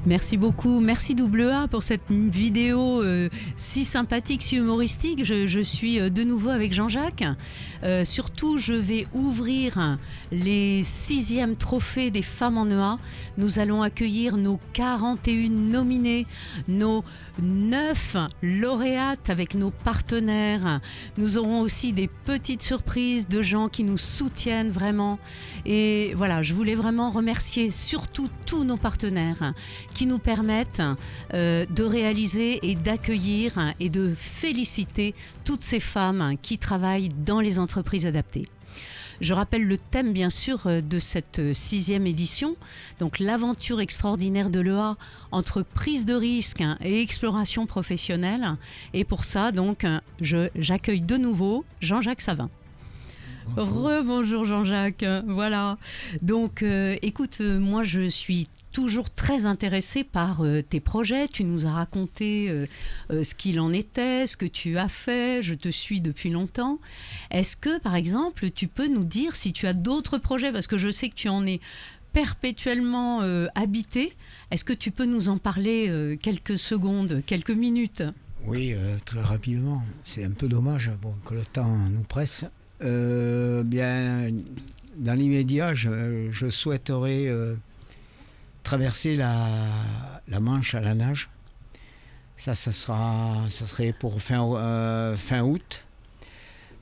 Merci beaucoup, merci Double A pour cette vidéo si sympathique, si humoristique. Je suis de nouveau avec Jean-Jacques. Surtout, je vais ouvrir les 6e trophées des femmes en EA. Nous allons accueillir nos 41 nominés, nos 9 lauréates avec nos partenaires. Nous aurons aussi des petites surprises de gens qui nous soutiennent vraiment. Et voilà, je voulais vraiment remercier surtout tous nos partenaires qui nous permettent de réaliser et d'accueillir et de féliciter toutes ces femmes qui travaillent dans les entreprises adaptées. Je rappelle le thème, bien sûr, de cette 6e édition. Donc, l'aventure extraordinaire de l'EA entre prise de risque et exploration professionnelle. Et pour ça, donc, j'accueille de nouveau Jean-Jacques Savin. Rebonjour Jean-Jacques. Voilà. Donc, écoute, moi, je suis toujours très intéressée par tes projets. Tu nous as raconté ce qu'il en était, ce que tu as fait. Je te suis depuis longtemps. Est-ce que, par exemple, tu peux nous dire si tu as d'autres projets? Parce que je sais que tu en es perpétuellement habité. Est-ce que tu peux nous en parler quelques secondes, quelques minutes? Oui, très rapidement. C'est un peu dommage que le temps nous presse. Bien, dans l'immédiat, je souhaiterais traverser la Manche à la nage. Ça serait pour fin août.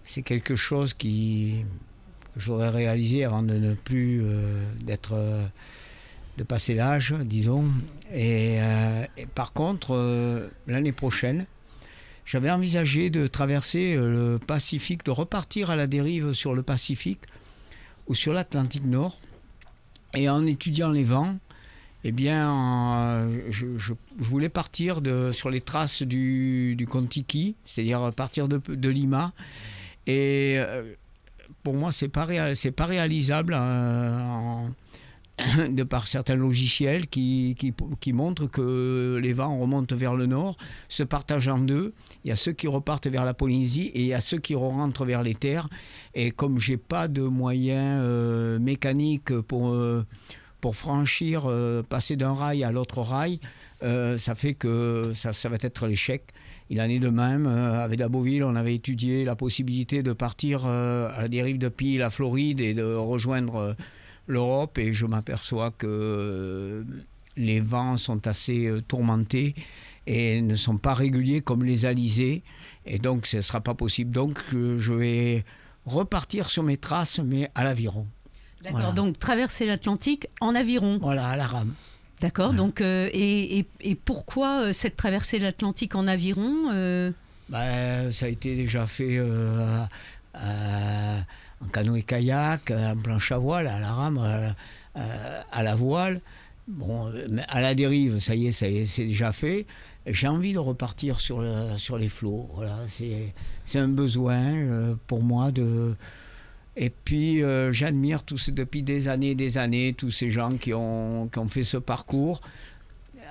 C'est quelque chose que j'aurais réalisé avant de ne plus de passer l'âge, disons. Et par contre, l'année prochaine, j'avais envisagé de traverser le Pacifique, de repartir à la dérive sur le Pacifique ou sur l'Atlantique Nord. Et en étudiant les vents, eh bien, je voulais partir sur les traces du Kon-Tiki, c'est-à-dire partir de Lima. Et pour moi, c'est pas réalisable de par certains logiciels qui montrent que les vents remontent vers le nord, se partagent en deux. Il y a ceux qui repartent vers la Polynésie et il y a ceux qui rentrent vers les terres. Et comme j'ai pas de moyens mécaniques pour franchir, passer d'un rail à l'autre rail, ça fait que ça va être l'échec. Il en est de même. Avec Daboville, on avait étudié la possibilité de partir à la dérive depuis la Floride et de rejoindre l'Europe, et je m'aperçois que les vents sont assez tourmentés et ne sont pas réguliers comme les alizés, et donc ce ne sera pas possible. Donc je vais repartir sur mes traces, mais à l'aviron. D'accord, voilà. Donc traverser l'Atlantique en aviron. Voilà, à la rame. D'accord, voilà. Donc et pourquoi cette traversée de l'Atlantique en aviron Ça a été déjà fait en canoë-kayak, en planche à voile, à la rame, à la voile. Bon, à la dérive, ça y est, c'est déjà fait. J'ai envie de repartir sur les flots. Voilà, c'est un besoin pour moi de. Et puis j'admire depuis des années tous ces gens qui ont fait ce parcours.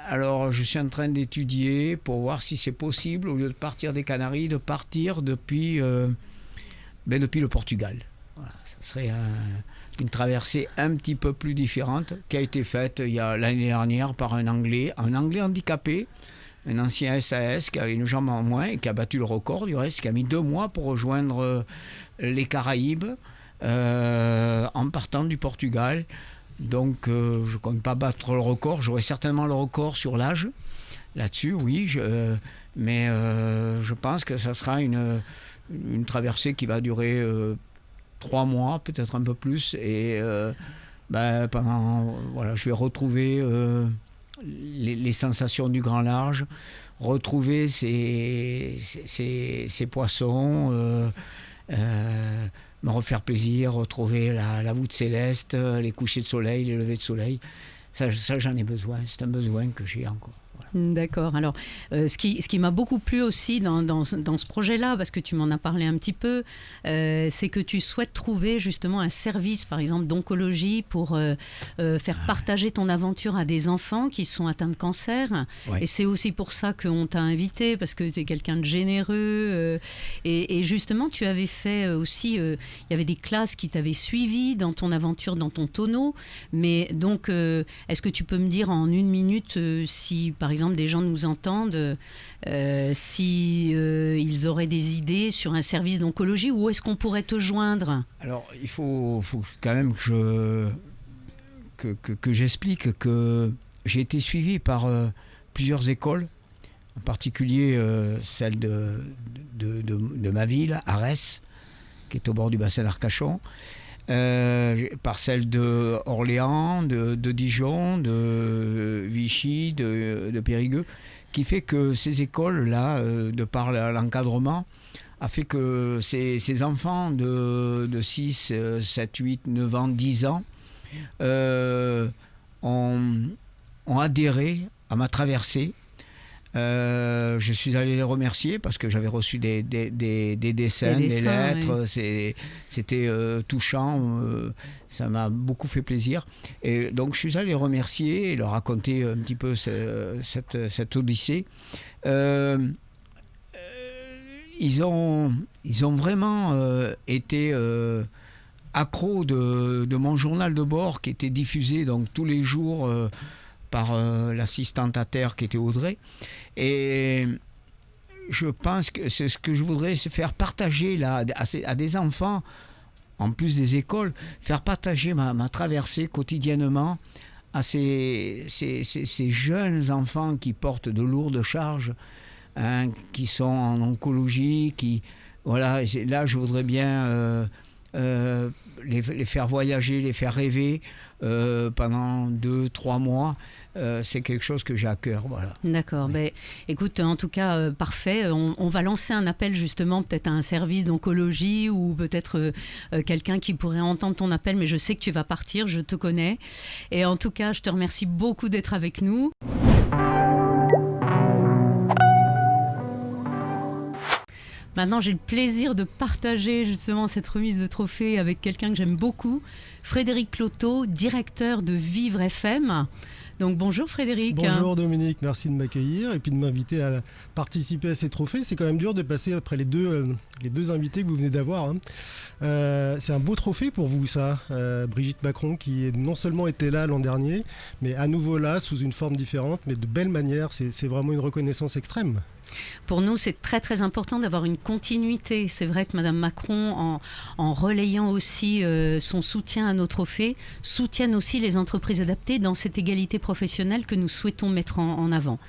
Alors je suis en train d'étudier pour voir si c'est possible, au lieu de partir des Canaries, de partir depuis le Portugal. Voilà, ça serait une traversée un petit peu plus différente, qui a été faite l'année dernière par un Anglais handicapé, un ancien SAS qui avait une jambe en moins et qui a battu le record, du reste, qui a mis 2 mois pour rejoindre les Caraïbes en partant du Portugal. Donc je ne compte pas battre le record, j'aurai certainement le record sur l'âge là-dessus, oui, mais je pense que ça sera une traversée qui va durer 3 mois, peut-être un peu plus, et je vais retrouver les sensations du grand large, retrouver ces poissons, me refaire plaisir, retrouver la voûte céleste, les couchers de soleil, les levées de soleil. Ça j'en ai besoin, c'est un besoin que j'ai encore. D'accord. Alors, ce qui m'a beaucoup plu aussi dans ce projet-là, parce que tu m'en as parlé un petit peu, c'est que tu souhaites trouver justement un service, par exemple, d'oncologie pour faire partager ton aventure à des enfants qui sont atteints de cancer. Ouais. Et c'est aussi pour ça qu'on t'a invité, parce que tu es quelqu'un de généreux. Et justement, tu avais fait aussi, il y avait des classes qui t'avaient suivi dans ton aventure, dans ton tonneau. Mais donc, est-ce que tu peux me dire en une minute si, par exemple, des gens nous entendent, si ils auraient des idées sur un service d'oncologie, où est-ce qu'on pourrait te joindre? Alors, il faut quand même que j'explique que j'ai été suivi par plusieurs écoles, en particulier celle de ma ville, Arès, qui est au bord du bassin d'Arcachon, par celle de Orléans, de Dijon, de Vichy, de Périgueux, qui fait que ces écoles-là, de par l'encadrement, a fait que ces enfants de 6, 7, 8, 9 ans, 10 ans ont adhéré à ma traversée. Je suis allé les remercier parce que j'avais reçu des dessins, des lettres. Oui. C'était touchant. Ça m'a beaucoup fait plaisir. Et donc, je suis allé les remercier et leur raconter un petit peu cette odyssée. Ils ont vraiment été accros de mon journal de bord qui était diffusé donc, tous les jours par l'assistante à terre qui était Audrey. Et je pense que c'est ce que je voudrais, c'est faire partager là, à des enfants, en plus des écoles, faire partager ma traversée quotidiennement à ces jeunes enfants qui portent de lourdes charges, hein, qui sont en oncologie, voilà, là je voudrais bien les faire voyager, les faire rêver pendant 2-3 mois. C'est quelque chose que j'ai à cœur. Voilà. D'accord. Ben, écoute, en tout cas, parfait. On va lancer un appel justement peut-être à un service d'oncologie ou peut-être quelqu'un qui pourrait entendre ton appel, mais je sais que tu vas partir, je te connais. Et en tout cas, je te remercie beaucoup d'être avec nous. Maintenant, j'ai le plaisir de partager justement cette remise de trophée avec quelqu'un que j'aime beaucoup, Frédéric Cloteau, directeur de Vivre FM. Donc bonjour Frédéric. Bonjour Dominique, merci de m'accueillir et puis de m'inviter à participer à ces trophées. C'est quand même dur de passer après les deux invités que vous venez d'avoir. Hein. C'est un beau trophée pour vous ça, Brigitte Macron qui non seulement était là l'an dernier, mais à nouveau là sous une forme différente, mais de belle manière. C'est vraiment une reconnaissance extrême. Pour nous, c'est très très important d'avoir une continuité. C'est vrai que Madame Macron, en relayant aussi son soutien à nos trophées, soutiennent aussi les entreprises adaptées dans cette égalité professionnelle que nous souhaitons mettre en avant.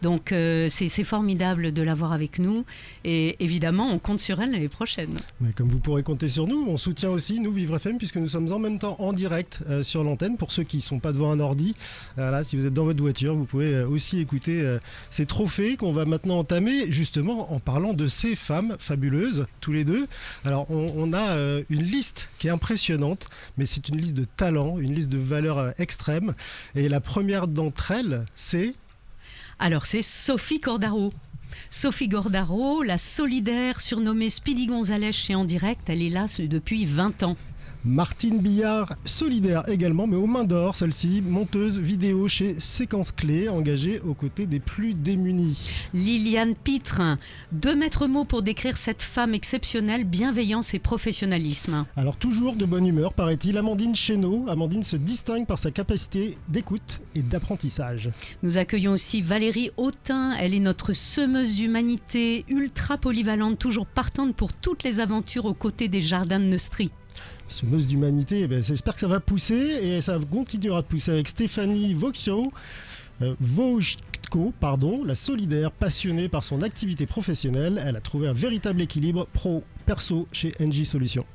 Donc c'est formidable de l'avoir avec nous et évidemment, on compte sur elle l'année prochaine. Mais comme vous pourrez compter sur nous, on soutient aussi, nous, Vivre FM, puisque nous sommes en même temps en direct sur l'antenne. Pour ceux qui ne sont pas devant un ordi, voilà, si vous êtes dans votre voiture, vous pouvez aussi écouter ces trophées qu'on va maintenant entamer justement en parlant de ces femmes fabuleuses, tous les deux. Alors on a une liste qui est impressionnante, mais c'est une liste de talents, une liste de valeurs extrêmes. Et la première d'entre elles, c'est... Alors c'est Sophie Cordaro. Sophie Cordaro, la solidaire surnommée Speedy Gonzalez chez En Direct, elle est là depuis 20 ans. Martine Billard, solidaire également, mais aux mains d'or, celle-ci, monteuse vidéo chez Séquence Clé, engagée aux côtés des plus démunis. Liliane Pitre, 2 maîtres mots pour décrire cette femme exceptionnelle, bienveillance et professionnalisme. Alors toujours de bonne humeur, paraît-il, Amandine Chénaud. Amandine se distingue par sa capacité d'écoute et d'apprentissage. Nous accueillons aussi Valérie Autin, elle est notre semeuse d'humanité, ultra polyvalente, toujours partante pour toutes les aventures aux côtés des jardins de Neustrie. Semeuse d'humanité, j'espère que ça va pousser et ça continuera de pousser avec Stéphanie Vojtko, la solidaire passionnée par son activité professionnelle. Elle a trouvé un véritable équilibre pro-perso chez NJ Solutions.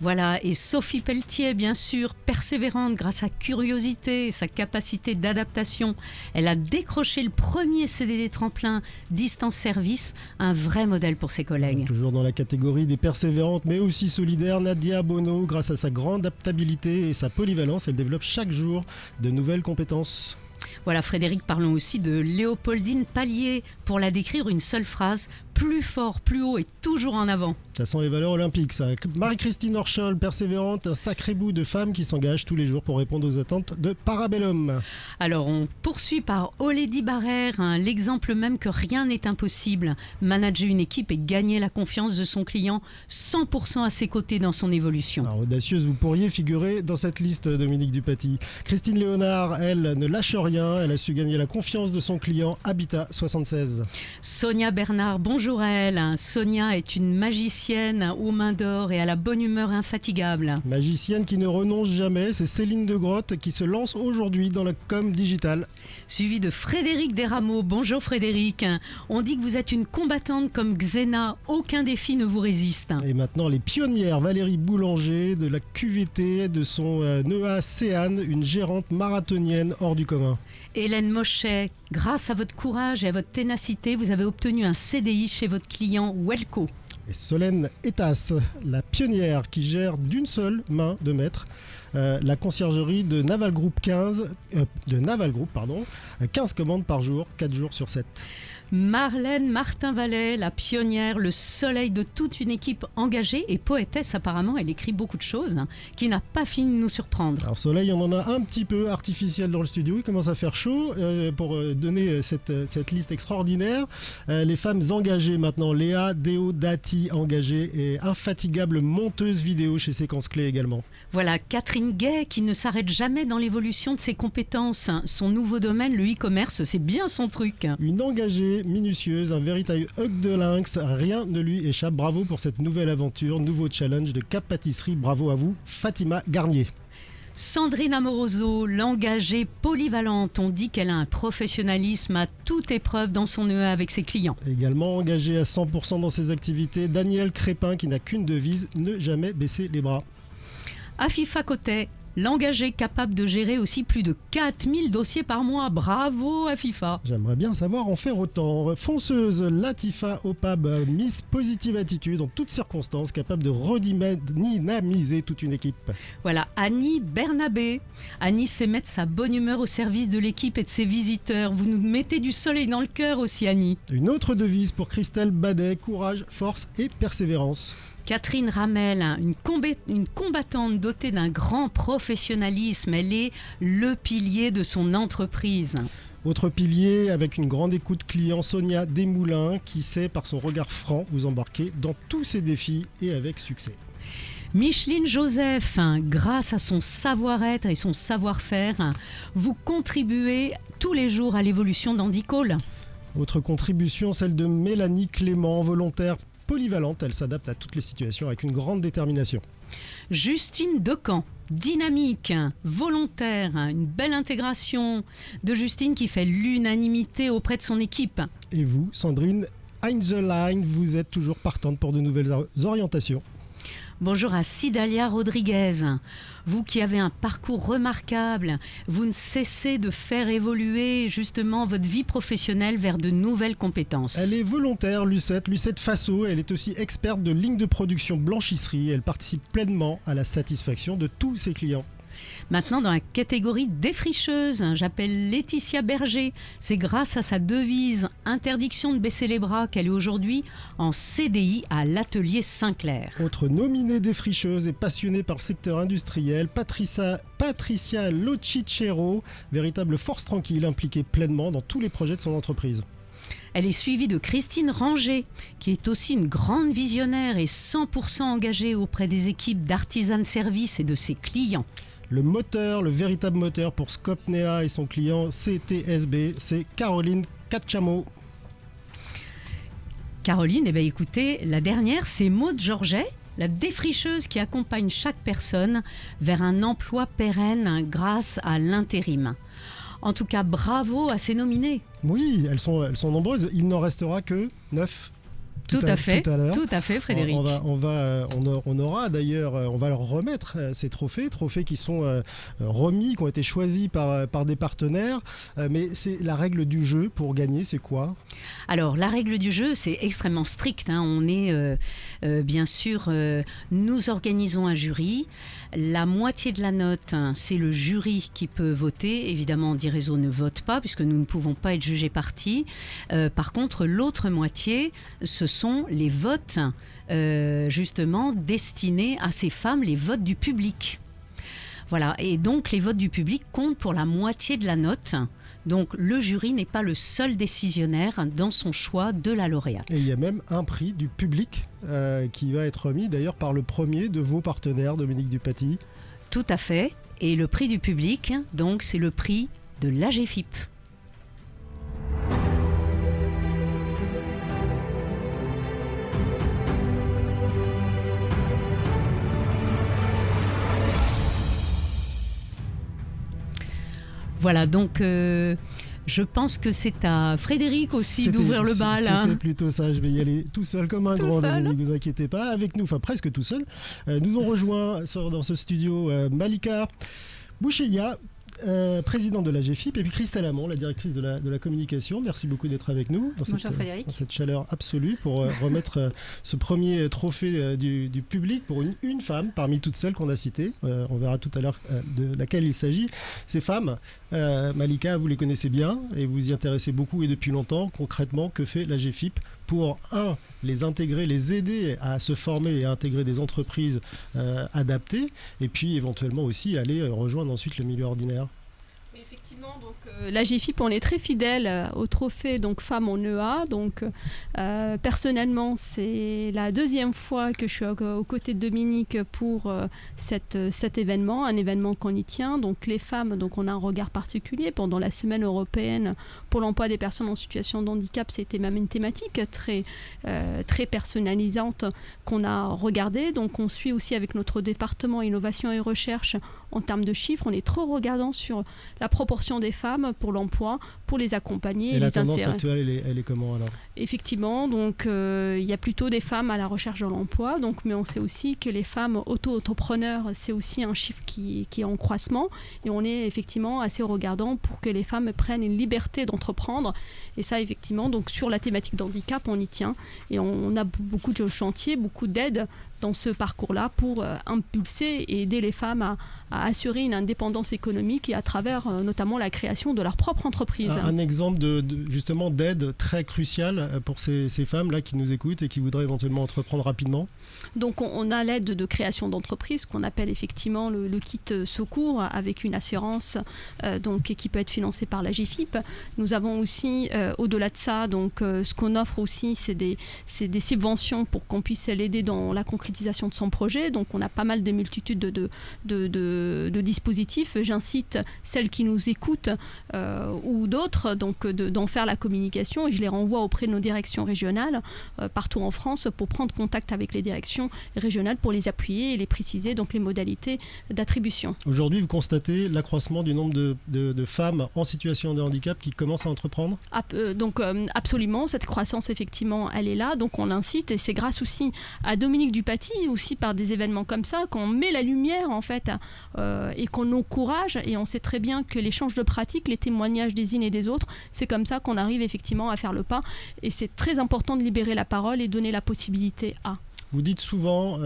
Voilà, et Sophie Pelletier, bien sûr, persévérante grâce à sa curiosité et sa capacité d'adaptation. Elle a décroché le premier CDD tremplin distance service, un vrai modèle pour ses collègues. Toujours dans la catégorie des persévérantes, mais aussi solidaires, Nadia Bono, grâce à sa grande adaptabilité et sa polyvalence, elle développe chaque jour de nouvelles compétences. Voilà, Frédéric, parlons aussi de Léopoldine Pallier. Pour la décrire, une seule phrase: plus fort, plus haut et toujours en avant. Ça sent les valeurs olympiques, ça. Marie-Christine Orchol, persévérante, un sacré bout de femme qui s'engage tous les jours pour répondre aux attentes de Parabellum. Alors, on poursuit par Olédi Barrère, l'exemple même que rien n'est impossible. Manager une équipe et gagner la confiance de son client, 100% à ses côtés dans son évolution. Alors, audacieuse, vous pourriez figurer dans cette liste, Dominique Dupaty. Christine Léonard, elle, ne lâche rien. Elle a su gagner la confiance de son client, Habitat 76. Sonia Bernard, bonjour à elle. Sonia est une magicienne aux mains d'or et à la bonne humeur infatigable. Magicienne qui ne renonce jamais, c'est Céline de Grotte qui se lance aujourd'hui dans la com digitale. Suivi de Frédéric Desrameaux. Bonjour Frédéric. On dit que vous êtes une combattante comme Xena. Aucun défi ne vous résiste. Et maintenant, les pionnières, Valérie Boulanger de la QVT, de son EA Céane, une gérante marathonienne hors du commun. Hélène Mochet, grâce à votre courage et à votre ténacité, vous avez obtenu un CDI chez votre client Welco. Et Solène Etas, la pionnière qui gère d'une seule main de maître la conciergerie de Naval Group 15 commandes par jour, 4 jours sur 7. Marlène Martin-Vallet, la pionnière, le soleil de toute une équipe engagée et poétesse apparemment. Elle écrit beaucoup de choses qui n'a pas fini de nous surprendre. Alors soleil, on en a un petit peu artificiel dans le studio, il commence à faire chaud. Pour donner cette liste extraordinaire, les femmes engagées maintenant, Léa Deodati, engagée et infatigable monteuse vidéo chez Séquence Clé également. Voilà, Catherine Gay qui ne s'arrête jamais dans l'évolution de ses compétences. Son nouveau domaine, le e-commerce, c'est bien son truc. Une engagée minutieuse, un véritable hug de lynx, rien ne lui échappe. Bravo pour cette nouvelle aventure, nouveau challenge de Cap Pâtisserie. Bravo à vous, Fatima Garnier. Sandrine Amoroso, l'engagée polyvalente. On dit qu'elle a un professionnalisme à toute épreuve dans son EA avec ses clients. Également engagée à 100% dans ses activités, Daniel Crépin qui n'a qu'une devise, ne jamais baisser les bras. Afifa Cotet, l'engagé capable de gérer aussi plus de 4000 dossiers par mois. Bravo Afifa. J'aimerais bien savoir en faire autant. Fonceuse, Latifa Opab, Miss Positive Attitude en toutes circonstances, capable de redynamiser toute une équipe. Voilà, Annie Bernabé. Annie sait mettre sa bonne humeur au service de l'équipe et de ses visiteurs. Vous nous mettez du soleil dans le cœur aussi, Annie. Une autre devise pour Christelle Badet, courage, force et persévérance. Catherine Ramel, une combattante dotée d'un grand professionnalisme. Elle est le pilier de son entreprise. Autre pilier avec une grande écoute client, Sonia Desmoulins, qui sait par son regard franc vous embarquer dans tous ses défis et avec succès. Micheline Joseph, grâce à son savoir-être et son savoir-faire, vous contribuez tous les jours à l'évolution d'Andy Cole. Autre contribution, celle de Mélanie Clément, volontaire polyvalente, elle s'adapte à toutes les situations avec une grande détermination. Justine Decamp, dynamique, volontaire, une belle intégration de Justine qui fait l'unanimité auprès de son équipe. Et vous, Sandrine Heinzelein, vous êtes toujours partante pour de nouvelles orientations. Bonjour à Sidalia Rodriguez. Vous qui avez un parcours remarquable, vous ne cessez de faire évoluer justement votre vie professionnelle vers de nouvelles compétences. Elle est volontaire, Lucette Fasso. Elle est aussi experte de ligne de production blanchisserie. Elle participe pleinement à la satisfaction de tous ses clients. Maintenant, dans la catégorie défricheuse, j'appelle Laetitia Berger. C'est grâce à sa devise « Interdiction de baisser les bras » qu'elle est aujourd'hui en CDI à l'atelier Saint-Clair. Autre nominée défricheuse et passionnée par le secteur industriel, Patricia Locicero, véritable force tranquille impliquée pleinement dans tous les projets de son entreprise. Elle est suivie de Christine Ranger, qui est aussi une grande visionnaire et 100% engagée auprès des équipes d'artisans de service et de ses clients. Le véritable moteur pour Scopnea et son client CTSB, c'est Caroline Cacciamo. Caroline, écoutez, la dernière, c'est Maude Georget, la défricheuse qui accompagne chaque personne vers un emploi pérenne grâce à l'intérim. En tout cas, bravo à ces nominés. Oui, elles sont nombreuses. Il n'en restera que 9. Tout à fait, tout à l'heure. Tout à fait, Frédéric. On aura d'ailleurs, on va leur remettre ces trophées qui sont remis, qui ont été choisis par des partenaires. Mais c'est la règle du jeu pour gagner, c'est quoi ? Alors, la règle du jeu, c'est extrêmement strict. On est, bien sûr, nous organisons un jury. La moitié de la note, c'est le jury qui peut voter. Évidemment, Direso ne vote pas, puisque nous ne pouvons pas être jugés partis. Par contre, l'autre moitié, ce sont les votes, justement, destinés à ces femmes, les votes du public. Voilà, et donc les votes du public comptent pour la moitié de la note. Donc le jury n'est pas le seul décisionnaire dans son choix de la lauréate. Et il y a même un prix du public qui va être remis d'ailleurs par le premier de vos partenaires, Dominique Dupaty. Tout à fait. Et le prix du public, donc c'est le prix de l'AGFIP. Voilà, donc je pense que c'est à Frédéric aussi d'ouvrir le bal. C'était plutôt ça, je vais y aller tout seul comme un grand, Dominique, ne vous inquiétez pas. Avec nous, enfin presque tout seul, nous ont rejoint dans ce studio Malika Boucheya, présidente de l'AGFIP, et puis Christelle Amont, la directrice de la communication. Merci beaucoup d'être avec nous dans cette chaleur absolue pour remettre ce premier trophée du public pour une femme parmi toutes celles qu'on a citées. On verra tout à l'heure de laquelle il s'agit. Ces femmes, Malika, vous les connaissez bien et vous y intéressez beaucoup et depuis longtemps. Concrètement, que fait l'AGFIP pour, les intégrer, les aider à se former et à intégrer des entreprises adaptées, et puis éventuellement aussi aller rejoindre ensuite le milieu ordinaire? Effectivement, donc l'AGFIP, on est très fidèle au trophée donc femmes en EA. Donc personnellement, c'est la deuxième fois que je suis aux côtés de Dominique pour cet événement, un événement qu'on y tient. Donc les femmes, donc on a un regard particulier pendant la semaine européenne pour l'emploi des personnes en situation de handicap. C'était même une thématique très personnalisante qu'on a regardée. Donc on suit aussi avec notre département innovation et recherche en termes de chiffres. On est trop regardant sur la proportion des femmes pour l'emploi, pour les accompagner et les insérer. La tendance actuelle, elle est comment alors ? Effectivement, donc il y a plutôt des femmes à la recherche de l'emploi, donc, mais on sait aussi que les femmes auto-entrepreneurs, c'est aussi un chiffre qui est en croissement, et on est effectivement assez regardant pour que les femmes prennent une liberté d'entreprendre. Et ça, effectivement, donc sur la thématique d'handicap, on y tient, et on a beaucoup de chantiers, beaucoup d'aides dans ce parcours-là pour impulser et aider les femmes à assurer une indépendance économique et à travers notamment la création de leur propre entreprise. Un exemple justement d'aide très cruciale pour ces femmes-là qui nous écoutent et qui voudraient éventuellement entreprendre rapidement. Donc on a l'aide de création d'entreprise qu'on appelle effectivement le kit secours avec une assurance donc, qui peut être financée par la GFIP. Nous avons aussi au-delà de ça, donc, ce qu'on offre aussi c'est des subventions pour qu'on puisse l'aider dans la concrétisation de son projet. Donc on a pas mal de multitudes de dispositifs. J'incite celles qui nous écoutent ou d'autres donc d'en faire la communication, et je les renvoie auprès de nos directions régionales partout en France pour prendre contact avec les directions régionales pour les appuyer et les préciser donc les modalités d'attribution. Aujourd'hui, vous constatez l'accroissement du nombre de femmes en situation de handicap qui commencent à entreprendre ? Absolument, cette croissance effectivement elle est là, donc on l'incite, et c'est grâce aussi à Dominique Dupaty, aussi par des événements comme ça, qu'on met la lumière en fait et qu'on encourage, et on sait très bien que l'échange de pratiques, les témoignages des unes et des autres, c'est comme ça qu'on arrive effectivement à faire le pas, et c'est très important de libérer la parole et donner la possibilité à. Vous dites souvent,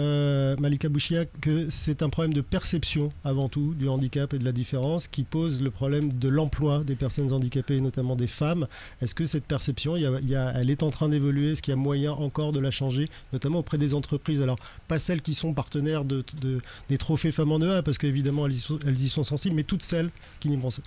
Malika Boucheya, que c'est un problème de perception avant tout du handicap et de la différence qui pose le problème de l'emploi des personnes handicapées et notamment des femmes. Est-ce que cette perception, elle est en train d'évoluer? Est-ce qu'il y a moyen encore de la changer, notamment auprès des entreprises? Alors, pas celles qui sont partenaires des trophées femmes en EA, parce qu'évidemment, elles y sont sensibles, mais toutes celles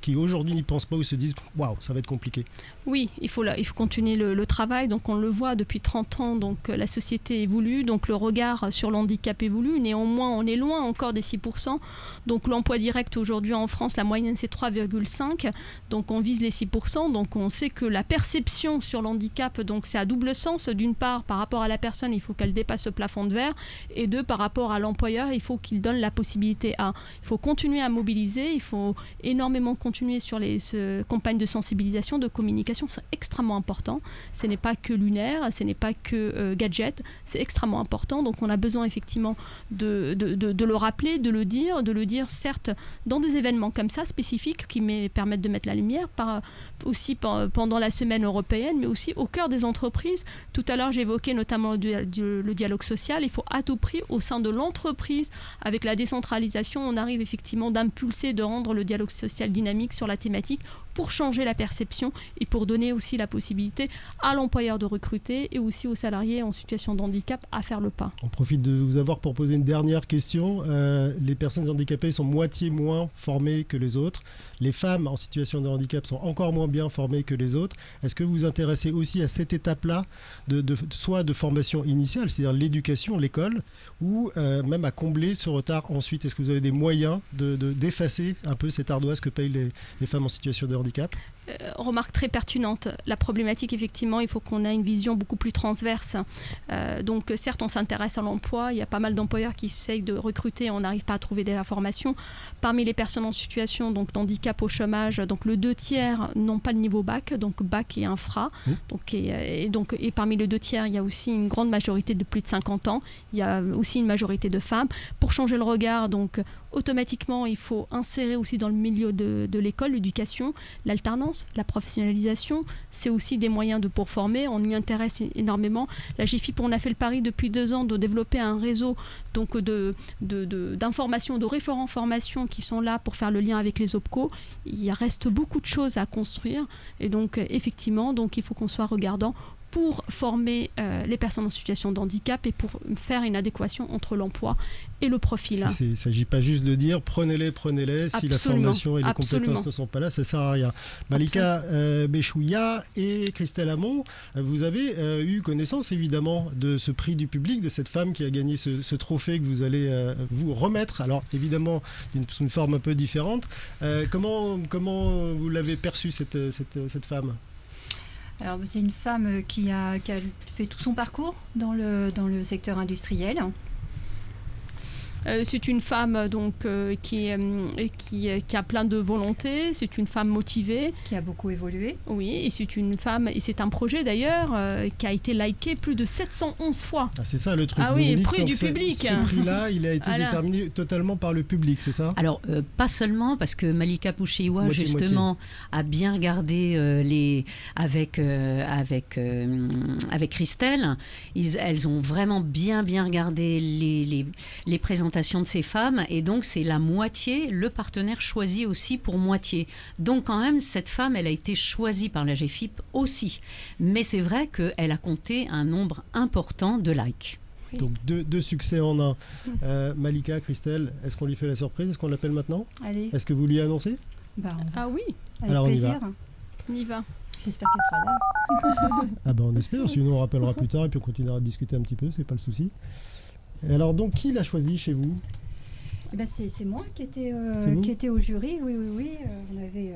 qui aujourd'hui n'y pensent pas ou se disent « Waouh, ça va être compliqué ». Oui, il faut continuer le travail. Donc, on le voit depuis 30 ans, donc la société évolue. Donc, le regard sur le handicap évolue. Néanmoins, on est loin encore des 6%. Donc l'emploi direct aujourd'hui en France, la moyenne c'est 3,5. Donc on vise les 6%. Donc on sait que la perception sur le handicap, donc c'est à double sens. D'une part, par rapport à la personne, il faut qu'elle dépasse ce plafond de verre. Et deux, par rapport à l'employeur, il faut qu'il donne la possibilité à. Il faut continuer à mobiliser, il faut énormément continuer sur les campagnes de sensibilisation, de communication. C'est extrêmement important. Ce n'est pas que lunaire, ce n'est pas que gadget. C'est extrêmement important. Donc on a besoin effectivement de le rappeler, de le dire certes dans des événements comme ça spécifiques qui permettent de mettre la lumière, aussi pendant la semaine européenne, mais aussi au cœur des entreprises. Tout à l'heure, j'évoquais notamment le dialogue social. Il faut à tout prix, au sein de l'entreprise, avec la décentralisation, on arrive effectivement d'impulser, de rendre le dialogue social dynamique sur la thématique pour changer la perception et pour donner aussi la possibilité à l'employeur de recruter et aussi aux salariés en situation de handicap à faire le pas. On profite de vous avoir pour poser une dernière question. Les personnes handicapées sont moitié moins formées que les autres. Les femmes en situation de handicap sont encore moins bien formées que les autres. Est-ce que vous vous intéressez aussi à cette étape-là, soit de formation initiale, c'est-à-dire l'éducation, l'école, ou même à combler ce retard ensuite? Est-ce que vous avez des moyens d'effacer un peu cette ardoise que payent les femmes en situation de handicap? Remarque très pertinente. La problématique, effectivement, il faut qu'on ait une vision beaucoup plus transverse. Donc, certes, on s'intéresse à l'emploi. Il y a pas mal d'employeurs qui essayent de recruter. On n'arrive pas à trouver de la formation. Parmi les personnes en situation donc, d'handicap au chômage, donc, le 2/3 n'ont pas le niveau bac, donc bac et infra. Donc, et parmi les 2/3, il y a aussi une grande majorité de plus de 50 ans. Il y a aussi une majorité de femmes. Pour changer le regard, donc, automatiquement, il faut insérer aussi dans le milieu de l'école, l'éducation, l'alternance, la professionnalisation. C'est aussi des moyens pour former. On y intéresse énormément. La GFIP, on a fait le pari depuis 2 ans de développer un réseau donc d'informations, de référents formation qui sont là pour faire le lien avec les OPCO. Il reste beaucoup de choses à construire. Et donc, effectivement, il faut qu'on soit regardant pour former les personnes en situation de handicap et pour faire une adéquation entre l'emploi et le profil. Il ne s'agit pas juste de dire prenez-les, si la formation et les compétences ne sont pas là, ça ne sert à rien. Malika Béchouia et Christelle Hamon, vous avez eu connaissance évidemment de ce prix du public, de cette femme qui a gagné ce trophée que vous allez vous remettre, alors évidemment d'une forme un peu différente. Comment vous l'avez perçue cette femme ? Alors, c'est une femme qui a fait tout son parcours dans le secteur industriel. C'est une femme qui a plein de volonté, c'est une femme motivée. Qui a beaucoup évolué. Oui, et c'est une femme, et c'est un projet d'ailleurs qui a été liké plus de 711 fois. Ah, c'est ça le truc. Ah oui, le prix du public. Ce prix-là, il a été déterminé totalement par le public, c'est ça? Alors, pas seulement, parce que Malika Poucheïwa, justement, a bien regardé avec Christelle. Elles ont vraiment bien regardé les présentations de ces femmes, et donc c'est la moitié, le partenaire choisi aussi pour moitié. Donc quand même, cette femme, elle a été choisie par la GFIP aussi. Mais c'est vrai qu'elle a compté un nombre important de likes. Oui. Donc deux succès en un. Malika, Christelle, est-ce qu'on lui fait la surprise? Est-ce qu'on l'appelle maintenant? Allez. Est-ce que vous lui annoncez? Ah oui. Avec alors plaisir. On y va. J'espère qu'elle sera là. Ah ben on espère, sinon on rappellera plus tard et puis on continuera de discuter un petit peu, c'est pas le souci. Et alors donc qui l'a choisi chez vous? C'est moi qui étais au jury, oui. On avait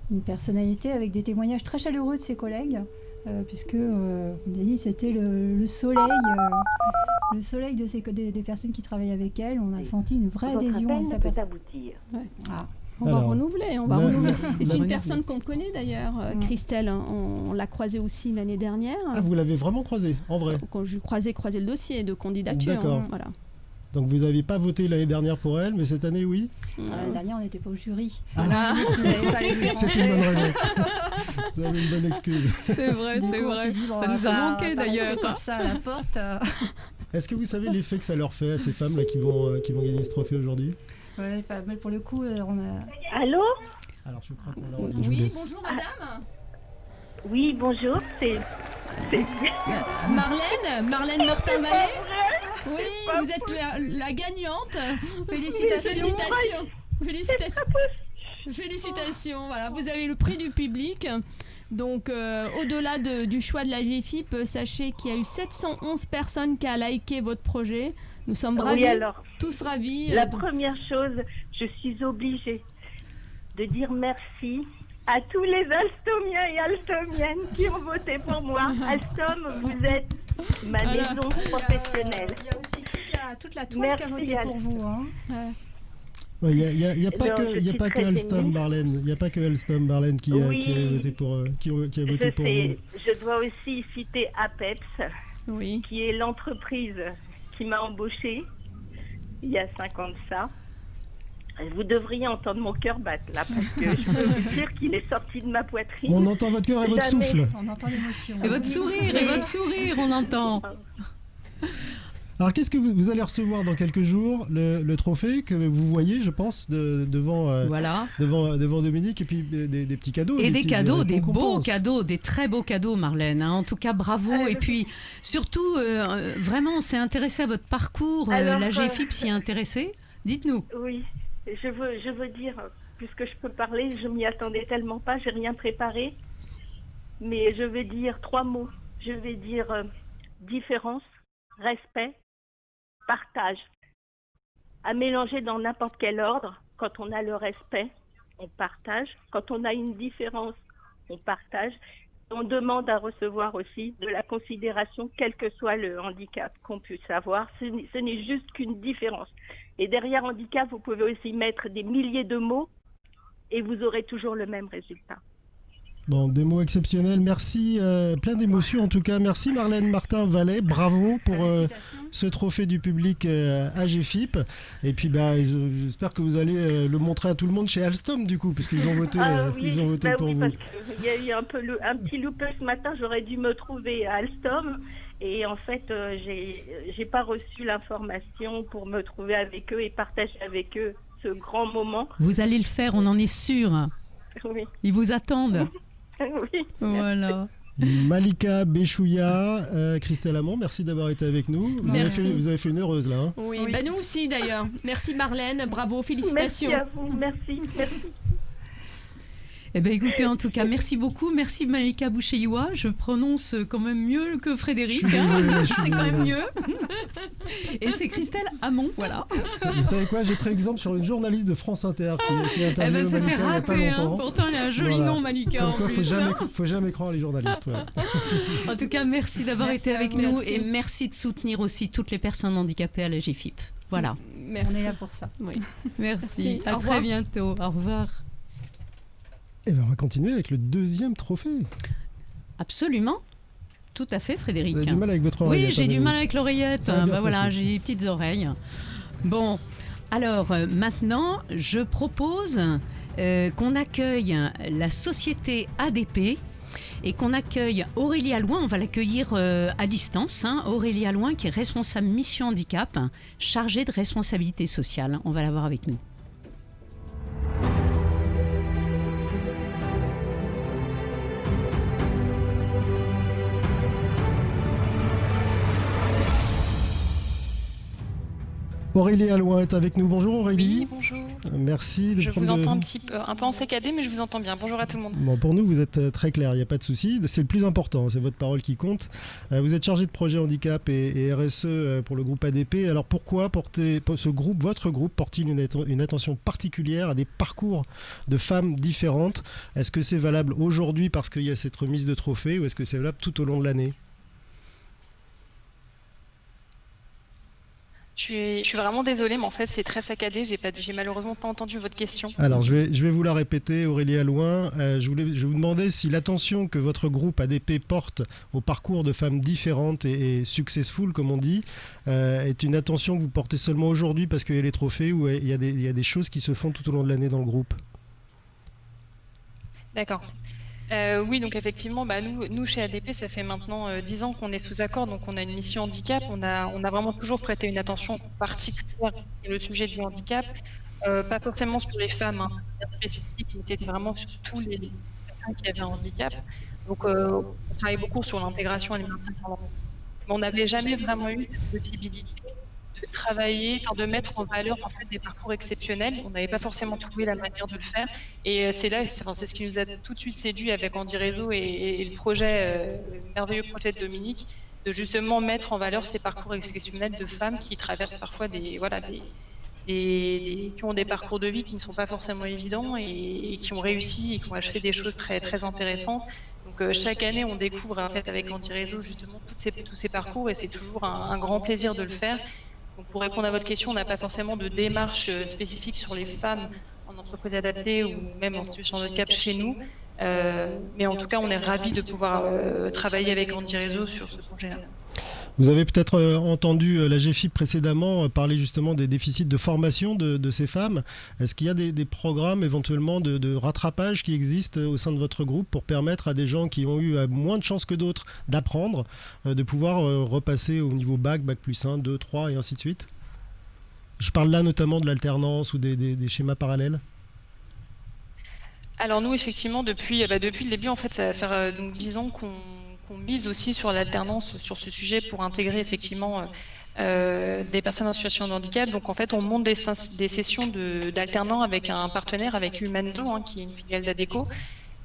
une personnalité avec des témoignages très chaleureux de ses collègues, puisque on a dit c'était le soleil des personnes qui travaillent avec elle. On a senti une vraie adhésion à sa personne. On va renouveler. Et c'est une personne qu'on connaît d'ailleurs, Christelle. On l'a croisée aussi l'année dernière. Ah, vous l'avez vraiment croisée, en vrai? Quand je croisais le dossier de candidature. D'accord. Voilà. Donc vous n'aviez pas voté l'année dernière pour elle, mais cette année, oui? L'année dernière, on n'était pas au jury. Ah. C'est une bonne raison. Vous avez une bonne excuse. C'est vrai. Ça nous a manqué d'ailleurs. Comme ça à la porte. Est-ce que vous savez l'effet que ça leur fait à ces femmes-là qui vont gagner ce trophée aujourd'hui? Ouais, pour le coup, on a... Allô? Alors, je crois qu'on l'a... Oui, bonjour madame. Oui, bonjour, c'est... Marlène Martin-Mallet. Oui, vous êtes la gagnante. Félicitations. Félicitations. Félicitations, voilà, vous avez le prix du public. Donc, au-delà du choix de la GFIP, sachez qu'il y a eu 711 personnes qui ont liké votre projet. Nous sommes ravis, tous ravis. La première chose, je suis obligée de dire merci à tous les Alstomiens et Alstomiennes qui ont voté pour moi. Alstom, vous êtes ma maison professionnelle. Il y a aussi toute la toile qui a voté pour vous. Il n'y a pas que Alstom, Marlène. Il n'y a pas que Alstom, Marlène, qui a voté pour vous. Je dois aussi citer APEPS, qui est l'entreprise qui m'a embauchée il y a 5 ans de ça. Vous devriez entendre mon cœur battre là, parce que je peux vous dire qu'il est sorti de ma poitrine. On entend votre cœur et votre souffle. On entend l'émotion. Et votre sourire, on entend. Alors, qu'est-ce que vous allez recevoir dans quelques jours, le trophée que vous voyez, je pense, devant Dominique, et puis des petits cadeaux. Et des cadeaux, des beaux cadeaux, des très beaux cadeaux, Marlène. En tout cas, bravo. Et puis, surtout, vraiment, on s'est intéressé à votre parcours. La GFIP s'y est intéressée. Dites-nous. Oui, je veux dire, puisque je peux parler, je m'y attendais tellement pas, j'ai rien préparé. Mais je vais dire 3 mots. Je vais dire différence, respect, partage, à mélanger dans n'importe quel ordre. Quand on a le respect, on partage. Quand on a une différence, on partage. On demande à recevoir aussi de la considération, quel que soit le handicap qu'on puisse avoir. Ce n'est juste qu'une différence. Et derrière handicap, vous pouvez aussi mettre des milliers de mots et vous aurez toujours le même résultat. Bon, des mots exceptionnels. Merci, plein d'émotions en tout cas. Merci Marlène Martin-Vallet, bravo pour ce trophée du public à GFIP. Et puis j'espère que vous allez le montrer à tout le monde chez Alstom du coup, puisqu'ils ont voté, pour vous. Parce qu'il y a eu un petit loupé ce matin, j'aurais dû me trouver à Alstom. Et en fait, j'ai pas reçu l'information pour me trouver avec eux et partager avec eux ce grand moment. Vous allez le faire, on en est sûr. Oui. Ils vous attendent. Oui. Voilà. Malika Béchouya, Christelle Amand, merci d'avoir été avec nous. Vous avez fait une heureuse là. Hein. Oui, nous aussi d'ailleurs. Merci Marlène, bravo, félicitations. Merci à vous, merci. Eh bien, écoutez, en tout cas, merci beaucoup. Merci Malika Boucheyoua. Je prononce quand même mieux que Frédéric. C'est quand même mieux. Et c'est Christelle Amand, voilà. Vous savez quoi, j'ai pris exemple sur une journaliste de France Inter qui a interviewé Malika il n'y a pas longtemps. Pourtant, elle a un joli nom, Malika. Comme quoi, faut jamais croire les journalistes. Voilà. En tout cas, merci d'avoir été avec nous et merci de soutenir aussi toutes les personnes handicapées à la GFIP. Voilà. Merci. On est là pour ça. Oui. Merci. À très bientôt. Au revoir. Et on va continuer avec le 2e trophée. Absolument. Tout à fait, Frédéric. Vous avez du mal avec votre oreillette. Oui, j'ai du mal avec l'oreillette. Voilà, j'ai des petites oreilles. Bon, alors maintenant, je propose qu'on accueille la société ADP et qu'on accueille Aurélie Allouin. On va l'accueillir à distance. Aurélie Allouin, qui est responsable mission handicap, chargée de responsabilité sociale. On va la voir avec nous. Aurélie Allouin est avec nous. Bonjour Aurélie. Oui, bonjour. Merci. Je vous entends un peu en saccadé, mais je vous entends bien. Bonjour à tout le monde. Bon, pour nous, vous êtes très clair, il n'y a pas de souci. C'est le plus important, c'est votre parole qui compte. Vous êtes chargé de projet handicap et RSE pour le groupe ADP. Alors pourquoi votre groupe porte-t-il une attention particulière à des parcours de femmes différentes? Est-ce que c'est valable aujourd'hui parce qu'il y a cette remise de trophée ou est-ce que c'est valable tout au long de l'année? Je suis vraiment désolée, mais en fait, c'est très saccadé. J'ai malheureusement pas entendu votre question. Alors, je vais vous la répéter, Aurélie Allouin. Je vous demandais si l'attention que votre groupe ADP porte au parcours de femmes différentes et successful, comme on dit, est une attention que vous portez seulement aujourd'hui parce qu'il y a les trophées ou il y a des choses qui se font tout au long de l'année dans le groupe. D'accord. Oui, donc effectivement, nous chez ADP, ça fait maintenant 10 ans qu'on est sous accord, donc on a une mission handicap. On a vraiment toujours prêté une attention particulière sur le sujet du handicap, pas forcément sur les femmes, spécifiques, mais c'était vraiment sur tous les personnes qui avaient un handicap. Donc on travaille beaucoup sur l'intégration et le maintien. Mais on n'avait jamais vraiment eu cette possibilité travailler, enfin, de mettre en valeur en fait des parcours exceptionnels. On n'avait pas forcément trouvé la manière de le faire. Et c'est ce qui nous a tout de suite séduit avec Andy Réseau et le projet, le merveilleux projet de Dominique, de justement mettre en valeur ces parcours exceptionnels de femmes qui traversent parfois qui ont des parcours de vie qui ne sont pas forcément évidents et qui ont réussi et qui ont achevé des choses très, très intéressantes. Donc chaque année, on découvre en fait avec Andy Réseau justement tous ces parcours et c'est toujours un grand plaisir de le faire. Donc pour répondre à votre question, on n'a pas forcément de démarche spécifique sur les femmes en entreprise adaptée ou même en situation de handicap chez nous. Mais en tout cas, on est ravis de pouvoir travailler avec Andy Réseau sur ce projet-là. Vous avez peut-être entendu la GFIP précédemment parler justement des déficits de formation de ces femmes. Est-ce qu'il y a des programmes éventuellement de rattrapage qui existent au sein de votre groupe pour permettre à des gens qui ont eu moins de chances que d'autres d'apprendre, de pouvoir repasser au niveau bac, bac plus 1, 2, 3 et ainsi de suite? Je parle là notamment de l'alternance ou des schémas parallèles. Alors nous, effectivement, depuis le début, en fait, ça va faire donc 10 ans qu'on mise aussi sur l'alternance sur ce sujet pour intégrer effectivement des personnes en situation de handicap. Donc en fait, on monte des sessions d'alternants avec un partenaire, avec Humando, qui est une filiale d'Adecco,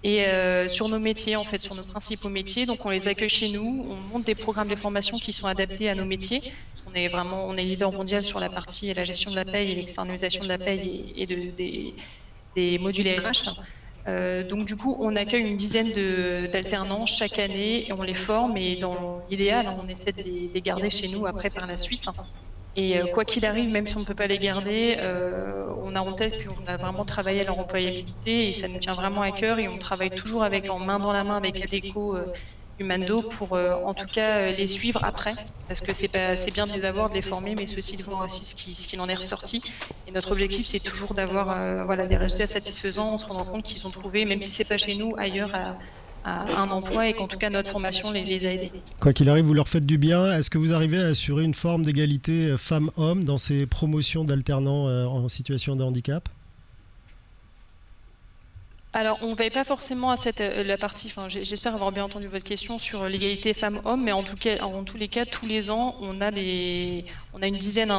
et sur nos métiers, en fait, sur nos principaux métiers. Donc on les accueille chez nous, on monte des programmes de formation qui sont adaptés à nos métiers. On est leader mondial sur la partie la gestion de la paye et l'externalisation de la paye et des modules RH. Donc du coup, on accueille une dizaine d'alternants chaque année et on les forme et dans l'idéal, on essaie de les garder chez nous après par la suite. Et quoi qu'il arrive, même si on ne peut pas les garder, on a en tête qu'on a vraiment travaillé à leur employabilité et ça nous tient vraiment à cœur et on travaille toujours en main dans la main avec Adecco, Humando pour en tout cas les suivre après, parce que c'est bien de les avoir, de les former, mais c'est aussi de voir aussi ce qu'il en est ressorti. Et notre objectif, c'est toujours d'avoir des résultats satisfaisants, en se rendant compte qu'ils ont trouvé, même si c'est pas chez nous, ailleurs à un emploi et qu'en tout cas notre formation les a aidés. Quoi qu'il arrive, vous leur faites du bien. Est-ce que vous arrivez à assurer une forme d'égalité femmes-hommes dans ces promotions d'alternants en situation de handicap ? Alors, on ne veille pas forcément à la partie, j'espère avoir bien entendu votre question sur l'égalité femmes-hommes, mais en tous les cas, tous les ans, on a une dizaine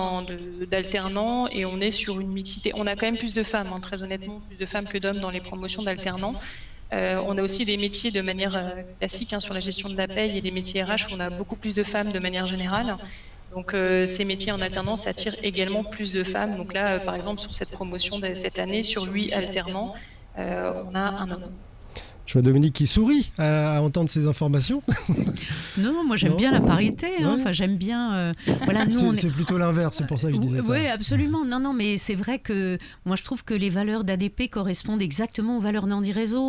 d'alternants et on est sur une mixité. On a quand même plus de femmes, très honnêtement, plus de femmes que d'hommes dans les promotions d'alternants. On a aussi des métiers de manière classique sur la gestion de la paye et des métiers RH où on a beaucoup plus de femmes de manière générale. Donc ces métiers en alternance attirent également plus de femmes. Donc là, par exemple, sur cette promotion de cette année, sur 8 alternants, on a un homme. Je vois Dominique qui sourit à entendre ces informations. Non, moi j'aime bien la parité. Ouais. Enfin, j'aime bien. C'est plutôt l'inverse, c'est pour ça que je disais ça. Oui, absolument. Non, mais c'est vrai que moi je trouve que les valeurs d'ADP correspondent exactement aux valeurs d'Andy Réseau.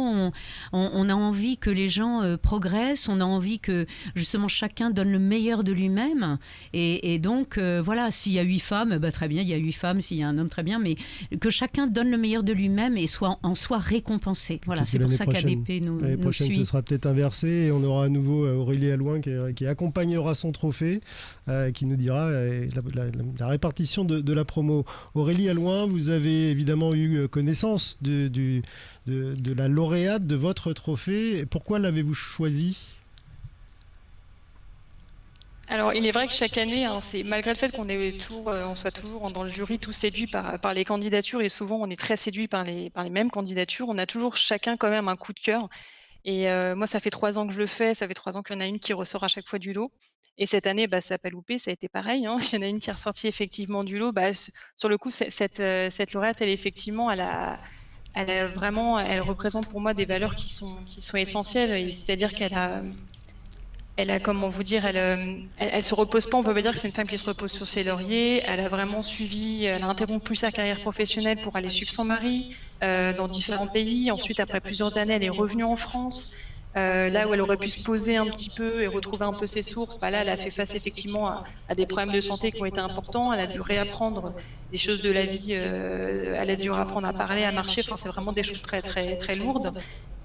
On a envie que les gens progressent. On a envie que justement chacun donne le meilleur de lui-même. Et donc voilà, s'il y a 8 femmes, très bien. Il y a 8 femmes. S'il y a un homme, très bien. Mais que chacun donne le meilleur de lui-même et soit récompensé. Voilà, c'est pour ça qu'ADP l'année prochaine, suit. ce sera peut-être inversé et on aura à nouveau Aurélie Allouin qui accompagnera son trophée, qui nous dira la répartition de la promo. Aurélie Allouin, vous avez évidemment eu connaissance de la lauréate de votre trophée. Pourquoi l'avez-vous choisie ? Alors, il est vrai que chaque année, malgré le fait qu'on soit toujours dans le jury tout séduit par les candidatures, et souvent on est très séduit par les mêmes candidatures, on a toujours chacun quand même un coup de cœur. Et moi, ça fait 3 ans que je le fais, ça fait 3 ans qu'il y en a une qui ressort à chaque fois du lot. Et cette année, ça n'a pas loupé, ça a été pareil. Il y en a une qui est ressortie effectivement du lot. Sur le coup, cette lauréate, elle effectivement, elle représente pour moi des valeurs qui sont essentielles. C'est-à-dire elle a, comment vous dire, elle se repose pas, on peut pas dire que c'est une femme qui se repose sur ses lauriers. Elle a vraiment elle a interrompu sa carrière professionnelle pour aller suivre son mari dans différents pays. Ensuite, après plusieurs années, elle est revenue en France. Là où elle aurait pu se poser un petit peu et retrouver un peu ses sources, là, elle a fait face effectivement à des problèmes de santé qui ont été importants. Elle a dû réapprendre des choses de la vie. Elle a dû apprendre à parler, à marcher. C'est vraiment des choses très, très, très lourdes.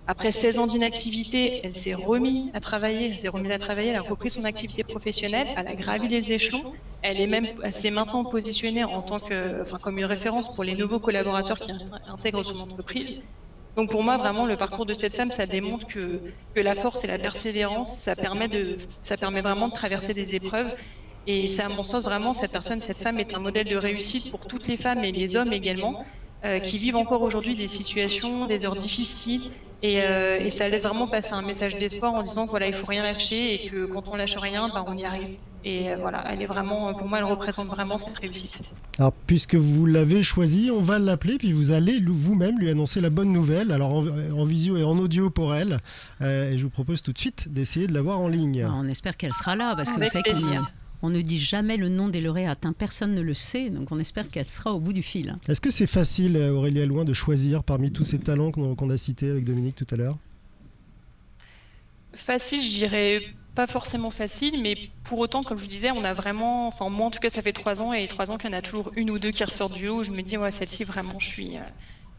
Après 16 ans d'inactivité, elle s'est remise à travailler, elle a repris son activité professionnelle, elle a gravi les échelons, elle s'est maintenant positionnée en tant comme une référence pour les nouveaux collaborateurs qui intègrent son entreprise. Donc pour moi, vraiment, le parcours de cette femme, ça démontre que la force et la persévérance, ça permet vraiment de traverser des épreuves. Et c'est à mon sens vraiment, cette femme est un modèle de réussite pour toutes les femmes et les hommes également, qui vivent encore aujourd'hui des situations, des heures difficiles. Et ça laisse vraiment passer un message d'espoir en disant que voilà, il faut rien lâcher et que quand on lâche rien, ben, on y arrive. Et voilà, elle est vraiment, pour moi, elle représente vraiment cette réussite. Alors, puisque vous l'avez choisi, on va l'appeler, puis vous allez vous-même lui annoncer la bonne nouvelle, alors en visio et en audio pour elle. Et je vous propose tout de suite d'essayer de la voir en ligne. On espère qu'elle sera là, parce que Avec vous savez plaisir. on ne dit jamais le nom des lauréates, hein. Personne ne le sait, donc on espère qu'elle sera au bout du fil. Est-ce que c'est facile, Aurélie Allouin, de choisir parmi tous ces talents qu'on a cités avec Dominique tout à l'heure? Facile, je dirais pas forcément facile, mais pour autant, comme je vous disais, on a vraiment, enfin moi en tout cas, ça fait 3 ans et 3 ans qu'il y en a toujours une ou deux qui ressortent du lot où je me dis, ouais, celle-ci vraiment, je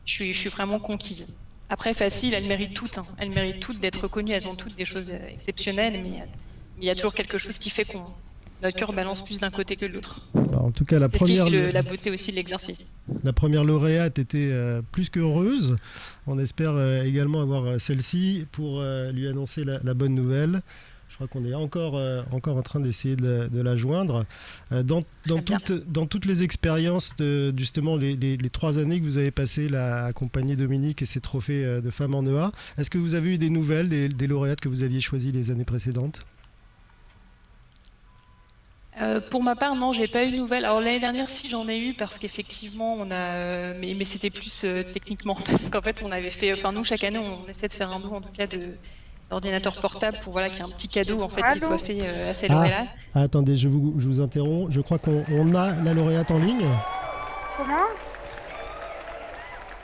suis vraiment conquise. Après, facile, elles méritent toutes, hein. Elles méritent toutes d'être reconnues, elles ont toutes des choses exceptionnelles, mais il y a toujours quelque chose qui fait qu'on notre cœur balance plus d'un côté que de l'autre. En tout cas, la C'est ce qui première, fait la beauté aussi de l'exercice. la première lauréate était plus qu'heureuse. On espère également avoir celle-ci pour lui annoncer la bonne nouvelle. Je crois qu'on est encore en train d'essayer de la joindre. Dans toutes les expériences, justement, les 3 années que vous avez passées là, à accompagner Dominique et ses trophées de femmes en EA, est-ce que vous avez eu des nouvelles des lauréates que vous aviez choisies les années précédentes? Pour ma part, non, j'ai pas eu de nouvelles. Alors l'année dernière, si j'en ai eu, parce qu'effectivement, on a, mais c'était plus techniquement, parce qu'en fait, on avait fait, enfin nous, chaque année, on essaie de faire un lot, en tout cas, d'ordinateur portable pour voilà qu'il y ait un petit cadeau en fait qui soit fait à ces lauréats. Attendez, je vous interromps. Je crois qu'on a la lauréate en ligne. Comment?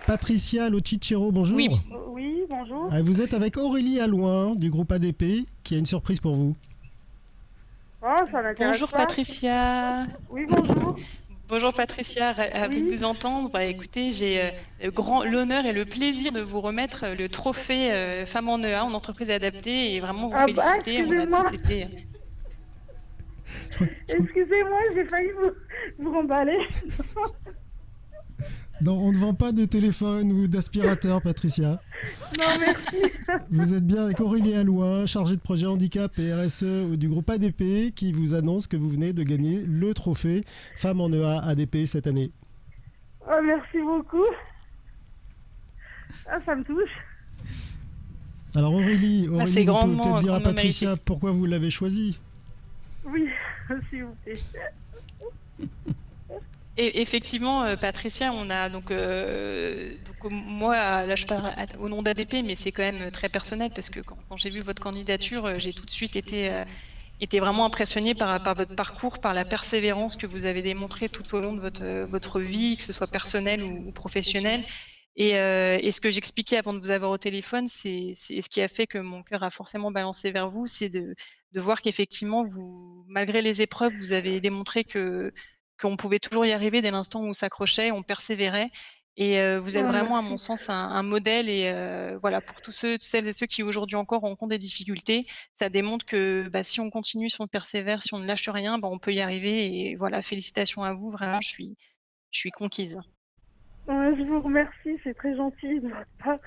Patricia Locicero, bonjour. Oui. Oui, bonjour. Vous êtes avec Aurélie Allouin du groupe ADP qui a une surprise pour vous. Oh, ça m'intéresse Bonjour pas. Patricia. Oui, bonjour. Bonjour Patricia, ravi de vous entendre. Bah, écoutez, j'ai l'honneur et le plaisir de vous remettre le trophée Femmes en EA en entreprise adaptée et vraiment vous féliciter. On a excusez-moi. tous été. Excusez-moi, j'ai failli vous remballer. Non, on ne vend pas de téléphone ou d'aspirateur, Patricia. Non, merci. Vous êtes bien avec Aurélie Allouin, chargée de projet handicap et RSE du groupe ADP, qui vous annonce que vous venez de gagner le trophée Femmes en EA ADP cette année. Oh, merci beaucoup. Ah, ça me touche. Alors Aurélie, c'est vous pouvez grandement- peut-être dire à grandement Patricia mérité. pourquoi vous l'avez choisi. Oui, s'il vous plaît. Et effectivement, Patricia, on a donc moi, là je parle au nom d'ADP, mais c'est quand même très personnel parce que quand j'ai vu votre candidature, j'ai tout de suite été vraiment impressionnée par votre parcours, par la persévérance que vous avez démontrée tout au long de votre vie, que ce soit personnelle ou professionnelle. Et ce que j'expliquais avant de vous avoir au téléphone, c'est ce qui a fait que mon cœur a forcément balancé vers vous, c'est de voir qu'effectivement, malgré les épreuves, vous avez démontré qu'on pouvait toujours y arriver dès l'instant où on s'accrochait, on persévérait. Et vous êtes vraiment, à mon sens, un modèle. Et voilà, pour toutes celles et ceux qui aujourd'hui encore rencontrent des difficultés, ça démontre que si on continue, si on persévère, si on ne lâche rien, on peut y arriver. Et voilà, félicitations à vous. Vraiment, je suis conquise. Je vous remercie, c'est très gentil de votre part.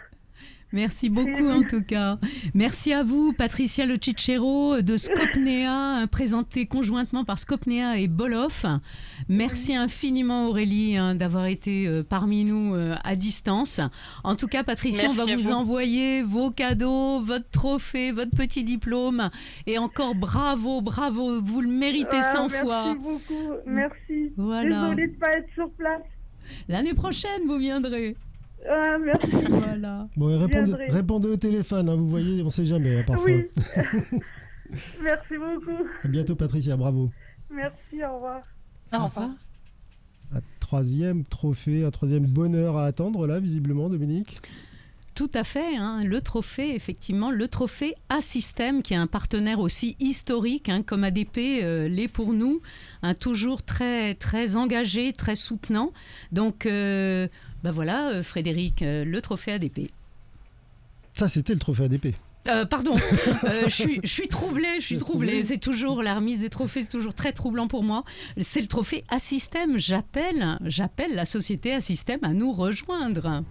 Merci beaucoup en tout cas. Merci à vous, Patricia Locicero de Scopnea, présentée conjointement par Scopnea et Boloff. Merci infiniment Aurélie d'avoir été parmi nous à distance. En tout cas, Patricia, Merci on va à vous vous. envoyer vos cadeaux, votre trophée, votre petit diplôme. Et encore bravo, vous le méritez 100 fois. Merci beaucoup, merci. Voilà. Désolée de ne pas être sur place. L'année prochaine, vous viendrez. Merci. Voilà. Bon, et viendrai. répondez au téléphone, vous voyez, on ne sait jamais parfois. Oui. Merci beaucoup. À bientôt Patricia, bravo. Merci, au revoir. Au revoir. Un troisième trophée, un troisième bonheur à attendre là, visiblement, Dominique. Tout à fait, le trophée, effectivement, le trophée A-System, qui est un partenaire aussi historique, comme ADP l'est pour nous, toujours très, très engagé, très soutenant. Donc, voilà, Frédéric, le trophée ADP. Ça, c'était le trophée ADP. Pardon, je suis troublée. C'est toujours la remise des trophées, c'est toujours très troublant pour moi. C'est le trophée A-System. J'appelle la société A-System à nous rejoindre.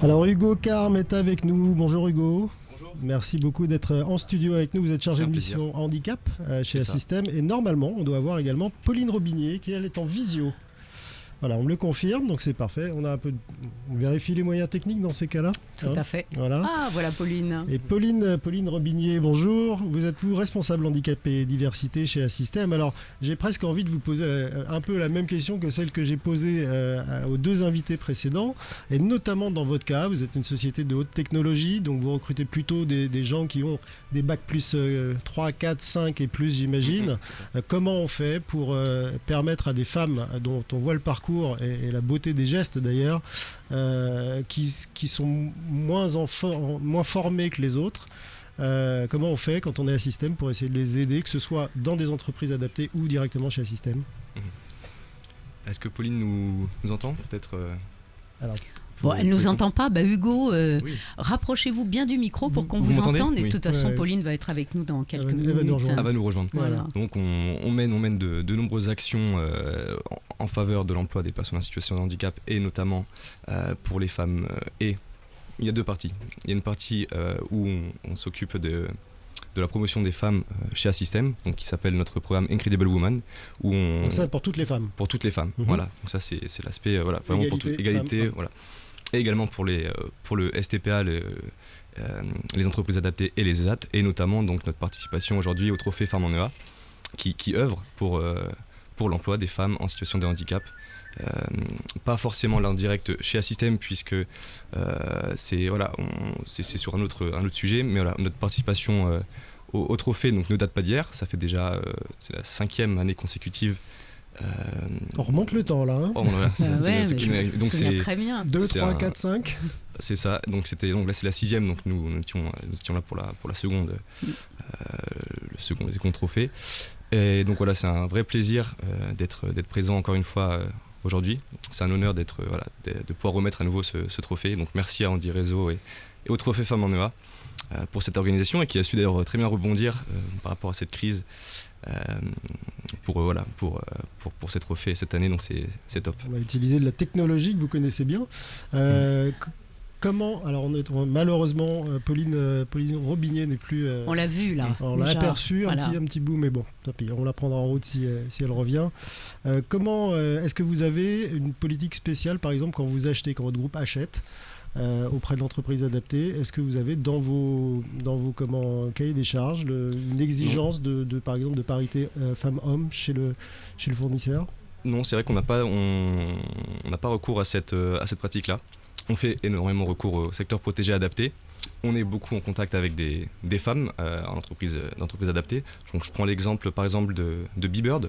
Alors Hugo Carme est avec nous. Bonjour Hugo. Bonjour. Merci beaucoup d'être en studio avec nous. Vous êtes chargé de mission handicap chez Assystem. Et normalement, on doit avoir également Pauline Robinier qui elle est en visio. Voilà, on me le confirme, donc c'est parfait. On vérifie les moyens techniques dans ces cas-là. Tout à fait. Voilà. Ah, voilà Pauline. Et Pauline Robinier, bonjour. Vous êtes responsable handicap et diversité chez Assystem. Alors, j'ai presque envie de vous poser un peu la même question que celle que j'ai posée aux deux invités précédents. Et notamment dans votre cas, vous êtes une société de haute technologie, donc vous recrutez plutôt des gens qui ont des bacs plus 3, 4, 5 et plus, j'imagine. Comment on fait pour permettre à des femmes dont on voit le parcours et la beauté des gestes d'ailleurs, qui sont moins formés que les autres, comment on fait quand on est Assystem pour essayer de les aider, que ce soit dans des entreprises adaptées ou directement chez Assystem? Est-ce que Pauline nous entend peut-être Alors, bon, elle ne nous entend pas. Hugo, oui. Rapprochez-vous bien du micro pour qu'on vous entende. Et de toute façon, Pauline va être avec nous dans quelques minutes. Elle va nous rejoindre. Voilà. Donc on mène de nombreuses actions en faveur de l'emploi des personnes en situation de handicap et notamment pour les femmes. Et il y a deux parties. Il y a une partie où on s'occupe de la promotion des femmes chez Assystem, donc qui s'appelle notre programme Incredible Woman, où on... Donc ça pour toutes les femmes. Pour toutes les femmes, voilà. Donc ça c'est l'aspect vraiment égalité, pour toute égalité, voilà. Et également pour le STPA, les entreprises adaptées et les ESAT, et notamment donc notre participation aujourd'hui au trophée Femmes en EA, qui œuvre pour l'emploi des femmes en situation de handicap. Pas forcément là en direct chez Assystem puisque c'est sur un autre sujet, mais voilà, notre participation au trophée donc ne date pas d'hier, ça fait déjà c'est la 5e année consécutive. On remonte le temps là. Hein. Donc c'est très bien. 2, 3, 4, 5. C'est ça. Donc là c'est la 6e. Donc nous étions là pour la seconde, le second trophée. Et donc voilà, c'est un vrai plaisir d'être présent encore une fois aujourd'hui. C'est un honneur de pouvoir remettre à nouveau ce trophée. Donc merci à Andy Réseau et au trophée Femmes en EA pour cette organisation et qui a su d'ailleurs très bien rebondir par rapport à cette crise. Pour ces trophées cette année, donc c'est top. On va utiliser de la technologie que vous connaissez bien. Comment, alors malheureusement Pauline Robinier n'est plus. On l'a vu là. On l'a aperçu un petit bout, mais bon, tant pis, on la prendra en route si elle revient. Comment est-ce que vous avez une politique spéciale, par exemple, quand votre groupe achète auprès de l'entreprise adaptée, est-ce que vous avez dans vos cahiers des charges une exigence par exemple de parité femmes-hommes chez le fournisseur? Non, c'est vrai qu'on n'a pas recours à cette pratique-là. On fait énormément recours au secteur protégé adapté. On est beaucoup en contact avec des femmes en entreprise adaptée. Donc je prends l'exemple par exemple de B-Bird,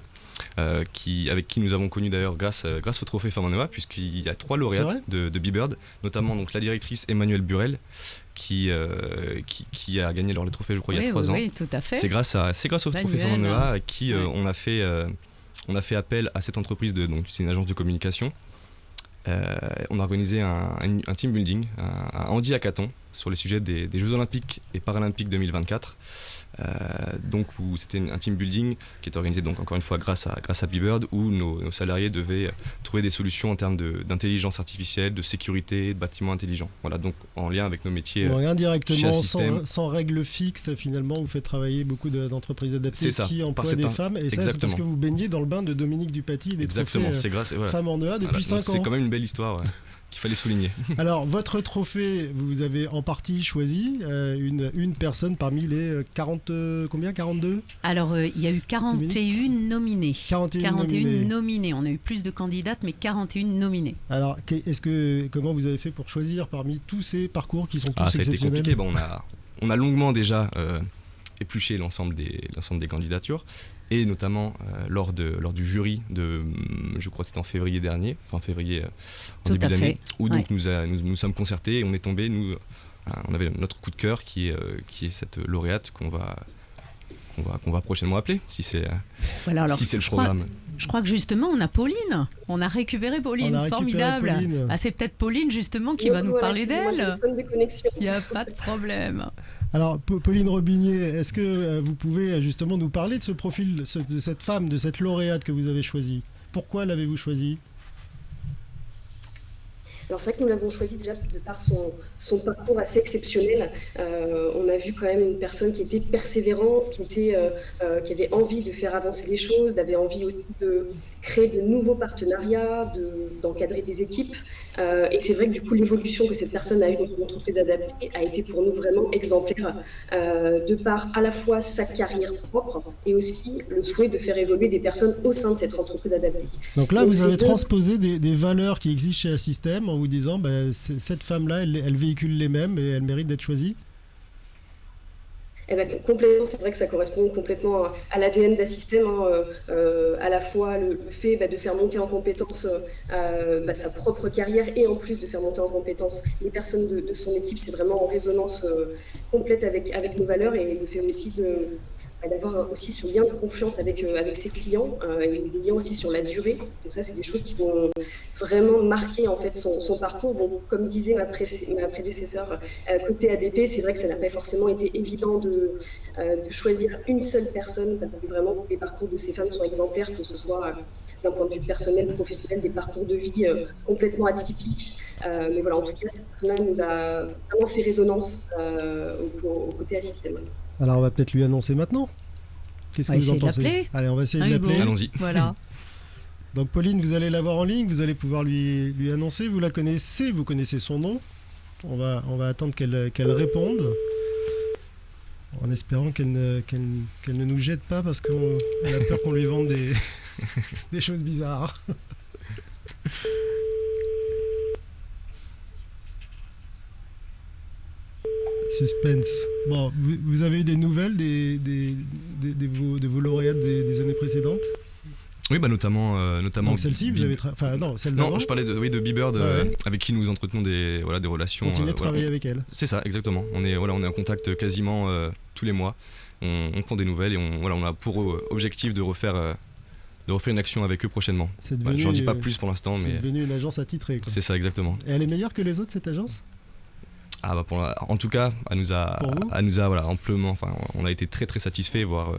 avec qui nous avons connu d'ailleurs grâce au trophée Femmes en EA, puisqu'il y a 3 lauréates de B-Bird, notamment donc la directrice Emmanuelle Burel, qui a gagné le trophée, je crois, il y a 3 ans. Oui, tout à fait. C'est grâce au trophée Femmes en EA à qui on a fait appel à cette entreprise, donc c'est une agence de communication. On a organisé un team building, un handi hackathon sur les sujets des Jeux Olympiques et Paralympiques 2024. Donc où c'était un team building qui est organisé donc encore une fois grâce à B-Bird, où nos salariés devaient trouver des solutions en termes d'intelligence artificielle, de sécurité, de bâtiments intelligents. Voilà, donc en lien avec nos métiers. Donc indirectement, sans règles fixes, finalement, vous faites travailler beaucoup d'entreprises adaptées qui emploient des femmes. Et ça, c'est parce que vous baignez dans le bain de Dominique Dupaty et des trophées Femmes en EA depuis 5 ans. C'est quand même une belle histoire. Qu'il fallait souligner. Alors, votre trophée, vous avez en partie choisi une personne parmi les 42 ? Alors, il y a eu 41 nominés. 41 nominés. On a eu plus de candidates, mais 41 nominés. Alors, comment vous avez fait pour choisir parmi tous ces parcours qui sont tous exceptionnels ? Ça a été compliqué. On a longuement déjà épluché l'ensemble des candidatures. Et notamment lors du jury je crois que c'était en février dernier, en début d'année, où donc nous sommes concertés et on est tombé, on avait notre coup de cœur qui est cette lauréate qu'on va prochainement appeler, si c'est le programme. Je crois que justement on a récupéré Pauline, formidable. Pauline. Ah, c'est peut-être Pauline justement qui va nous parler d'elle. Il n'y a pas de problème. Alors, Pauline Robinier, est-ce que vous pouvez justement nous parler de ce profil, de cette femme, de cette lauréate que vous avez choisie ? Pourquoi l'avez-vous choisie ? Alors c'est vrai que nous l'avons choisi déjà de par son parcours assez exceptionnel. On a vu quand même une personne qui était persévérante, qui avait envie de faire avancer les choses, avait envie aussi de créer de nouveaux partenariats, d'encadrer des équipes. Et c'est vrai que du coup l'évolution que cette personne a eue dans son entreprise adaptée a été pour nous vraiment exemplaire, de par à la fois sa carrière propre et aussi le souhait de faire évoluer des personnes au sein de cette entreprise adaptée. Donc là, vous avez transposé des valeurs qui existent chez Assystem en vous disant cette femme-là, elle véhicule les mêmes et elle mérite d'être choisie. Eh ben, complètement, c'est vrai que ça correspond complètement à l'ADN d'Assystem, à la fois le fait de faire monter en compétence sa propre carrière et en plus de faire monter en compétence les personnes de son équipe. C'est vraiment en résonance complète avec nos valeurs, et le fait aussi d'avoir aussi ce lien de confiance avec ses clients, et des liens aussi sur la durée. Donc ça, c'est des choses qui vont vraiment marquer en fait son parcours. Bon, comme disait ma prédécesseur côté ADP, c'est vrai que ça n'a pas forcément été évident de choisir une seule personne, parce que vraiment les parcours de ces femmes sont exemplaires, que ce soit d'un point de vue personnel, professionnel, des parcours de vie complètement atypiques. Mais voilà, en tout cas, cette personne-là nous a vraiment fait résonance au côté Assystem. Alors on va peut-être lui annoncer maintenant. Qu'est-ce que vous en pensez? Allez, on va essayer de l'appeler. Allons-y. Voilà. Donc Pauline, vous allez l'avoir en ligne, vous allez pouvoir lui annoncer. Vous la connaissez, vous connaissez son nom. On va attendre qu'elle réponde, en espérant qu'elle ne nous jette pas, parce qu'on a peur qu'on lui vende des choses bizarres. Suspense. Bon, vous avez eu des nouvelles de vos lauréates des années précédentes? Oui, notamment. Donc celle-ci, vous avez celle d'avant. Non, je parlais de Bebird, avec qui nous entretenons des relations. Continuez de travailler avec elle. C'est ça, exactement. On est en contact quasiment tous les mois. On prend des nouvelles et on a pour objectif de refaire une action avec eux prochainement. J'en dis pas plus pour l'instant, mais. C'est devenu une agence attitrée, quoi. C'est ça, exactement. Et elle est meilleure que les autres, cette agence? En tout cas, elle nous a amplement. Enfin, on a été très très satisfaits, voire.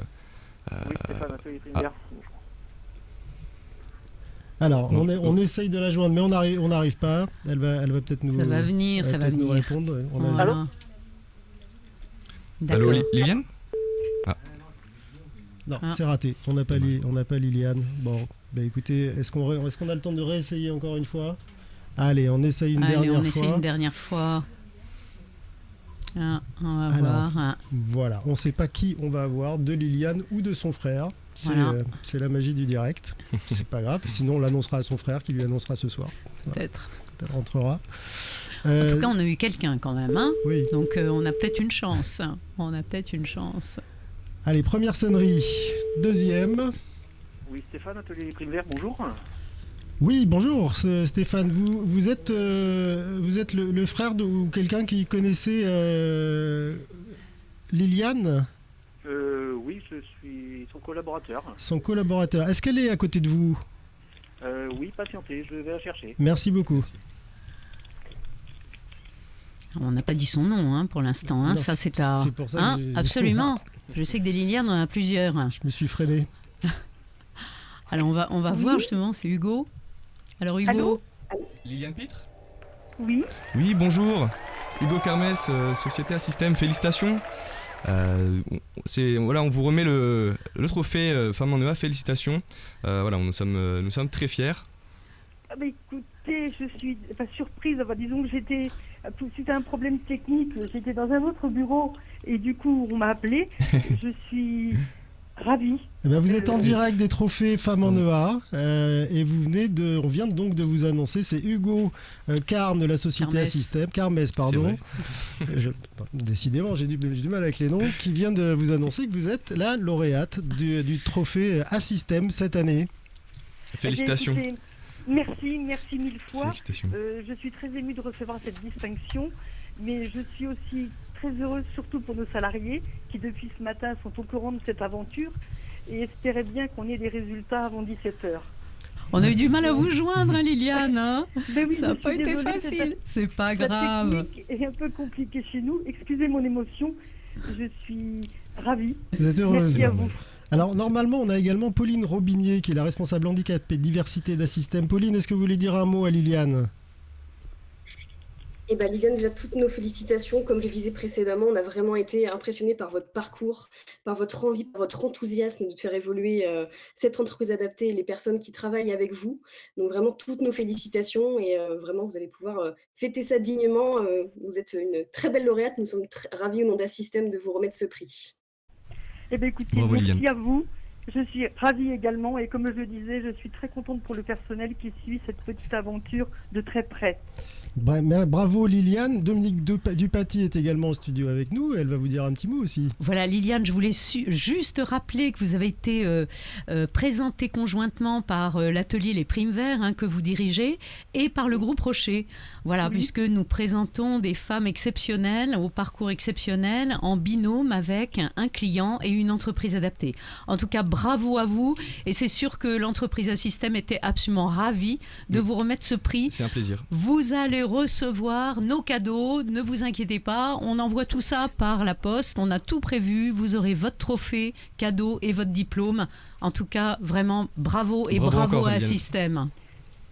Oui, Stéphane, primaire. Alors, on essaye de la joindre, mais on n'arrive pas. Elle va peut-être nous. Ça va venir, nous répondre. Allô. Allô, Liliane? Non, c'est raté. On n'a pas Liliane. Bon, écoutez, est-ce qu'on a le temps de réessayer encore une fois? Allez, on essaye une dernière fois. On va voir. Voilà, on ne sait pas qui on va avoir, de Liliane ou de son frère. C'est la magie du direct. C'est pas grave. Sinon, on l'annoncera à son frère, qui lui annoncera ce soir. Peut-être. Elle rentrera. En tout cas, on a eu quelqu'un quand même. Oui. Donc, on a peut-être une chance. Allez, première sonnerie. Deuxième. Oui, Stéphane, Atelier Primaire, bonjour. Oui, bonjour Stéphane. Vous êtes le frère ou quelqu'un qui connaissait Liliane? Oui, je suis son collaborateur. Son collaborateur. Est-ce qu'elle est à côté de vous? Oui, patientez, je vais la chercher. Merci beaucoup. On n'a pas dit son nom pour l'instant. Non, ça, c'est pour ça que absolument. Je sais que des Liliane, on en a plusieurs. Je me suis freiné. Alors, on va voir justement, c'est Hugo. Alors, Hugo. Allô? Liliane Pitre? Oui. Oui, bonjour. Hugo Carmes, Société Assystem, félicitations. On vous remet le trophée Femme en EA, félicitations. Nous sommes très fiers. Écoutez, je suis pas surprise. Disons que c'était un problème technique. J'étais dans un autre bureau et du coup on m'a appelé. Je suis ravie. Vous êtes en direct des trophées Femmes en EA et on vient donc de vous annoncer, c'est Hugo Carmes de la société Assystem, Carmes, pardon. Décidément, j'ai du mal avec les noms, qui vient de vous annoncer que vous êtes la lauréate du trophée Assystem cette année. Félicitations. Merci mille fois. Félicitations. Je suis très émue de recevoir cette distinction, mais je suis aussi très heureuse, surtout pour nos salariés qui depuis ce matin sont au courant de cette aventure et espéraient bien qu'on ait des résultats avant 17h. On a eu du mal à vous joindre, Liliane. Oui, ça n'a pas été facile. C'est pas grave. La technique est un peu compliquée chez nous. Excusez mon émotion. Je suis ravie. Vous êtes heureuse. Merci à vous. Alors, normalement, on a également Pauline Robinier, qui est la responsable handicap et diversité d'Assystem. Pauline, est-ce que vous voulez dire un mot à Liliane? Eh ben, Liliane, déjà toutes nos félicitations. Comme je disais précédemment, on a vraiment été impressionnés par votre parcours, par votre envie, par votre enthousiasme de faire évoluer cette entreprise adaptée et les personnes qui travaillent avec vous. Donc vraiment toutes nos félicitations et vraiment vous allez pouvoir fêter ça dignement. Vous êtes une très belle lauréate. Nous sommes ravis au nom d'Assystem de vous remettre ce prix. Eh bien écoutez, Bravo, merci Liliane. à vous. Je suis ravie également et comme je le disais, je suis très contente pour le personnel qui suit cette petite aventure de très près. Bravo Liliane. Dominique Dupaty est également au studio avec nous. Elle va vous dire un petit mot aussi. Voilà, Liliane, je voulais juste rappeler que vous avez été présentée conjointement par l'atelier Les Primes Verts que vous dirigez et par le groupe Rocher. Voilà, Oui. puisque nous présentons des femmes exceptionnelles, au parcours exceptionnel, en binôme avec un client et une entreprise adaptée. En tout cas, bravo à vous. Et c'est sûr que l'entreprise Assystem était absolument ravie de vous remettre ce prix. C'est un plaisir. Vous allez recevoir nos cadeaux, ne vous inquiétez pas, on envoie tout ça par la poste, on a tout prévu, vous aurez votre trophée, cadeau et votre diplôme. En tout cas, vraiment bravo et bravo encore, à Liliane. Assystem.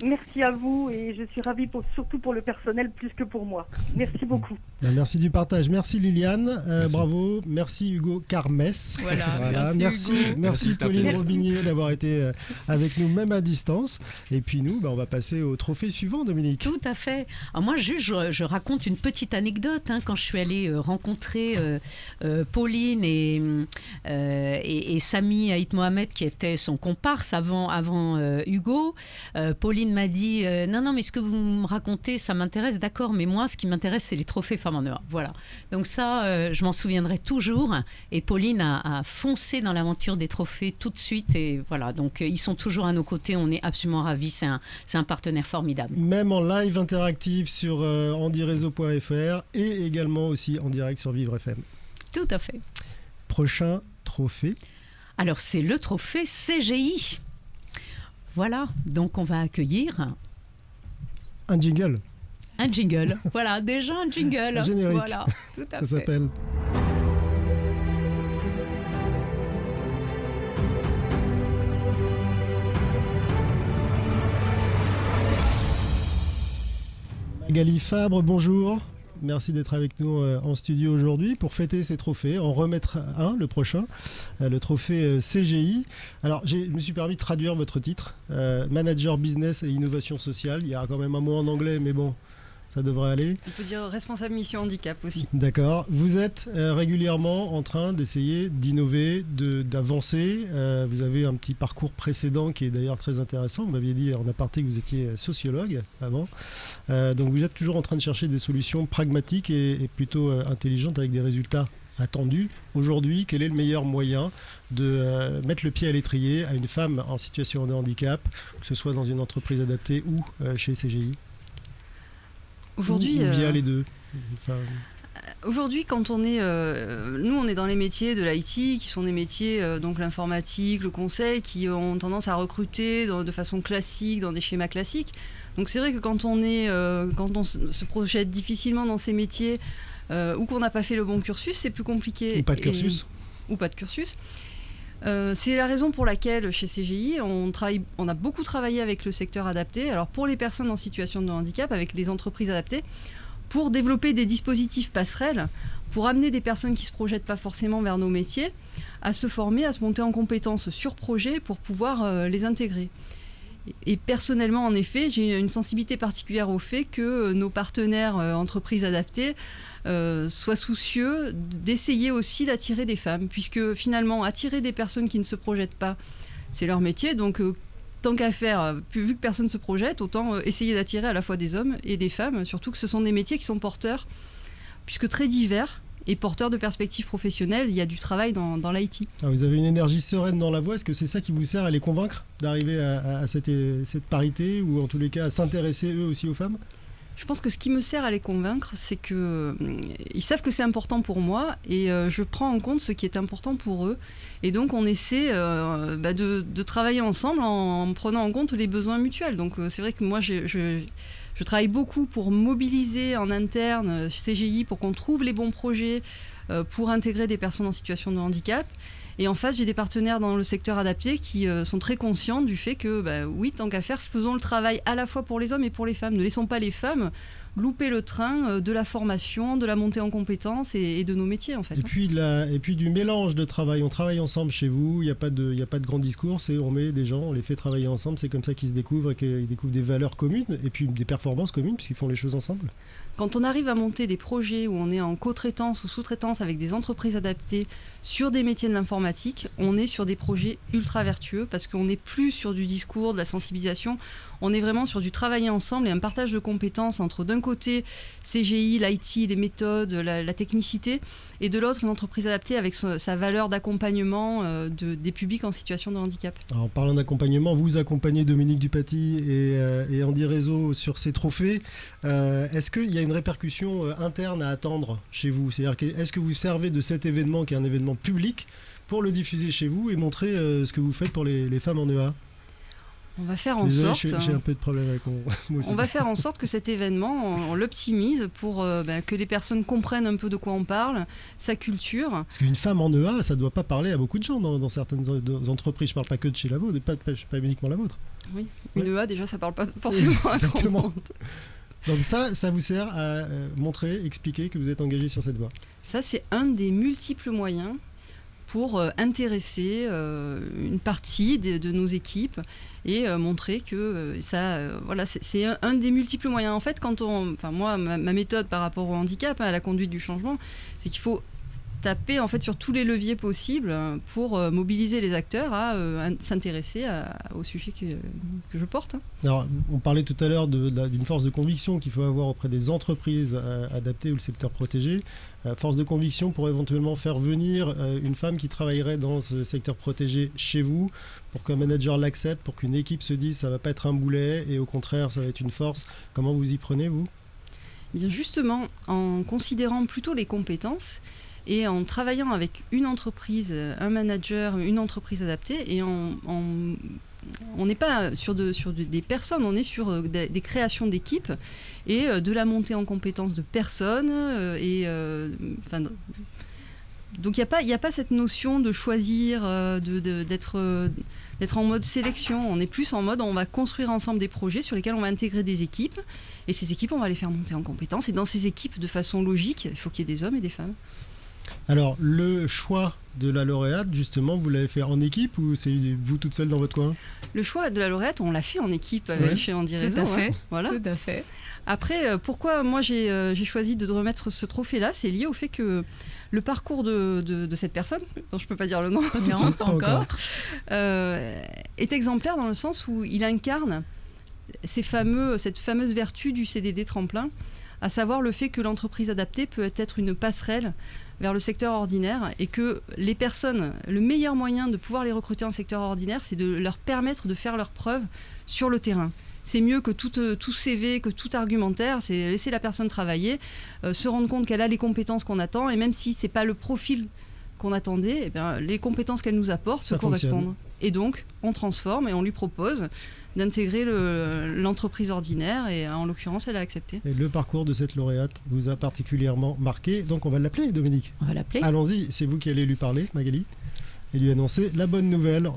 Merci à vous et je suis ravie surtout pour le personnel plus que pour moi. Merci beaucoup. Merci du partage. Merci Liliane. Merci. Bravo. Merci Hugo Carmes. Voilà, Merci, Hugo. merci c'était un Pauline plaisir. Robinier d'avoir été avec nous même à distance. Et puis nous, on va passer au trophée suivant, Dominique. Tout à fait. Alors moi, juste, je raconte une petite anecdote. Quand je suis allée rencontrer Pauline et Samy Haït Mohamed, qui était son comparse avant Hugo, Pauline m'a dit non, mais ce que vous me racontez, ça m'intéresse, d'accord, mais moi, ce qui m'intéresse, c'est les trophées femmes en Europe. Voilà. Donc ça, je m'en souviendrai toujours. Et Pauline a foncé dans l'aventure des trophées tout de suite. Et voilà, donc ils sont toujours à nos côtés. On est absolument ravis. C'est un partenaire formidable. Même en live interactif sur andireseau.fr et également aussi en direct sur Vivre FM. Tout à fait. Prochain trophée. Alors, c'est le trophée CGI. Voilà, donc on va accueillir Un jingle. un jingle. Voilà, déjà un jingle. Générique. Voilà, tout à Ça fait. s'appelle. Magali Fabre, bonjour. Merci d'être avec nous en studio aujourd'hui pour fêter ces trophées, en remettre un, le prochain, le trophée CGI. Alors, je me suis permis de traduire votre titre, Manager Business et Innovation Sociale. Il y a quand même un mot en anglais, mais bon, ça devrait aller. On peut dire responsable mission handicap aussi. D'accord. Vous êtes régulièrement en train d'essayer d'innover, d'avancer. Vous avez un petit parcours précédent qui est d'ailleurs très intéressant. Vous m'aviez dit en aparté que vous étiez sociologue avant. Donc vous êtes toujours en train de chercher des solutions pragmatiques et plutôt intelligentes avec des résultats attendus. Aujourd'hui, quel est le meilleur moyen de mettre le pied à l'étrier à une femme en situation de handicap, que ce soit dans une entreprise adaptée ou chez CGI? Aujourd'hui, ou via les deux. Enfin, aujourd'hui, quand on est, nous, on est dans les métiers de l'IT, qui sont des métiers donc l'informatique, le conseil, qui ont tendance à recruter de façon classique, dans des schémas classiques. Donc c'est vrai que quand on se projette difficilement dans ces métiers ou qu'on n'a pas fait le bon cursus, c'est plus compliqué. ou pas de cursus. Ou pas de cursus. C'est la raison pour laquelle chez CGI, on a beaucoup travaillé avec le secteur adapté. Alors pour les personnes en situation de handicap, avec les entreprises adaptées, pour développer des dispositifs passerelles, pour amener des personnes qui ne se projettent pas forcément vers nos métiers, à se former, à se monter en compétences sur projet pour pouvoir les intégrer. Et personnellement, en effet, j'ai une sensibilité particulière au fait que nos partenaires entreprises adaptées soient soucieux d'essayer aussi d'attirer des femmes, puisque finalement, attirer des personnes qui ne se projettent pas, c'est leur métier. Donc, tant qu'à faire, vu que personne ne se projette, autant essayer d'attirer à la fois des hommes et des femmes, surtout que ce sont des métiers qui sont porteurs, puisque très divers, et porteurs de perspectives professionnelles. Il y a du travail dans l'IT. Alors vous avez une énergie sereine dans la voix. Est-ce que c'est ça qui vous sert à les convaincre d'arriver à cette parité, ou en tous les cas à s'intéresser eux aussi aux femmes? Je pense que ce qui me sert à les convaincre, c'est que ils savent que c'est important pour moi et je prends en compte ce qui est important pour eux. Et donc on essaie de travailler ensemble en prenant en compte les besoins mutuels. Donc c'est vrai que moi je travaille beaucoup pour mobiliser en interne CGI pour qu'on trouve les bons projets pour intégrer des personnes en situation de handicap. Et en face, j'ai des partenaires dans le secteur adapté qui sont très conscients du fait que, oui, tant qu'à faire, faisons le travail à la fois pour les hommes et pour les femmes. Ne laissons pas les femmes louper le train de la formation, de la montée en compétences et de nos métiers en fait. Et puis du mélange de travail. On travaille ensemble chez vous, il n'y a pas de grand discours, on met des gens, on les fait travailler ensemble, c'est comme ça qu'ils se découvrent et qu'ils découvrent des valeurs communes et puis des performances communes puisqu'ils font les choses ensemble. Quand on arrive à monter des projets où on est en co-traitance ou sous-traitance avec des entreprises adaptées sur des métiers de l'informatique, on est sur des projets ultra vertueux parce qu'on n'est plus sur du discours, de la sensibilisation, on est vraiment sur du travailler ensemble et un partage de compétences entre d'un côté CGI, l'IT, les méthodes, la technicité et de l'autre une entreprise adaptée avec sa valeur d'accompagnement des publics en situation de handicap. Alors, en parlant d'accompagnement, vous accompagnez Dominique Dupaty et Andy Réseau sur ces trophées. Est-ce qu'il y a une répercussion interne à attendre chez vous ? C'est-à-dire, est-ce que vous servez de cet événement qui est un événement public pour le diffuser chez vous et montrer ce que vous faites pour les femmes en EA ? On va faire en sorte. J'ai un peu de problème avec moi aussi. On va faire en sorte que cet événement, on l'optimise pour que les personnes comprennent un peu de quoi on parle, sa culture. Parce qu'une femme en EA, ça ne doit pas parler à beaucoup de gens dans certaines entreprises. Je ne parle pas que de chez la vôtre, pas uniquement la vôtre. Oui, une EA déjà, ça ne parle pas forcément à grand monde. Donc ça vous sert à montrer, expliquer que vous êtes engagé sur cette voie. Ça, c'est un des multiples moyens pour intéresser une partie de nos équipes et montrer que c'est un des multiples moyens. En fait, moi, ma méthode par rapport au handicap, à la conduite du changement, c'est qu'il faut taper en fait sur tous les leviers possibles pour mobiliser les acteurs à s'intéresser au sujet que je porte. Alors, on parlait tout à l'heure d'une force de conviction qu'il faut avoir auprès des entreprises adaptées ou le secteur protégé. Force de conviction pour éventuellement faire venir une femme qui travaillerait dans ce secteur protégé chez vous, pour qu'un manager l'accepte, pour qu'une équipe se dise ça ne va pas être un boulet et au contraire ça va être une force. Comment vous y prenez, vous ? Bien justement, en considérant plutôt les compétences et en travaillant avec une entreprise, un manager, une entreprise adaptée, et on n'est pas sur des personnes, on est sur des créations d'équipes et de la montée en compétences de personnes. Donc il n'y a pas cette notion de choisir, d'être en mode sélection. On est plus en mode on va construire ensemble des projets sur lesquels on va intégrer des équipes. Et ces équipes, on va les faire monter en compétences. Et dans ces équipes, de façon logique, il faut qu'il y ait des hommes et des femmes. Alors, le choix de la lauréate, justement, vous l'avez fait en équipe ou c'est vous toute seule dans votre coin ? Le choix de la lauréate, on l'a fait en équipe chez Andy Réseau. Voilà. Tout à fait. Après, pourquoi moi j'ai choisi de remettre ce trophée-là, c'est lié au fait que le parcours de cette personne, dont je ne peux pas dire le nom, non, pas encore. est exemplaire dans le sens où il incarne cette fameuse vertu du CDD tremplin, à savoir le fait que l'entreprise adaptée peut être une passerelle vers le secteur ordinaire et que les personnes, le meilleur moyen de pouvoir les recruter en secteur ordinaire, c'est de leur permettre de faire leurs preuves sur le terrain. C'est mieux que tout CV, que tout argumentaire, c'est laisser la personne travailler, se rendre compte qu'elle a les compétences qu'on attend et même si ce n'est pas le profil qu'on attendait, eh bien, les compétences qu'elle nous apporte se correspondent. Et donc, on transforme et on lui propose d'intégrer l'entreprise ordinaire et en l'occurrence, elle a accepté. Et le parcours de cette lauréate vous a particulièrement marqué, donc on va l'appeler, Dominique. On va l'appeler. Allons-y, c'est vous qui allez lui parler, Magali, et lui annoncer la bonne nouvelle.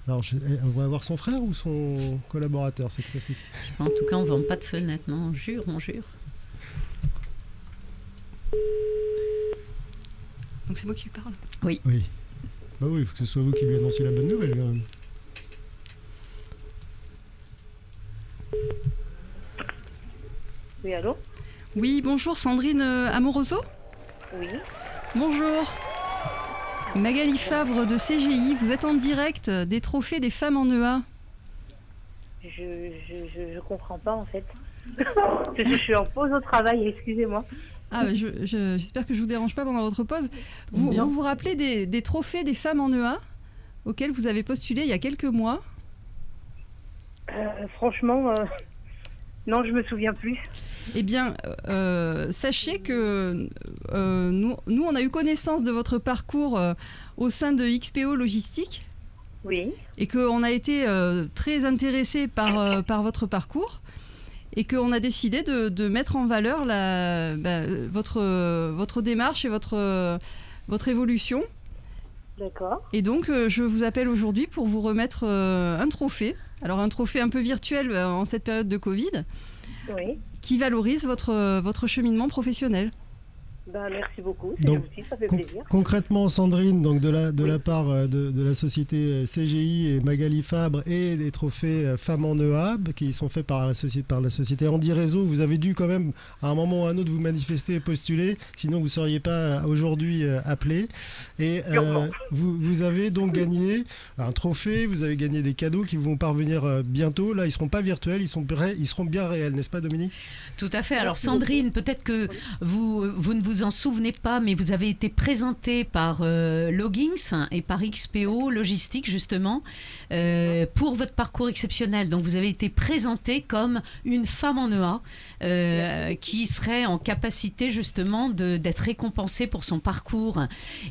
Alors, on va avoir son frère ou son collaborateur cette fois-ci ? En tout cas, on ne vend pas de fenêtre, non, on jure. Donc c'est moi qui lui parle ? Oui. Bah oui, il faut que ce soit vous qui lui annonciez la bonne nouvelle quand même. Oui, allô ? Oui, bonjour, Sandrine Amoroso ? Oui. Bonjour. Magali Fabre de CGI, vous êtes en direct des trophées des femmes en EA. Je comprends pas en fait. Je suis en pause au travail, excusez-moi. Ah, j'espère que je vous dérange pas pendant votre pause. Vous vous rappelez des trophées des femmes en EA auxquels vous avez postulé il y a quelques mois ? Franchement, non, je me souviens plus. Eh bien, sachez que nous, on a eu connaissance de votre parcours au sein de XPO Logistique. Oui. Et qu'on a été très intéressés par votre parcours. Et qu'on a décidé de mettre en valeur votre démarche et votre évolution. D'accord. Et donc, je vous appelle aujourd'hui pour vous remettre un trophée. Alors, un trophée un peu virtuel en cette période de Covid. qui valorise votre cheminement professionnel. Merci beaucoup, Donc, aussi, ça fait plaisir. Concrètement, Sandrine, donc de la part de la société CGI et Magali Fabre et des trophées Femmes en EHAB qui sont faits par la société Handi Réseau, vous avez dû quand même à un moment ou à un autre vous manifester et postuler, sinon vous ne seriez pas aujourd'hui appelé. Et vous avez donc gagné un trophée, vous avez gagné des cadeaux qui vont parvenir bientôt. Là, ils ne seront pas virtuels, ils seront bien réels, n'est-ce pas Dominique? Tout à fait. Alors Sandrine, peut-être que vous ne vous en souvenez pas, mais vous avez été présentée par Loggings et par XPO Logistique justement pour votre parcours exceptionnel. Donc vous avez été présentée comme une femme en EA qui serait en capacité justement d'être récompensée pour son parcours.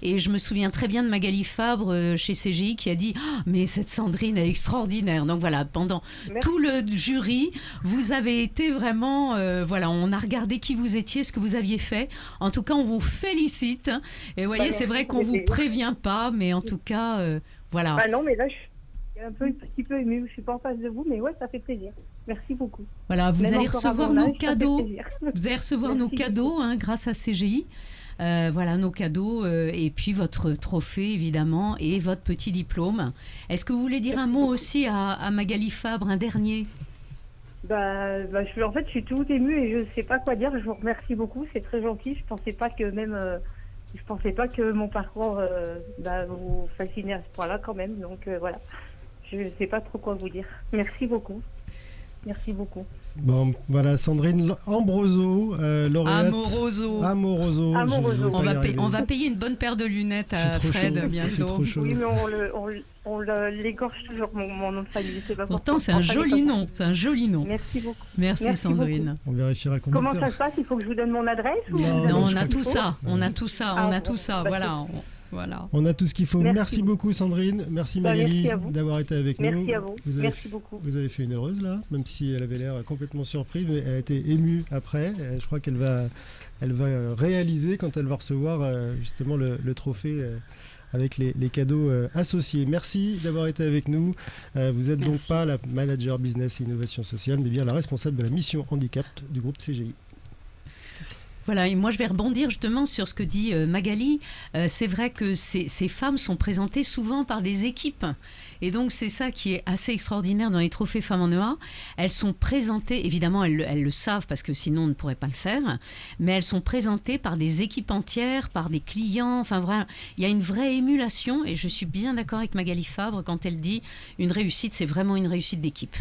Et je me souviens très bien de Magali Fabre chez CGI qui a dit mais cette Sandrine elle est extraordinaire. Donc voilà, pendant tout le jury, vous avez été vraiment on a regardé qui vous étiez, ce que vous aviez fait. En tout cas, on vous félicite. Et vous voyez, c'est vrai qu'on ne vous prévient pas, mais en tout cas, voilà. Non, mais là, je suis un petit peu émue. Je ne suis pas en face de vous, mais ouais, ça fait plaisir. Merci beaucoup. Voilà, vous allez recevoir nos cadeaux. Vous allez recevoir nos cadeaux grâce à CGI. Nos cadeaux et puis votre trophée, évidemment, et votre petit diplôme. Est-ce que vous voulez dire un mot aussi à Magali Fabre, un dernier ? En fait, je suis tout émue et je ne sais pas quoi dire. Je vous remercie beaucoup, c'est très gentil. Je pensais pas que mon parcours vous fascinait à ce point-là quand même. Donc voilà, je ne sais pas trop quoi vous dire. Merci beaucoup. Merci beaucoup. Bon, voilà, Sandrine Ambroso, lauréate. Amoroso. On va payer une bonne paire de lunettes à Fred bientôt. Oui, mais on l'égorge toujours, mon nom de famille. Pourtant, c'est un joli nom. Merci beaucoup. Merci Sandrine. Beaucoup. On vérifiera comment ça se passe? Il faut que je vous donne mon adresse Non, on a tout ça. On a tout ça. Voilà. On a tout ce qu'il faut. Merci beaucoup Sandrine, merci Magali d'avoir été avec nous. Merci à vous. Merci beaucoup. Vous avez fait une heureuse là, même si elle avait l'air complètement surprise, mais elle a été émue après. Je crois qu'elle va réaliser quand elle va recevoir justement le trophée avec les cadeaux associés. Merci d'avoir été avec nous. Vous n'êtes donc pas la manager business et innovation sociale, mais bien la responsable de la mission handicap du groupe CGI. Voilà, et moi je vais rebondir justement sur ce que dit Magali. C'est vrai que ces femmes sont présentées souvent par des équipes. Et donc c'est ça qui est assez extraordinaire dans les trophées Femmes en EA. Elles sont présentées, évidemment elles le savent parce que sinon on ne pourrait pas le faire, mais elles sont présentées par des équipes entières, par des clients. Enfin vraiment, il y a une vraie émulation et je suis bien d'accord avec Magali Fabre quand elle dit une réussite, c'est vraiment une réussite d'équipe.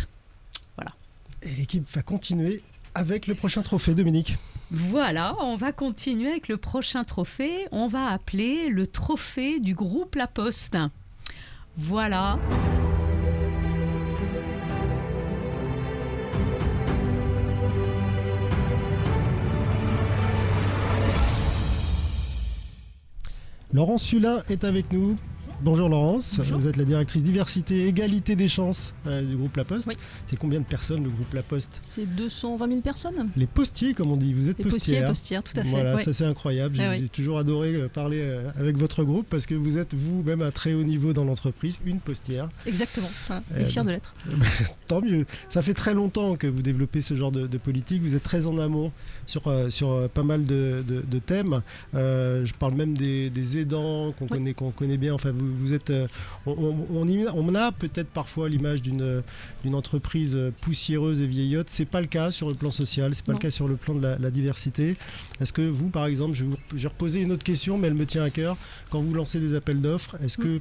Voilà. Et l'équipe va continuer avec le prochain trophée, Dominique. Voilà, on va continuer avec le prochain trophée. On va appeler le trophée du groupe La Poste. Voilà. Laurence Sulin est avec nous. Bonjour Laurence, bonjour. Vous êtes la directrice diversité et égalité des chances du groupe La Poste. Oui. C'est combien de personnes le groupe La Poste? C'est 220 000 personnes. Les postiers comme on dit, vous êtes postière. Postières, tout à fait. Voilà, ouais. Ça c'est incroyable. J'ai toujours adoré parler avec votre groupe parce que vous êtes vous-même à très haut niveau dans l'entreprise, une postière. Exactement, voilà. Et fière de l'être. Tant mieux. Ça fait très longtemps que vous développez ce genre de politique, vous êtes très en amont sur pas mal de thèmes. Je parle même des aidants qu'on connaît bien. Enfin, vous êtes, on a peut-être parfois l'image d'une entreprise poussiéreuse et vieillotte. C'est pas le cas sur le plan social, c'est pas le cas sur le plan de la diversité. Est-ce que vous, par exemple, je vais reposer une autre question, mais elle me tient à cœur. Quand vous lancez des appels d'offres, est-ce que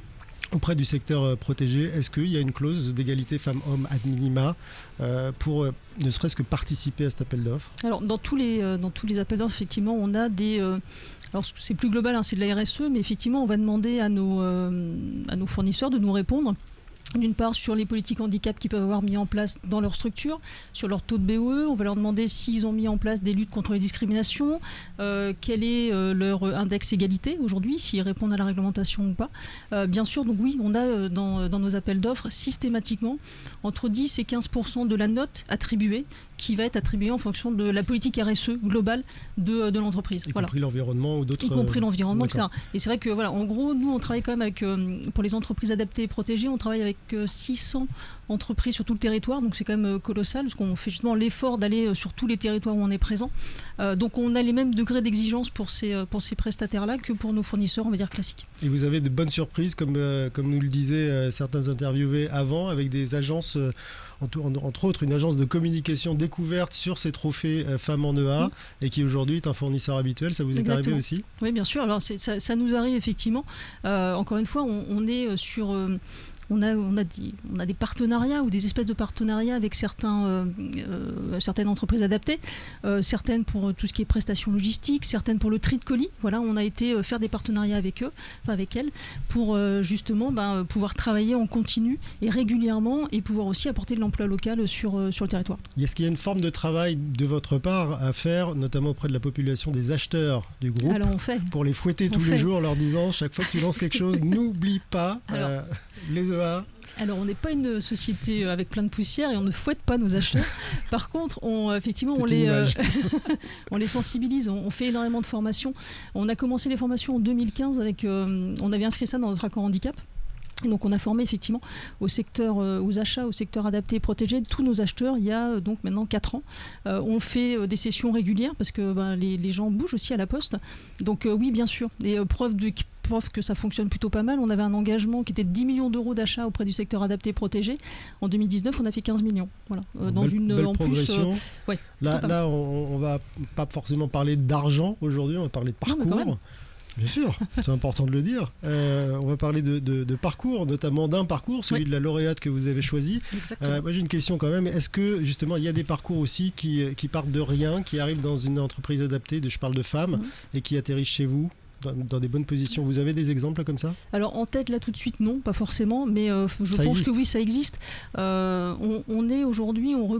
auprès du secteur protégé, est-ce qu'il y a une clause d'égalité femmes-hommes ad minima pour ne serait-ce que participer à cet appel d'offres? Alors dans tous les appels d'offres, effectivement, on a des... alors c'est plus global, c'est de la RSE, mais effectivement, on va demander à nos fournisseurs de nous répondre. D'une part sur les politiques handicap qu'ils peuvent avoir mis en place dans leur structure, sur leur taux de BOE, on va leur demander s'ils ont mis en place des luttes contre les discriminations, quel est leur index égalité aujourd'hui, s'ils répondent à la réglementation ou pas. Bien sûr, donc oui, on a dans nos appels d'offres systématiquement entre 10 et 15% de la note attribuée qui va être attribuée en fonction de la politique RSE globale de l'entreprise. Y compris l'environnement ou d'autres... Y compris l'environnement, etc. Et c'est vrai que, voilà, en gros, nous, on travaille quand même avec, pour les entreprises adaptées et protégées, on travaille avec 600 entreprises sur tout le territoire, donc c'est quand même colossal, parce qu'on fait justement l'effort d'aller sur tous les territoires où on est présent. Donc on a les mêmes degrés d'exigence pour ces prestataires-là que pour nos fournisseurs, on va dire, classiques. Et vous avez de bonnes surprises, comme nous le disaient certains interviewés avant, avec des agences, entre autres une agence de communication découverte sur ces trophées femmes en EA, et qui aujourd'hui est un fournisseur habituel. Ça vous est arrivé aussi ? Oui, bien sûr. Alors ça nous arrive effectivement. Encore une fois, on est sur... On a des partenariats ou des espèces de partenariats avec certaines entreprises adaptées, certaines pour tout ce qui est prestations logistiques, certaines pour le tri de colis. Voilà, on a été faire des partenariats avec elles, pour justement pouvoir travailler en continu et régulièrement et pouvoir aussi apporter de l'emploi local sur le territoire. Est-ce qu'il y a une forme de travail de votre part à faire, notamment auprès de la population des acheteurs du groupe, alors on fait. Pour les fouetter tous les jours, leur disant chaque fois que tu lances quelque chose, n'oublie pas les EA. Alors, on n'est pas une société avec plein de poussière et on ne fouette pas nos acheteurs. Par contre, on les sensibilise, on fait énormément de formations. On a commencé les formations en 2015 on avait inscrit ça dans notre accord handicap. Donc on a formé effectivement aux achats, au secteur adapté et protégé, tous nos acheteurs il y a donc maintenant 4 ans. On fait des sessions régulières parce que les gens bougent aussi à la poste. Donc oui, bien sûr. Et preuve que ça fonctionne plutôt pas mal. On avait un engagement qui était de 10 millions d'euros d'achats auprès du secteur adapté et protégé. En 2019, on a fait 15 millions. Voilà. Dans belle progression. Là, on va pas forcément parler d'argent aujourd'hui, on va parler de parcours. Non, bien sûr, c'est important de le dire. On va parler de parcours, notamment d'un parcours, celui de la lauréate que vous avez choisi. Moi, j'ai une question quand même. Est-ce que, justement, il y a des parcours aussi qui partent de rien, qui arrivent dans une entreprise adaptée, je parle de femmes, et qui atterrissent chez vous dans des bonnes positions? Vous avez des exemples comme ça? Alors, en tête, là, tout de suite, non, pas forcément, mais je pense que oui, ça existe. On est aujourd'hui, on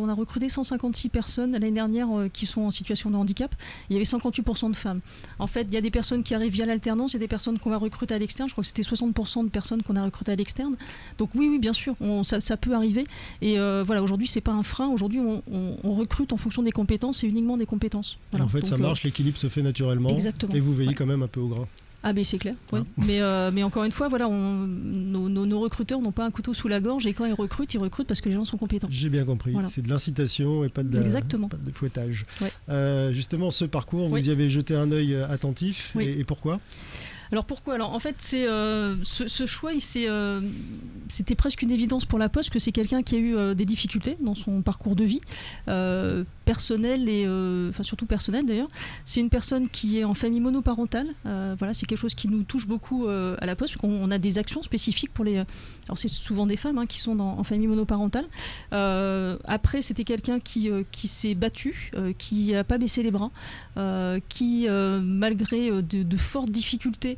a recruté 156 personnes l'année dernière qui sont en situation de handicap. Il y avait 58% de femmes. En fait, il y a des personnes qui arrivent via l'alternance, il y a des personnes qu'on va recruter à l'externe. Je crois que c'était 60% de personnes qu'on a recrutées à l'externe. Donc oui, bien sûr, ça peut arriver. Et voilà, aujourd'hui, c'est pas un frein. Aujourd'hui, on recrute en fonction des compétences et uniquement des compétences. Voilà. En fait, donc, ça marche, l'équilibre se fait naturellement. Exactement. Et vous veillez quand même un peu au grain. Ah ben c'est clair, oui. Mais encore une fois, voilà, nos recruteurs n'ont pas un couteau sous la gorge et quand ils recrutent parce que les gens sont compétents. J'ai bien compris, voilà. C'est de l'incitation et pas de fouettage. Ouais. Justement, ce parcours, vous y avez jeté un œil attentif, et pourquoi ? Alors pourquoi ? Alors en fait, ce choix, c'était presque une évidence pour la Poste, que c'est quelqu'un qui a eu des difficultés dans son parcours de vie, personnel et surtout personnel d'ailleurs. C'est une personne qui est en famille monoparentale. Voilà, c'est quelque chose qui nous touche beaucoup à la Poste, qu'on a des actions spécifiques pour les. Alors c'est souvent des femmes qui sont en famille monoparentale. Après, c'était quelqu'un qui s'est battu, qui n'a pas baissé les bras, qui malgré de fortes difficultés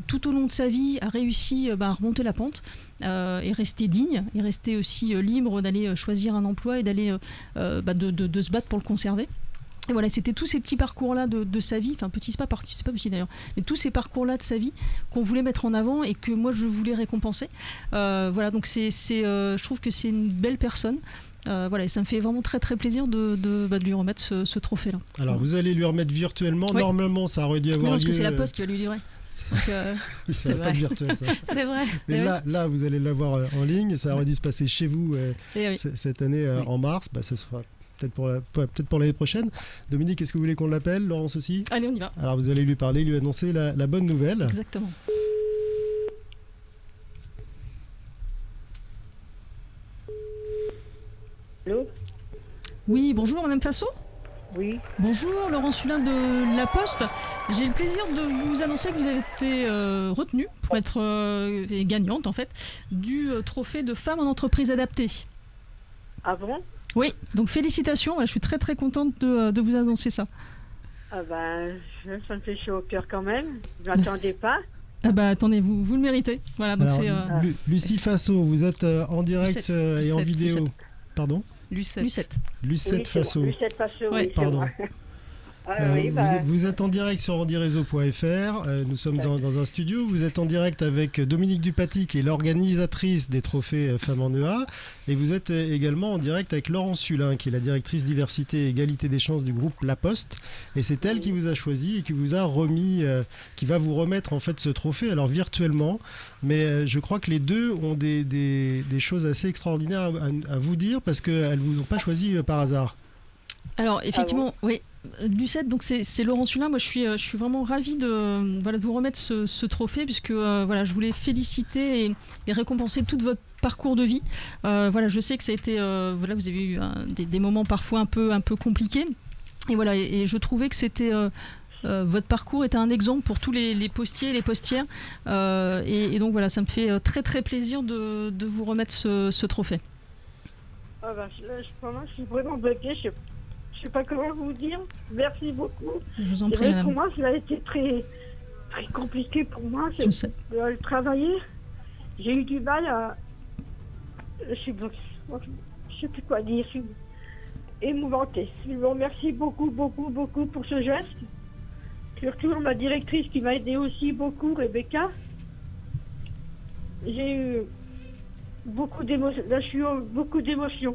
tout au long de sa vie a réussi à remonter la pente et rester digne et rester aussi libre d'aller choisir un emploi et d'aller de se battre pour le conserver. Et voilà, c'était tous ces petits parcours-là de sa vie, enfin petit, c'est pas petit d'ailleurs, mais tous ces parcours-là de sa vie qu'on voulait mettre en avant et que moi je voulais récompenser. Voilà, donc je trouve que c'est une belle personne. Voilà, et ça me fait vraiment très très plaisir de lui remettre ce trophée-là. Alors vous allez lui remettre virtuellement, normalement ça aurait dû avoir lieu. Parce que c'est la Poste qui va lui livrer. C'est vrai. Pas virtuel, ça. C'est vrai. Mais là, vous allez l'avoir en ligne, ça aurait dû se passer chez vous cette année en mars, ça sera peut-être pour l'année prochaine. Dominique, est-ce que vous voulez qu'on l'appelle? Laurence aussi? Allez, on y va. Alors vous allez lui parler, lui annoncer la bonne nouvelle. Exactement. Allô? Oui, bonjour Madame Fasso. Oui. Bonjour, Laurence Hulin de La Poste. J'ai le plaisir de vous annoncer que vous avez été retenue pour être gagnante en fait du trophée de femmes en entreprise adaptée. Ah bon? Oui, donc félicitations, je suis très très contente de vous annoncer ça. Ah ben, ça me fait chaud au cœur quand même, je ne m'attendais pas. Ah bah attendez, vous le méritez. Voilà, donc alors, Lucie Fasso, vous êtes en direct et en vidéo. Lucette. Pardon? Lucette. Lucette Fasso. Lucette Fasso, oui, pardon. Vous êtes en direct sur andireseau.fr. Nous sommes dans un studio. Vous êtes en direct avec Dominique Dupaty, qui est l'organisatrice des trophées Femmes en EA. Et vous êtes également en direct avec Laurence Sulin, qui est la directrice diversité et égalité des chances du groupe La Poste. Et c'est elle qui vous a choisi et qui vous a remis, qui va vous remettre en fait ce trophée, alors virtuellement. Mais je crois que les deux ont des choses assez extraordinaires à vous dire, parce qu'elles ne vous ont pas choisi par hasard. Alors effectivement, oui, Lucette, donc c'est Laurent Sulin. Moi, je suis vraiment ravie de vous remettre ce trophée, puisque je voulais féliciter et récompenser tout votre parcours de vie. Je sais que ça a été, vous avez eu des moments parfois un peu compliqués, et je trouvais que c'était votre parcours était un exemple pour tous les postiers et les postières, et donc ça me fait très très plaisir de vous remettre ce trophée. Je suis vraiment bloquée. Je sais pas comment vous dire. Merci beaucoup. Je vous en prie, madame. Pour moi, ça a été très, très compliqué pour moi. Je sais. Travailler, j'ai eu du mal à... Je suis bloquée. Je sais plus quoi dire. Je suis émouvantée. Je vous remercie beaucoup, beaucoup, beaucoup pour ce geste. Surtout ma directrice qui m'a aidée aussi beaucoup, Rebecca. J'ai eu beaucoup d'émotions. Là, je suis beaucoup d'émotions.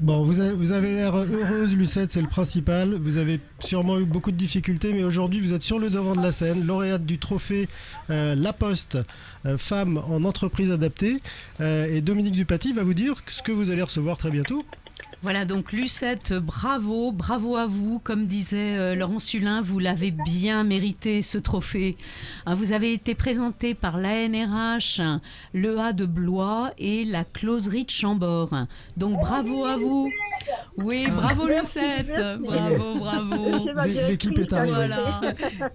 Bon, vous avez l'air heureuse, Lucette, c'est le principal. Vous avez sûrement eu beaucoup de difficultés, mais aujourd'hui, vous êtes sur le devant de la scène, lauréate du trophée La Poste Femmes en entreprise adaptée. Et Dominique Dupaty va vous dire ce que vous allez recevoir très bientôt. Voilà, donc Lucette, bravo à vous. Comme disait Laurent Sulin, vous l'avez bien mérité, ce trophée. Vous avez été présenté par l'ANRH, l'EA de Blois et la closerie de Chambord. Donc bravo à vous. Oui, bravo Lucette. Bravo. L'équipe est arrivée. Voilà.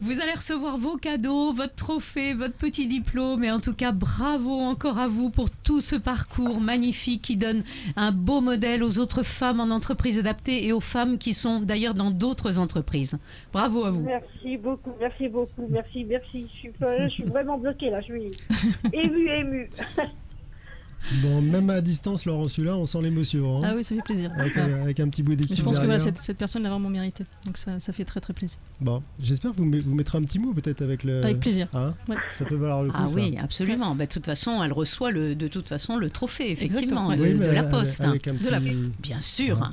Vous allez recevoir vos cadeaux, votre trophée, votre petit diplôme. Et en tout cas, bravo encore à vous pour tout ce parcours magnifique qui donne un beau modèle aux autres femmes en entreprise adaptée et aux femmes qui sont d'ailleurs dans d'autres entreprises. Bravo à vous. Merci beaucoup. Merci. Je suis vraiment bloquée là, je suis émue. Bon, même à distance, Laurent Sulin, on sent l'émotion. Ah oui, ça fait plaisir. Avec un petit bout d'équipe. Je pense derrière. que cette personne l'a vraiment mérité. Donc ça fait très très plaisir. Bon, j'espère que vous mettrez un petit mot peut-être avec le... Avec plaisir. Ouais. Ça peut valoir le coup. Ah oui, absolument. De toute façon, elle reçoit le trophée, effectivement, de la Poste. Avec un petit... de la Poste. Bien sûr,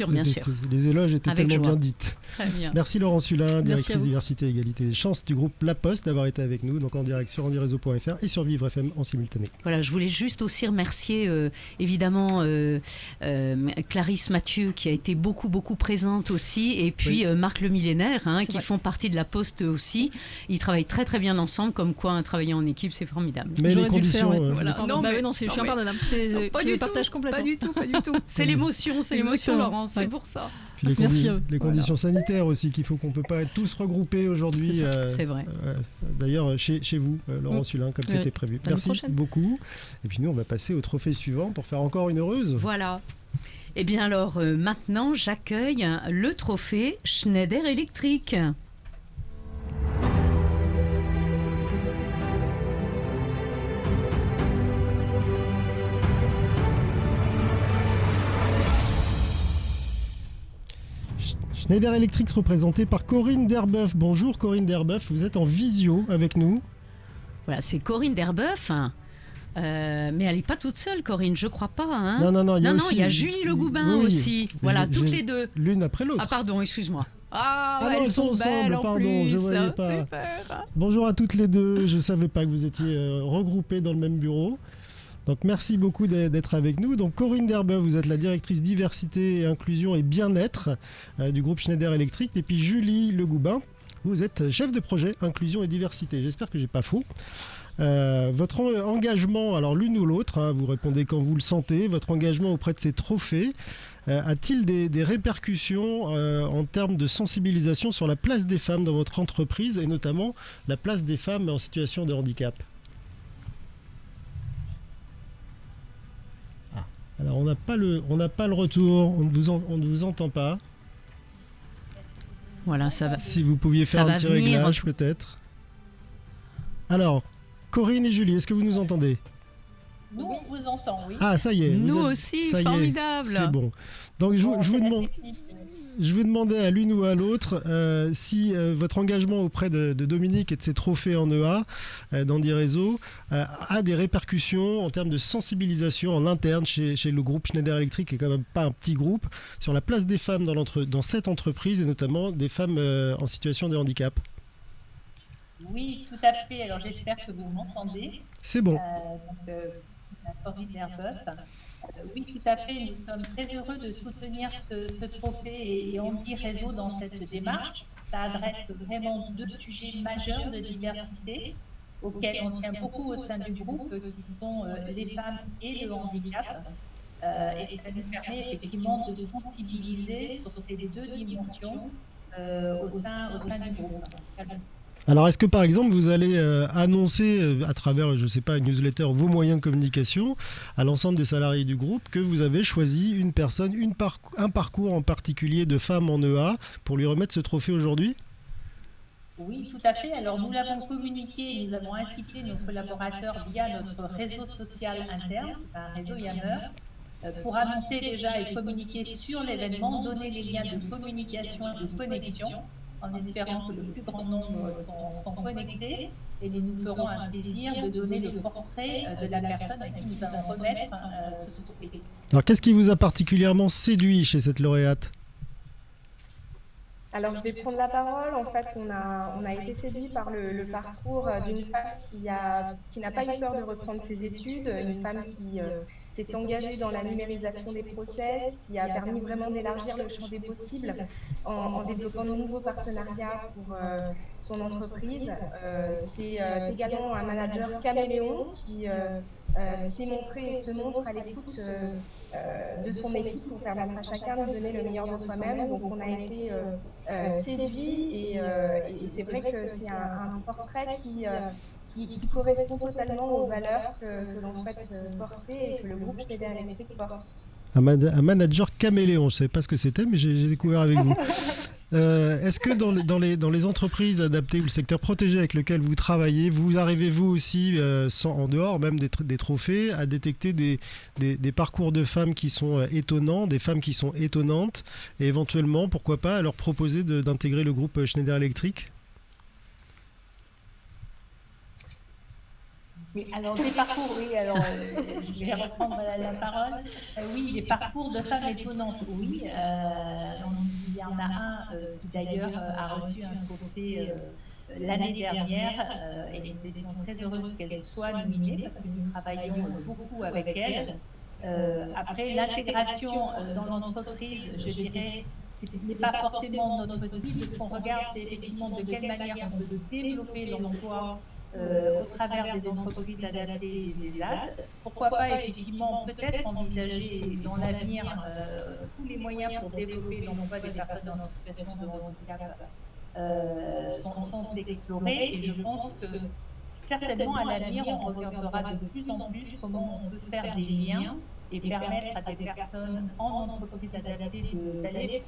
bien sûr. Les éloges étaient avec tellement joie. bien dites. Très bien. Merci Laurent Sulin, directrice diversité et égalité des chances du groupe La Poste, d'avoir été avec nous, donc en direct sur andireseau.fr et sur Vivre FM en simultané. Voilà, je voulais juste aussi remercier évidemment Clarisse Mathieu qui a été beaucoup présente aussi, et puis Marc le Millénaire qui font partie de La Poste aussi. Ils travaillent très très bien ensemble, comme quoi travailler en équipe c'est formidable. Mais les conditions... je suis impardonnable. Je partage complètement. Pas du tout. C'est l'émotion Laurence, c'est pour ça. Puis les conditions sanitaires aussi, qu'on ne peut pas être tous regroupés aujourd'hui. C'est vrai. D'ailleurs, chez vous, Laurent Sulin, comme c'était prévu. Merci beaucoup. Et puis nous, on va passer au trophée suivant pour faire encore une heureuse. Voilà. Et bien alors, maintenant, j'accueille le trophée Schneider Electric. Schneider Electric représenté par Corinne Derbeuf. Bonjour Corinne Derbeuf, vous êtes en visio avec nous. Voilà, c'est Corinne Derbeuf. Mais elle n'est pas toute seule, Corinne, je crois pas. Non, il y a Julie Le Goubin aussi. Voilà, toutes les deux. L'une après l'autre. Ah pardon, excuse-moi. Elles sont ensemble, pardon, je voyais pas. Super. Bonjour à toutes les deux, je ne savais pas que vous étiez regroupées dans le même bureau. Donc merci beaucoup d'être avec nous. Donc Corinne Derbeuf, vous êtes la directrice diversité, inclusion et bien-être du groupe Schneider Electric. Et puis Julie Le Goubin, vous êtes chef de projet inclusion et diversité. J'espère que j'ai pas faux. Votre engagement, alors l'une ou l'autre, vous répondez quand vous le sentez, votre engagement auprès de ces trophées, a-t-il des répercussions en termes de sensibilisation sur la place des femmes dans votre entreprise et notamment la place des femmes en situation de handicap ? Alors on n'a pas le retour, on ne vous entend pas. Voilà, ça va. Si vous pouviez faire un petit réglage peut-être. Alors, Corinne et Julie, est-ce que vous nous entendez ? Nous, on vous entend, oui. Ah, ça y est. Nous aussi, ça y est, formidable. c'est bon. Donc, je vous demandais à l'une ou à l'autre si votre engagement auprès de Dominique et de ses trophées en EA, d'Andy Réseau, a des répercussions en termes de sensibilisation en interne chez le groupe Schneider Electric, qui est quand même pas un petit groupe, sur la place des femmes dans cette entreprise et notamment des femmes en situation de handicap. Oui, tout à fait. Alors, j'espère que vous m'entendez. C'est bon. Corinne Herbeuf. Oui, tout à fait. Nous sommes très heureux de soutenir ce trophée et Andy Réseau dans cette démarche. Ça adresse vraiment 2 sujets majeurs de diversité auxquels on tient beaucoup au sein du groupe, qui sont les femmes et le handicap. Et ça nous permet effectivement de sensibiliser sur ces 2 dimensions au sein du groupe. Alors, est-ce que par exemple, vous allez annoncer à travers, je ne sais pas, une newsletter, vos moyens de communication à l'ensemble des salariés du groupe que vous avez choisi une personne, un parcours en particulier de femme en EA pour lui remettre ce trophée aujourd'hui ? Oui, tout à fait. Alors, nous l'avons communiqué, nous avons incité nos collaborateurs via notre réseau social interne, c'est un réseau Yammer, pour annoncer déjà et communiquer sur l'événement, donner les liens de communication et de connexion, en espérant que le plus grand nombre sont connectés, et nous ferons un plaisir de donner le portrait de la personne à qui nous allons remettre ce trophée. Alors, qu'est-ce qui vous a particulièrement séduit chez cette lauréate ? Alors, je vais prendre la parole. En fait, on a été séduit par le parcours d'une femme qui n'a pas eu peur de reprendre ses études, une femme qui s'est engagée dans la numérisation des process, qui a permis vraiment d'élargir le champ des possibles en développant de nouveaux partenariats pour son entreprise. C'est également un manager caméléon qui s'est montré et se montre à l'écoute de son équipe pour permettre à chacun de donner le meilleur de soi-même. Donc on a été séduits et c'est vrai que c'est un portrait qui correspond totalement aux valeurs que l'on souhaite porter et que le groupe Schneider Electric porte. Un manager caméléon, je ne savais pas ce que c'était, mais j'ai découvert avec vous. Est-ce que dans les entreprises adaptées ou le secteur protégé avec lequel vous travaillez, vous arrivez vous aussi, en dehors même des trophées, à détecter des parcours de femmes qui sont étonnants, des femmes qui sont étonnantes, et éventuellement, pourquoi pas, à leur proposer d'intégrer le groupe Schneider Electric ? Oui, alors des parcours, oui, alors je vais reprendre la parole. Oui, des parcours de femmes étonnantes, oui. Il y en a un qui d'ailleurs a reçu un trophée l'année dernière et nous étions très heureuses qu'elle soit nominée parce que nous travaillons beaucoup avec elle. Après, l'intégration dans l'entreprise, je dirais, ce n'est pas forcément notre cible. Ce qu'on regarde, c'est effectivement de quelle manière on peut développer l'emploi au travers des entreprises adaptées et des ESAT. Pourquoi pas effectivement peut-être envisager dans l'avenir tous les moyens pour développer l'emploi des personnes en situation de handicap sont explorés et je pense que certainement à l'avenir on regardera de plus en plus comment on peut faire des liens et permettre à des personnes en entreprise adaptée d'aller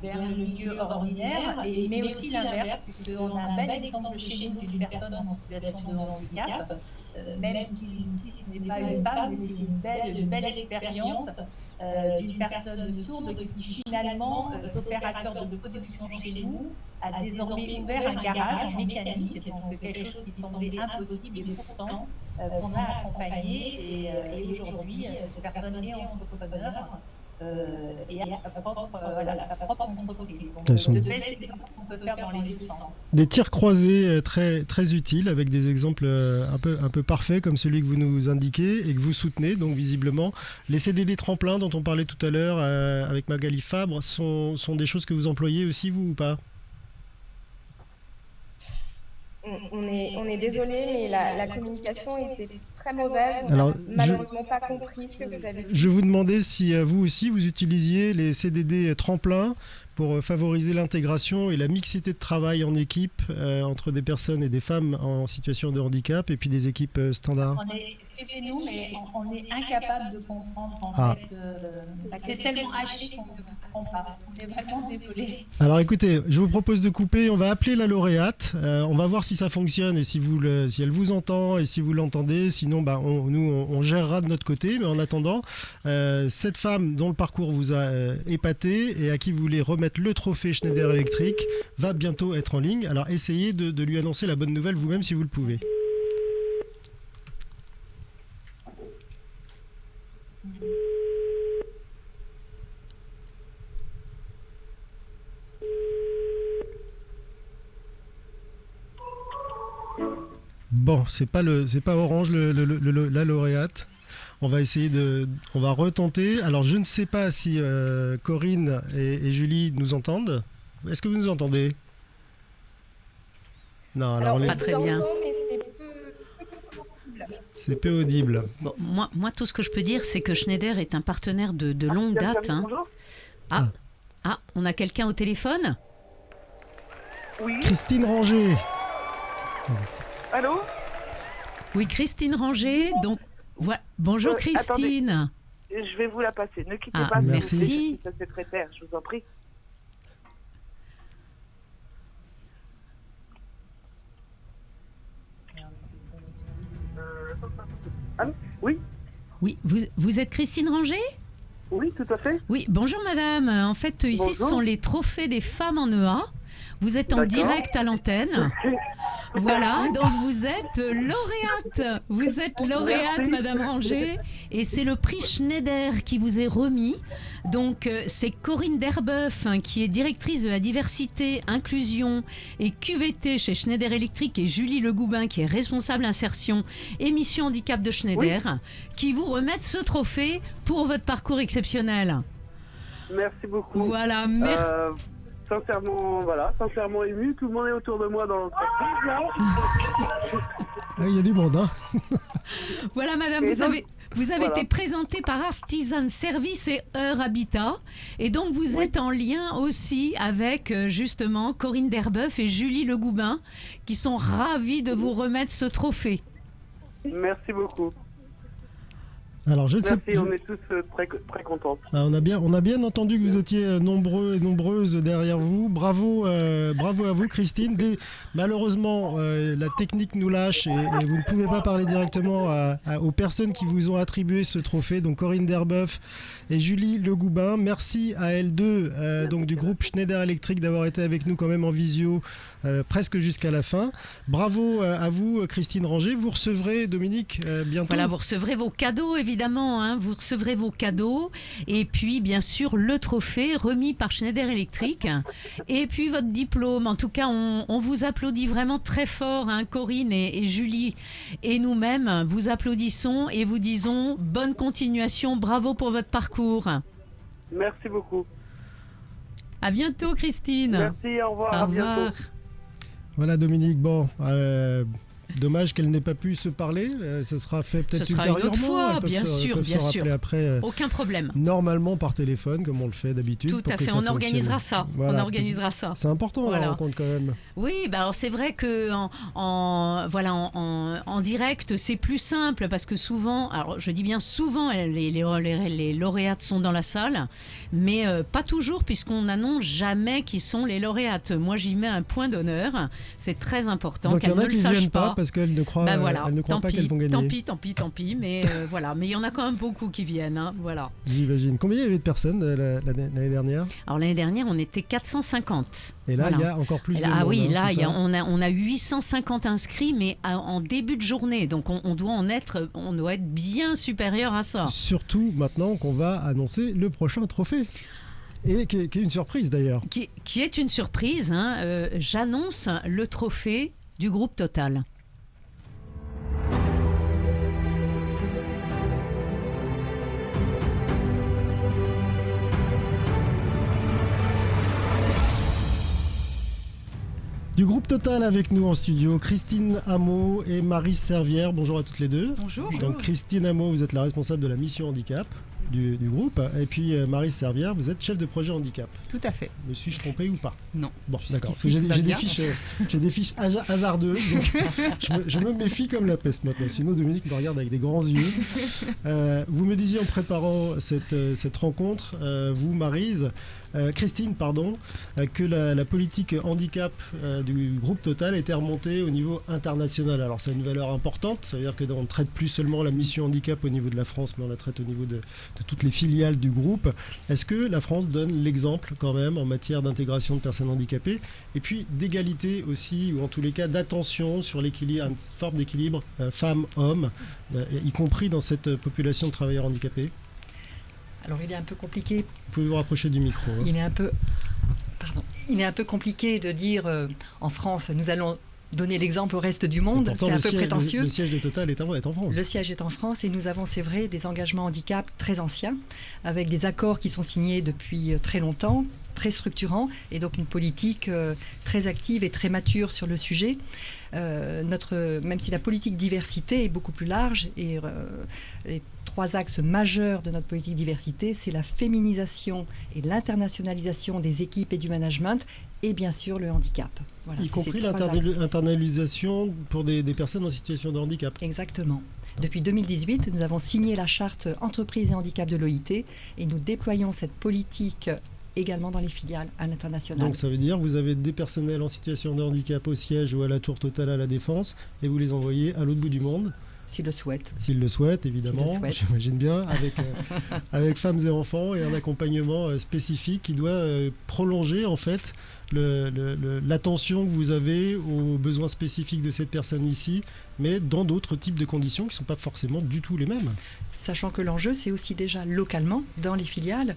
vers le milieu ordinaire, mais aussi l'inverse, puisqu'on a un bel exemple chez nous d'une personne en situation de handicap, même si ce n'est pas une femme, mais c'est une belle expérience d'une personne sourde qui finalement, d'opérateur de production chez nous, a désormais ouvert un garage en mécanique, donc quelque chose qui semblait impossible et pourtant qu'on a accompagné et aujourd'hui cette personne est entrepreneur. Et à sa propre entreprise. Donc, de belles exemples qu'on peut faire dans les deux sens. Des tirs croisés très, très utiles avec des exemples un peu parfaits comme celui que vous nous indiquez et que vous soutenez. Donc visiblement, les CDD tremplins dont on parlait tout à l'heure avec Magali Fabre sont des choses que vous employez aussi, vous, ou pas ? On est désolé, mais la communication était très mauvaise. On n'a malheureusement pas compris ce que vous avez dit. Je vous demandais si vous aussi, vous utilisiez les CDD tremplins pour favoriser l'intégration et la mixité de travail en équipe entre des personnes et des femmes en situation de handicap et puis des équipes standards. Excusez-nous, mais on est incapable de comprendre fait. C'est tellement haché qu'on ne comprend pas. On est vraiment désolé. Alors écoutez, je vous propose de couper. On va appeler la lauréate. On va voir si ça fonctionne et si elle vous entend et si vous l'entendez. Sinon, on gérera de notre côté. Mais en attendant, cette femme dont le parcours vous a épaté et à qui vous voulez remettre le trophée Schneider Electric va bientôt être en ligne. Alors essayez de lui annoncer la bonne nouvelle vous-même si vous le pouvez. Bon, c'est pas Orange la lauréate. On va retenter. Alors je ne sais pas si Corinne et Julie nous entendent. Est-ce que vous nous entendez? Non, alors pas très bien. C'est peu audible. Bon, moi, tout ce que je peux dire, c'est que Schneider est un partenaire de longue date. Hein. On a quelqu'un au téléphone? Oui. Christine Ranger. Allô? Oui, Christine Ranger. Donc, bonjour Christine. Attendez, je vais vous la passer. Ne quittez pas. Merci. Sa secrétaire, je vous en prie. Allô? Oui. Oui, vous êtes Christine Ranger? Oui, tout à fait. Oui, bonjour madame. En fait, ici, ce sont les trophées des femmes en EA. Vous êtes en direct à l'antenne. Voilà, donc vous êtes lauréate. Vous êtes lauréate, Merci. Madame Ranger. Et c'est le prix Schneider qui vous est remis. Donc, c'est Corinne Derbeuf, qui est directrice de la diversité, inclusion et QVT chez Schneider Electric, et Julie Legoubin, qui est responsable insertion et mission handicap de Schneider, qui vous remettent ce trophée pour votre parcours exceptionnel. Merci beaucoup. Voilà, merci. Sincèrement ému. Tout le monde est autour de moi dans l'entreprise, là. Il y a du monde, hein. Voilà, madame, vous avez été présentée par Artisan Service et Heure Habitat. Et donc, vous êtes en lien aussi avec, justement, Corinne Derbeuf et Julie Legoubin, qui sont ravis de vous remettre ce trophée. Merci beaucoup. Alors, je ne sais Merci, on est tous très contents. On a bien entendu que vous étiez nombreux et nombreuses derrière vous. Bravo à vous, Christine. Malheureusement, la technique nous lâche et vous ne pouvez pas parler directement aux personnes qui vous ont attribué ce trophée, donc Corinne Derbeuf et Julie Legoubin. Merci à elles deux, donc du groupe Schneider Electric, d'avoir été avec nous quand même en visio presque jusqu'à la fin. Bravo à vous, Christine Ranger. Vous recevrez, Dominique, bientôt. Voilà, vous recevrez vos cadeaux, évidemment. Hein, vous recevrez vos cadeaux. Et puis, bien sûr, le trophée remis par Schneider Electric. Et puis, votre diplôme. En tout cas, on vous applaudit vraiment très fort, hein, Corinne et Julie. Et nous-mêmes, vous applaudissons et vous disons bonne continuation. Bravo pour votre parcours. Merci beaucoup. À bientôt, Christine. Merci, au revoir. Au à bientôt. revoir. Voilà, Dominique. Bon, dommage qu'elle n'ait pas pu se parler. Ça sera fait peut-être ultérieurement. Une autre fois, bien sûr. Après, aucun problème. Normalement par téléphone, comme on le fait d'habitude. Tout à fait. On organisera ça. Voilà. On organisera ça. C'est important la rencontre quand même. Oui, c'est vrai que en direct, c'est plus simple parce que souvent, alors je dis bien souvent, les lauréates sont dans la salle, mais pas toujours puisqu'on n'annonce jamais qui sont les lauréates. Moi, j'y mets un point d'honneur. C'est très important. Donc il y en a qui ne viennent pas parce qu'elles ne croient, pas qu'elles vont gagner. Tant pis, mais voilà. Mais il y en a quand même beaucoup qui viennent, hein, voilà. J'imagine. Combien il y avait de personnes l'année dernière? Alors l'année dernière, on était 450. Et là, il y a encore plus de monde. Ah oui, là, on a 850 inscrits, mais en début de journée. Donc on doit être bien supérieur à ça. Surtout maintenant qu'on va annoncer le prochain trophée. Et qui est une surprise d'ailleurs. Qui est une surprise. Hein, j'annonce le trophée du groupe Total. Du groupe Total avec nous en studio, Christine Hameau et Marie Servière. Bonjour à toutes les deux. Bonjour. Donc Christine Hameau, vous êtes la responsable de la mission handicap. du groupe. Et puis Marie Servière, vous êtes chef de projet handicap. Tout à fait. Me suis-je trompé ou pas? Non. Bon, d'accord. J'ai des fiches hasardeuses, donc je me méfie comme la peste maintenant. Sinon, Dominique me regarde avec des grands yeux. Vous me disiez en préparant cette rencontre, vous, Maryse, Christine, pardon, que la politique handicap du groupe Total était remontée au niveau international. Alors, ça a une valeur importante. Ça veut dire que on ne traite plus seulement la mission handicap au niveau de la France, mais on la traite au niveau de toutes les filiales du groupe. Est-ce que la France donne l'exemple quand même en matière d'intégration de personnes handicapées et puis d'égalité aussi, ou en tous les cas d'attention sur l'équilibre, une forme d'équilibre femmes-hommes, y compris dans cette population de travailleurs handicapés? Alors il est un peu compliqué. Vous pouvez vous rapprocher du micro. Hein. Il est un peu compliqué de dire en France, nous allons donner l'exemple au reste du monde. Pourtant, c'est un peu prétentieux. Le siège de Total est en France. Le siège est en France et nous avons, c'est vrai, des engagements handicap très anciens, avec des accords qui sont signés depuis très longtemps, très structurants, et donc une politique très active et très mature sur le sujet. Même si la politique diversité est beaucoup plus large, et les 3 axes majeurs de notre politique diversité, c'est la féminisation et l'internationalisation des équipes et du management, et bien sûr le handicap. Voilà, y compris l'internalisation pour des personnes en situation de handicap. Exactement. Depuis 2018, nous avons signé la charte entreprise et handicap de l'OIT, et nous déployons cette politique également dans les filiales à l'international. Donc ça veut dire que vous avez des personnels en situation de handicap au siège ou à la tour Total à la Défense, et vous les envoyez à l'autre bout du monde. S'ils le souhaitent. S'ils le souhaitent, évidemment, j'imagine bien, avec femmes et enfants, et un accompagnement spécifique qui doit prolonger en fait l'attention que vous avez aux besoins spécifiques de cette personne ici, mais dans d'autres types de conditions qui ne sont pas forcément du tout les mêmes. Sachant que l'enjeu, c'est aussi déjà localement, dans les filiales,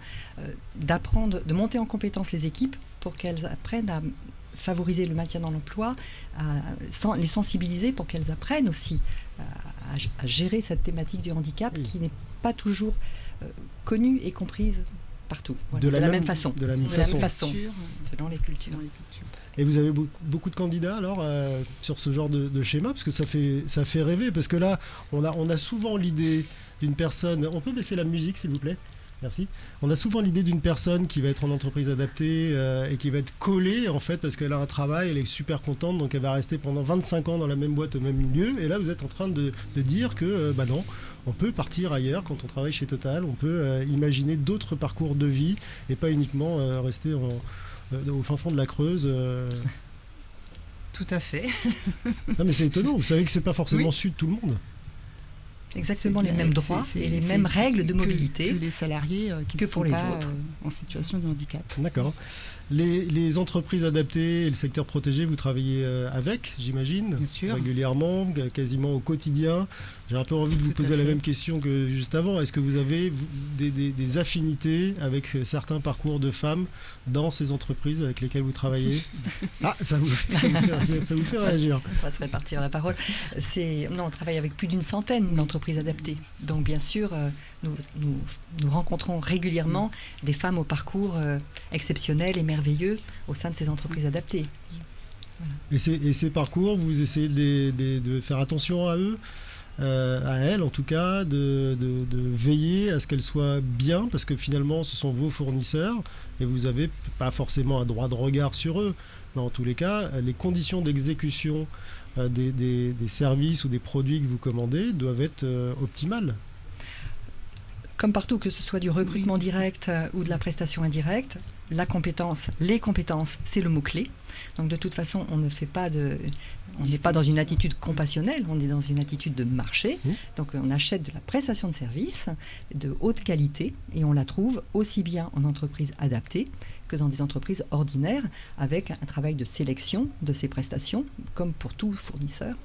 d'apprendre, de monter en compétence les équipes pour qu'elles apprennent à favoriser le maintien dans l'emploi, les sensibiliser pour qu'elles apprennent aussi à gérer cette thématique du handicap qui n'est pas toujours connue et comprise partout. Voilà, de la même façon. De la même façon. Selon les cultures. Et vous avez beaucoup de candidats alors sur ce genre de schéma, parce que ça fait rêver, parce que là on a souvent l'idée d'une personne. On peut baisser la musique s'il vous plaît? Merci. On a souvent l'idée d'une personne qui va être en entreprise adaptée et qui va être collée en fait parce qu'elle a un travail, elle est super contente, donc elle va rester pendant 25 ans dans la même boîte au même lieu. Et là vous êtes en train de dire que non, on peut partir ailleurs quand on travaille chez Total, on peut imaginer d'autres parcours de vie et pas uniquement rester au fin fond de la Creuse. Tout à fait. Non mais c'est étonnant, vous savez que c'est pas forcément su de tout le monde. Exactement les mêmes droits et les mêmes règles de mobilité que les salariés que pour les autres en situation de handicap. D'accord. Les entreprises adaptées et le secteur protégé, vous travaillez avec, j'imagine, régulièrement, quasiment au quotidien. J'ai un peu envie de vous poser la même question que juste avant. Est-ce que vous avez des affinités avec certains parcours de femmes dans ces entreprises avec lesquelles vous travaillez? Ah, ça vous fait réagir. On va se répartir la parole. On travaille avec plus d'une centaine d'entreprises adaptées. Donc bien sûr, nous rencontrons régulièrement des femmes au parcours exceptionnel et merveilleux au sein de ces entreprises adaptées. Voilà. Et ces parcours, vous essayez de faire attention à eux, à elles en tout cas, de veiller à ce qu'elles soient bien, parce que finalement ce sont vos fournisseurs et vous n'avez pas forcément un droit de regard sur eux, mais en tous les cas les conditions d'exécution des services ou des produits que vous commandez doivent être optimales. Comme partout, que ce soit du recrutement direct ou de la prestation indirecte, les compétences, c'est le mot-clé. Donc de toute façon, on n'est pas dans une attitude compassionnelle, on est dans une attitude de marché. Donc on achète de la prestation de service de haute qualité et on la trouve aussi bien en entreprise adaptée que dans des entreprises ordinaires avec un travail de sélection de ces prestations, comme pour tout fournisseur.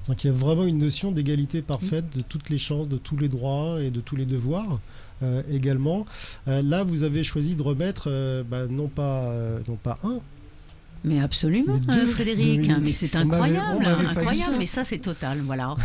Donc il y a vraiment une notion d'égalité parfaite de toutes les chances, de tous les droits et de tous les devoirs également. Là, vous avez choisi de remettre non pas un, Mais absolument, Frédéric. Mais c'est incroyable, incroyable. Mais ça, c'est Total, voilà.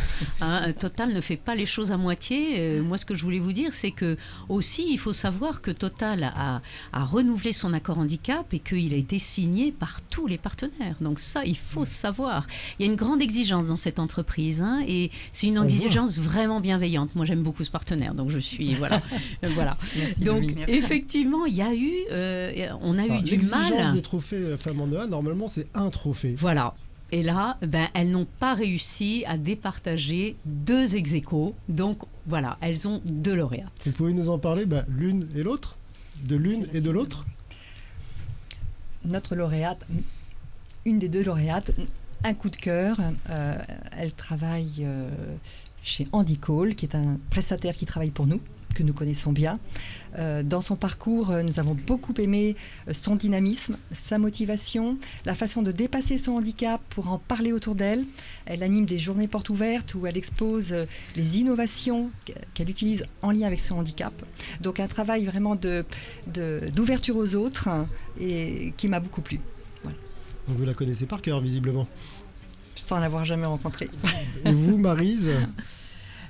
Total ne fait pas les choses à moitié. Moi, ce que je voulais vous dire, c'est que aussi, il faut savoir que Total a renouvelé son accord handicap et qu'il a été signé par tous les partenaires. Donc ça, il faut savoir. Il y a une grande exigence dans cette entreprise, et c'est une exigence vraiment bienveillante. Moi, j'aime beaucoup ce partenaire, donc je suis voilà. Merci, donc Dominique. effectivement, il y a eu, on a eu du mal. L'exigence des trophées femmes en EA, normalement, c'est un trophée. Voilà. Et là, elles n'ont pas réussi à départager 2 ex-aequo. Donc, voilà, elles ont 2 lauréates. Vous pouvez nous en parler, l'une et l'autre? De l'une et de l'autre? Notre lauréate, une des 2 lauréates, un coup de cœur. Elle travaille chez Handicall, qui est un prestataire qui travaille pour nous, que nous connaissons bien. Dans son parcours, nous avons beaucoup aimé son dynamisme, sa motivation, la façon de dépasser son handicap pour en parler autour d'elle. Elle anime des journées portes ouvertes où elle expose les innovations qu'elle utilise en lien avec son handicap. Donc un travail vraiment d'ouverture aux autres et qui m'a beaucoup plu. Voilà. Donc vous la connaissez par cœur, visiblement. Sans l'avoir jamais rencontrée. Et vous, Maryse?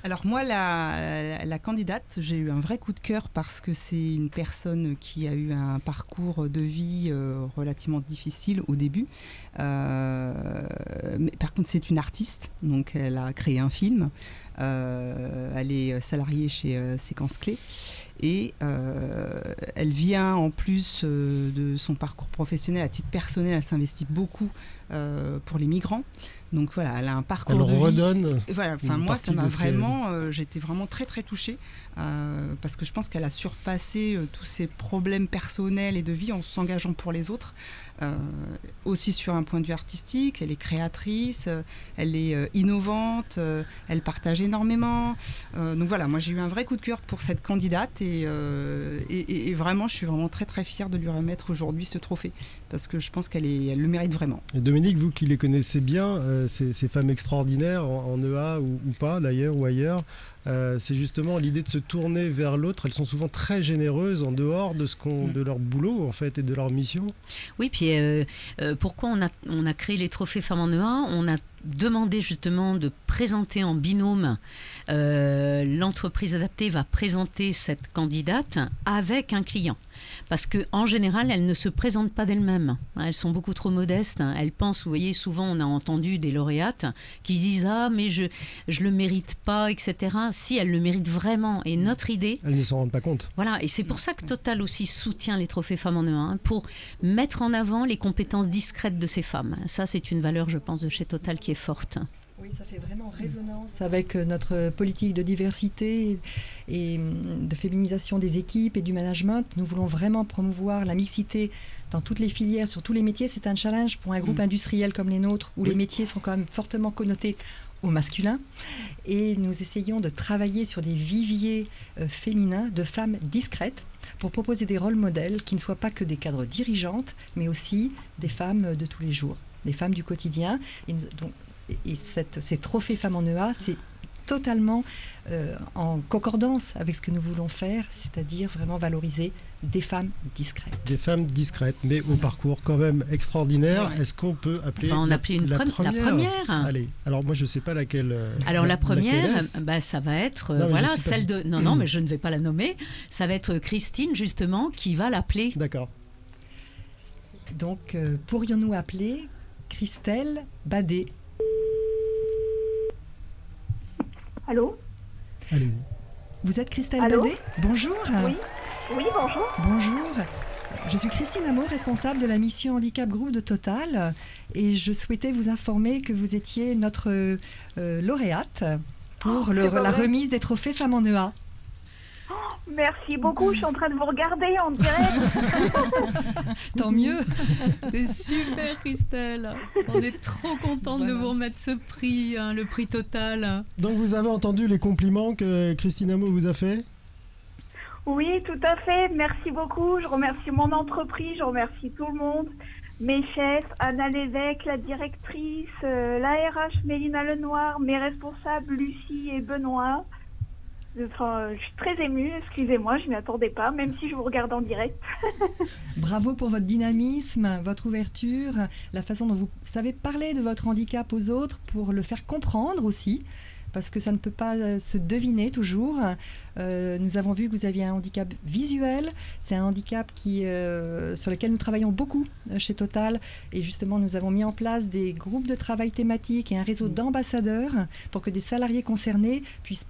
Alors moi, la candidate, j'ai eu un vrai coup de cœur parce que c'est une personne qui a eu un parcours de vie relativement difficile au début. Mais par contre, c'est une artiste, donc elle a créé un film. Elle est salariée chez Séquence Clé. Et elle vient, en plus de son parcours professionnel, à titre personnel, elle s'investit beaucoup pour les migrants. Donc voilà, elle a un parcours de vie. Elle redonne. Voilà, moi, ça m'a vraiment. J'étais vraiment très très touchée parce que je pense qu'elle a surpassé tous ses problèmes personnels et de vie en s'engageant pour les autres. Aussi sur un point de vue artistique, elle est créatrice, elle est innovante, elle partage énormément. Donc voilà, moi j'ai eu un vrai coup de cœur pour cette candidate et vraiment je suis vraiment très très fière de lui remettre aujourd'hui ce trophée parce que je pense qu'elle le mérite vraiment. Et Dominique, vous qui les connaissez bien, ces femmes extraordinaires en EA ou pas d'ailleurs ou ailleurs, c'est justement l'idée de se tourner vers l'autre. Elles sont souvent très généreuses en dehors de leur boulot en fait et de leur mission. Oui, puis pourquoi on a créé les trophées femmes en EA? On a demandé justement de présenter en binôme. L'entreprise adaptée va présenter cette candidate avec un client. Parce qu'en général, elles ne se présentent pas d'elles-mêmes. Elles sont beaucoup trop modestes. Elles pensent, vous voyez, souvent on a entendu des lauréates qui disent « Ah, mais je le mérite pas, etc. » Si, elles le méritent vraiment. Et notre idée... Elles ne s'en rendent pas compte. Voilà, et c'est pour ça que Total aussi soutient les trophées femmes en E1, pour mettre en avant les compétences discrètes de ces femmes. Ça, c'est une valeur, je pense, de chez Total qui est forte. Oui, ça fait vraiment résonance avec notre politique de diversité et de féminisation des équipes et du management. Nous voulons vraiment promouvoir la mixité dans toutes les filières, sur tous les métiers. C'est un challenge pour un groupe industriel comme les nôtres, où les métiers sont quand même fortement connotés au masculin. Et nous essayons de travailler sur des viviers féminins de femmes discrètes pour proposer des rôles modèles qui ne soient pas que des cadres dirigeantes, mais aussi des femmes de tous les jours, des femmes du quotidien. Et ces trophées femmes en EA, c'est totalement en concordance avec ce que nous voulons faire, c'est-à-dire vraiment valoriser des femmes discrètes. Des femmes discrètes, mais au parcours quand même extraordinaire. Ouais. Est-ce qu'on peut appeler la première. Allez, alors moi je ne sais pas laquelle. Alors la première, ça va être celle de... Non, mais je ne vais pas la nommer. Ça va être Christine, justement, qui va l'appeler. D'accord. Donc, pourrions-nous appeler Christelle Badet? Allô? Allez. Vous êtes Christelle Badet? Bonjour. Oui, bonjour. Bonjour. Je suis Christine Amo, responsable de la mission Handicap Group de Total. Et je souhaitais vous informer que vous étiez notre lauréate pour la remise des trophées femmes en EA. Merci beaucoup, je suis en train de vous regarder en direct. Tant mieux. C'est super, Christelle. On est trop contente de vous remettre ce prix, le prix Total. Donc vous avez entendu les compliments que Christine Amo vous a fait? Oui, tout à fait. Merci beaucoup. Je remercie mon entreprise, je remercie tout le monde. Mes chefs, Anna Lévesque, la directrice, la RH Mélina Lenoir, mes responsables Lucie et Benoît. Enfin, je suis très émue, excusez-moi, je ne m'y attendais pas, même si je vous regarde en direct. Bravo pour votre dynamisme, votre ouverture, la façon dont vous savez parler de votre handicap aux autres pour le faire comprendre aussi, parce que ça ne peut pas se deviner toujours. Nous avons vu que vous aviez un handicap visuel, c'est un handicap sur lequel nous travaillons beaucoup chez Total, et justement nous avons mis en place des groupes de travail thématiques et un réseau d'ambassadeurs pour que des salariés concernés puissent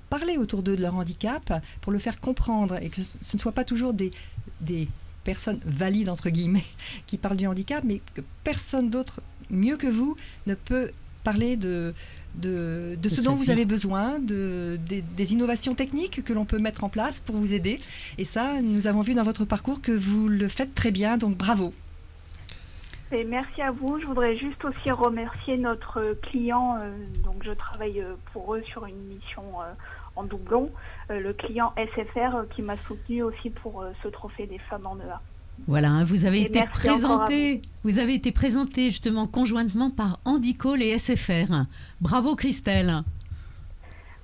parler autour d'eux de leur handicap pour le faire comprendre et que ce ne soit pas toujours des personnes valides entre guillemets qui parlent du handicap, mais que personne d'autre mieux que vous ne peut parler de ce dont vous avez besoin, des innovations techniques que l'on peut mettre en place pour vous aider. Et ça, nous avons vu dans votre parcours que vous le faites très bien, donc bravo. Et merci à vous. Je voudrais juste aussi remercier notre client. Donc je travaille pour eux sur une mission en doublon. Le client SFR qui m'a soutenu aussi pour ce trophée des femmes en EA. Voilà, vous avez été présenté justement conjointement par Handicall et SFR. Bravo Christelle.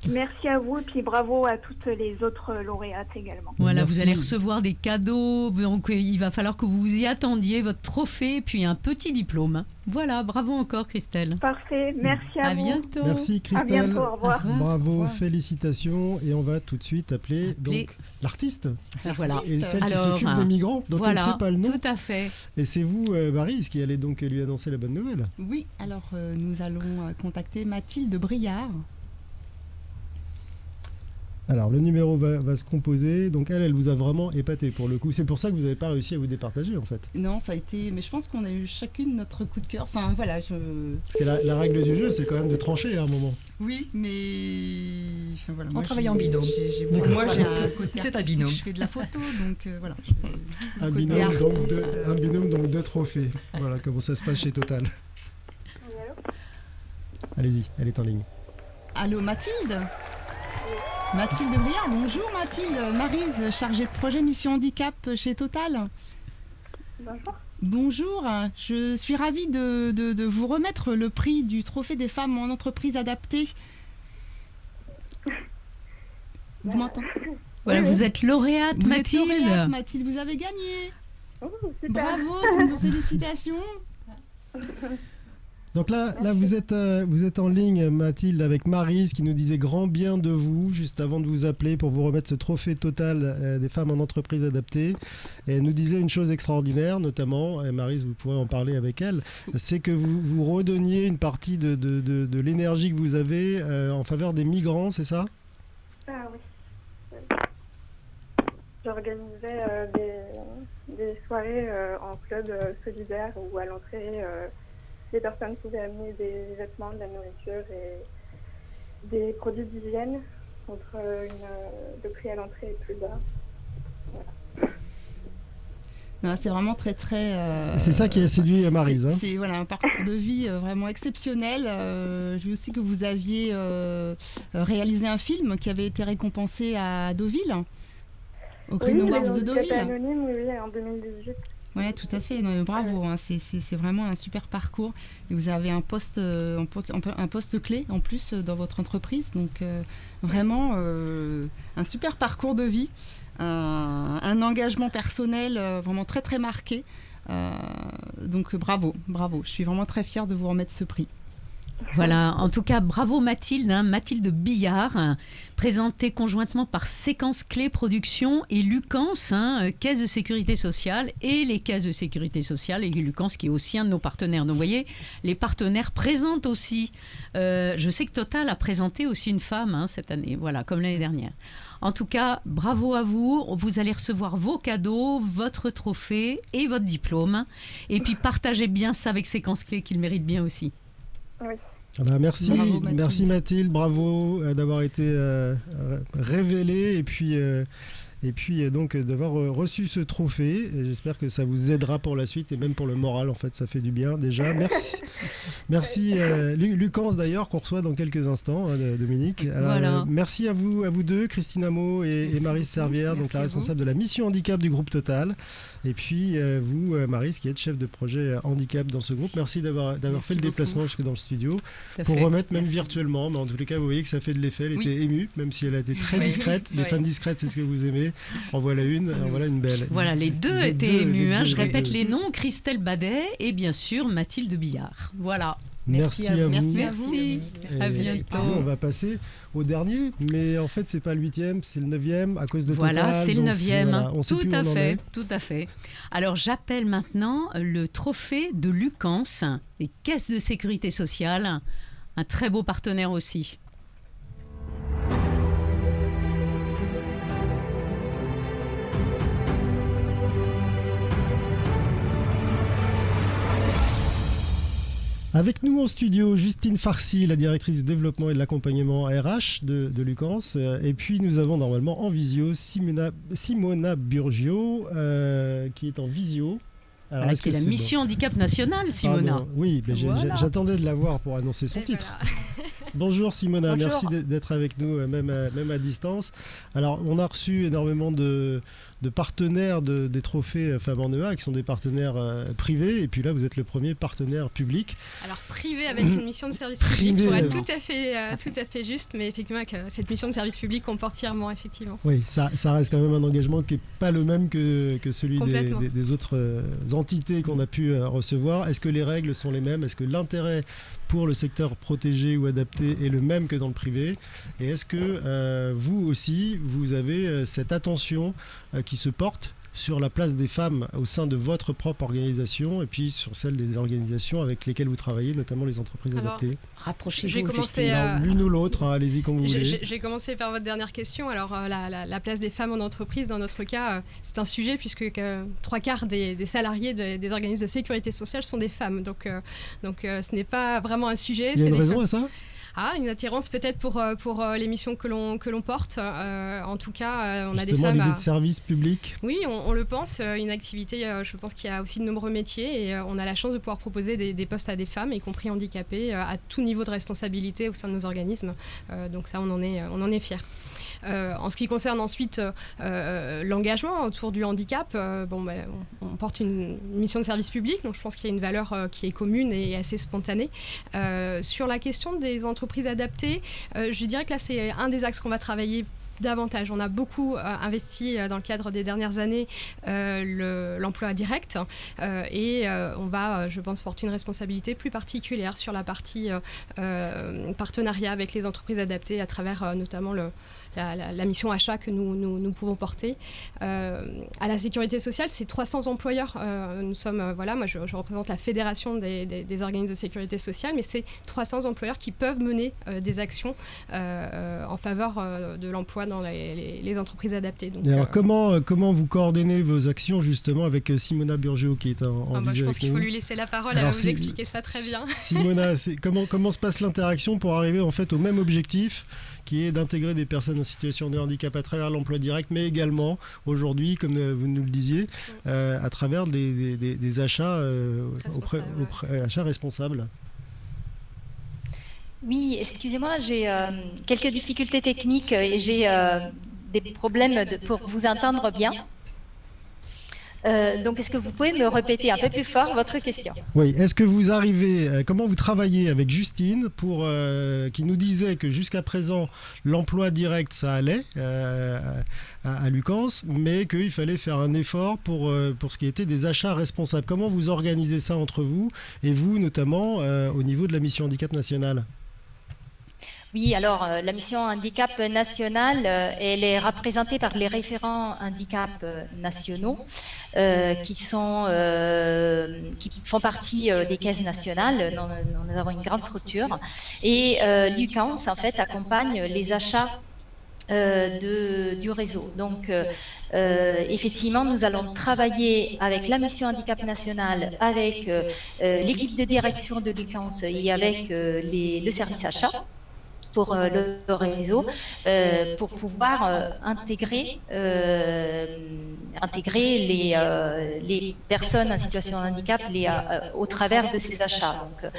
Merci à vous et puis bravo à toutes les autres lauréates également. Voilà, Merci. vous allez recevoir des cadeaux, donc il va falloir que vous y attendiez, votre trophée, puis un petit diplôme. Voilà, bravo encore Christelle. Parfait, merci à vous. À bientôt. Merci Christelle. À bientôt, au revoir. Bravo, félicitations. Et on va tout de suite appeler donc l'artiste. Voilà. Et celle qui s'occupe des migrants, dont on ne sait pas le nom. Tout à fait. Et c'est vous, Maryse, qui allez donc lui annoncer la bonne nouvelle. Oui, alors nous allons contacter Mathilde Briard. Alors le numéro va se composer, donc elle vous a vraiment épaté pour le coup. C'est pour ça que vous n'avez pas réussi à vous départager en fait. Non, ça a été, mais je pense qu'on a eu chacune notre coup de cœur. Enfin voilà, Parce que la règle du jeu, c'est quand même de trancher à un moment. Oui, mais enfin, voilà, On travaille en binôme. Moi, j'ai un côté c'est un binôme. Je fais de la photo, donc voilà. Un binôme, donc deux trophées. Voilà comment ça se passe chez Total. Allez-y, elle est en ligne. Allô Mathilde. Mathilde Briard, bonjour Mathilde. Maryse, chargée de projet Mission Handicap chez Total. Bonjour. Bonjour, je suis ravie de vous remettre le prix du trophée des femmes en entreprise adaptée. Vous m'entendez? Voilà, vous êtes lauréate Mathilde. Vous êtes lauréate Mathilde, vous avez gagné. Bravo, toutes nos félicitations. Donc là vous êtes en ligne, Mathilde, avec Maryse qui nous disait grand bien de vous juste avant de vous appeler pour vous remettre ce trophée Total des femmes en entreprise adaptée. Et elle nous disait une chose extraordinaire, notamment, et Maryse, vous pourrez en parler avec elle, c'est que vous redonniez une partie de l'énergie que vous avez en faveur des migrants, c'est ça? Ah oui. J'organisais des soirées en club solidaire où à l'entrée les personnes pouvaient amener des vêtements, de la nourriture et des produits d'hygiène contre le prix à l'entrée est plus bas. Voilà. Non, c'est vraiment très c'est ça qui a séduit Maryse. C'est voilà, un parcours de vie vraiment exceptionnel. J'ai vu aussi que vous aviez réalisé un film qui avait été récompensé à Deauville, au Green Awards de Deauville. Anonyme, oui, en 2018. Oui, tout à fait. Non, bravo, hein. C'est vraiment un super parcours. Et vous avez un poste clé en plus dans votre entreprise. Donc vraiment un super parcours de vie, un engagement personnel vraiment très très marqué. Donc bravo. Je suis vraiment très fière de vous remettre ce prix. Voilà, en tout cas, bravo Mathilde, Mathilde Billard, présentée conjointement par Séquence Clé Production et Lucans, Caisse de Sécurité Sociale, et les caisses de Sécurité Sociale, et Lucans qui est aussi un de nos partenaires. Donc vous voyez, les partenaires présentent aussi, je sais que Total a présenté aussi une femme cette année, voilà, comme l'année dernière. En tout cas, bravo à vous, vous allez recevoir vos cadeaux, votre trophée et votre diplôme, et puis partagez bien ça avec Séquence Clé qui le mérite bien aussi. Oui. Voilà, merci, Bravo, Mathilde. merci Mathilde, bravo d'avoir été révélée et puis et puis donc d'avoir reçu ce trophée. J'espère que ça vous aidera pour la suite et même pour le moral, en fait, ça fait du bien déjà. Merci Lucance d'ailleurs, qu'on reçoit dans quelques instants, Dominique. Alors, voilà. Merci à vous deux, Christine Hameau et Maryse Servière, donc la responsable de la mission handicap du groupe Total. Et puis vous, Maryse, qui êtes chef de projet handicap dans ce groupe. Merci d'avoir fait le déplacement jusque dans le studio pour remettre même virtuellement. Mais en tous les cas, vous voyez que ça fait de l'effet. Elle était émue, même si elle a été très discrète. Les femmes discrètes, c'est ce que vous aimez. En voilà une belle. Voilà, les deux étaient émus. Je répète les noms, Christelle Badet et bien sûr Mathilde Billard. Voilà. Merci à vous. Merci. À bientôt. On va passer au dernier, mais en fait, c'est pas le 8e, c'est le 9e à cause de Total. Voilà, c'est le 9e. Voilà, tout à fait. Alors, j'appelle maintenant le trophée de Lucance et Caisse de Sécurité Sociale, un très beau partenaire aussi. Avec nous en studio, Justine Farcy, la directrice du développement et de l'accompagnement RH de Lucance. Et puis nous avons normalement en visio Simona Burgio, qui est en visio. Alors, qui est la mission handicap nationale, Simona. Oui, mais j'attendais de la voir pour annoncer son titre. Voilà. Bonjour Simona, Bonjour. Merci d'être avec nous, même à distance. Alors, on a reçu énormément de partenaires des trophées Femmes en EA, qui sont des partenaires privés, et puis là, vous êtes le premier partenaire public. Alors, privé avec une mission de service public, pour être tout à fait juste, mais effectivement, avec cette mission de service public qu'on porte fièrement, effectivement. Oui, ça reste quand même un engagement qui n'est pas le même que celui des autres entités qu'on a pu recevoir. Est-ce que les règles sont les mêmes? Est-ce que l'intérêt pour le secteur protégé ou adapté est le même que dans le privé? Et est-ce que vous aussi, vous avez cette attention qui se porte sur la place des femmes au sein de votre propre organisation et puis sur celle des organisations avec lesquelles vous travaillez, notamment les entreprises adaptées? Rapprochez-vous. L'une ou l'autre, allez-y comme vous voulez. J'ai commencé par votre dernière question. Alors, la place des femmes en entreprise, dans notre cas, c'est un sujet puisque 3/4 des salariés des organismes de sécurité sociale sont des femmes. Donc ce n'est pas vraiment un sujet. Il y a une raison à ça? Une attirance peut-être pour les missions que l'on porte. En tout cas, on a des femmes. Justement, l'idée de service public. Oui, on le pense. Une activité, je pense qu'il y a aussi de nombreux métiers et on a la chance de pouvoir proposer des postes à des femmes, y compris handicapées, à tout niveau de responsabilité au sein de nos organismes. Donc ça, on en est fiers. En ce qui concerne ensuite l'engagement autour du handicap, on porte une mission de service public, donc je pense qu'il y a une valeur qui est commune et assez spontanée. Sur la question des entreprises adaptées, je dirais que là c'est un des axes qu'on va travailler davantage. On a beaucoup investi dans le cadre des dernières années l'emploi direct et on va, je pense, porter une responsabilité plus particulière sur la partie partenariat avec les entreprises adaptées à travers notamment la mission achat que nous pouvons porter. À la sécurité sociale, c'est 300 employeurs. Nous sommes, moi je représente la fédération des organismes de sécurité sociale, mais c'est 300 employeurs qui peuvent mener des actions en faveur de l'emploi dans les entreprises adaptées. Donc, et alors comment vous coordonnez vos actions justement avec Simona Burgio qui est en visio? Je pense qu'il faut lui laisser la parole, elle va vous expliquer ça très bien. Simona, comment se passe l'interaction pour arriver en fait au même objectif, qui est d'intégrer des personnes en situation de handicap à travers l'emploi direct, mais également aujourd'hui, comme vous nous le disiez, à travers des achats, achats responsables? Oui, excusez-moi, j'ai quelques difficultés techniques et j'ai des problèmes pour vous entendre bien. Donc, est-ce que vous pouvez me répéter un peu plus fort votre question? Oui, est-ce que vous arrivez, comment vous travaillez avec Justine qui nous disait que jusqu'à présent, l'emploi direct, ça allait à Lucance, mais qu'il fallait faire un effort pour ce qui était des achats responsables. Comment vous organisez ça entre vous et vous, notamment, au niveau de la mission handicap nationale? Oui, alors la mission handicap nationale, elle est représentée par les référents handicap nationaux qui font partie des caisses nationales. Nous avons une grande structure et Lucance en fait accompagne les achats du réseau. Donc effectivement, nous allons travailler avec la mission handicap nationale, avec l'équipe de direction de Lucance et avec le service achat pour le réseau, pour pouvoir intégrer les personnes en situation de handicap au travers de ces achats. Donc,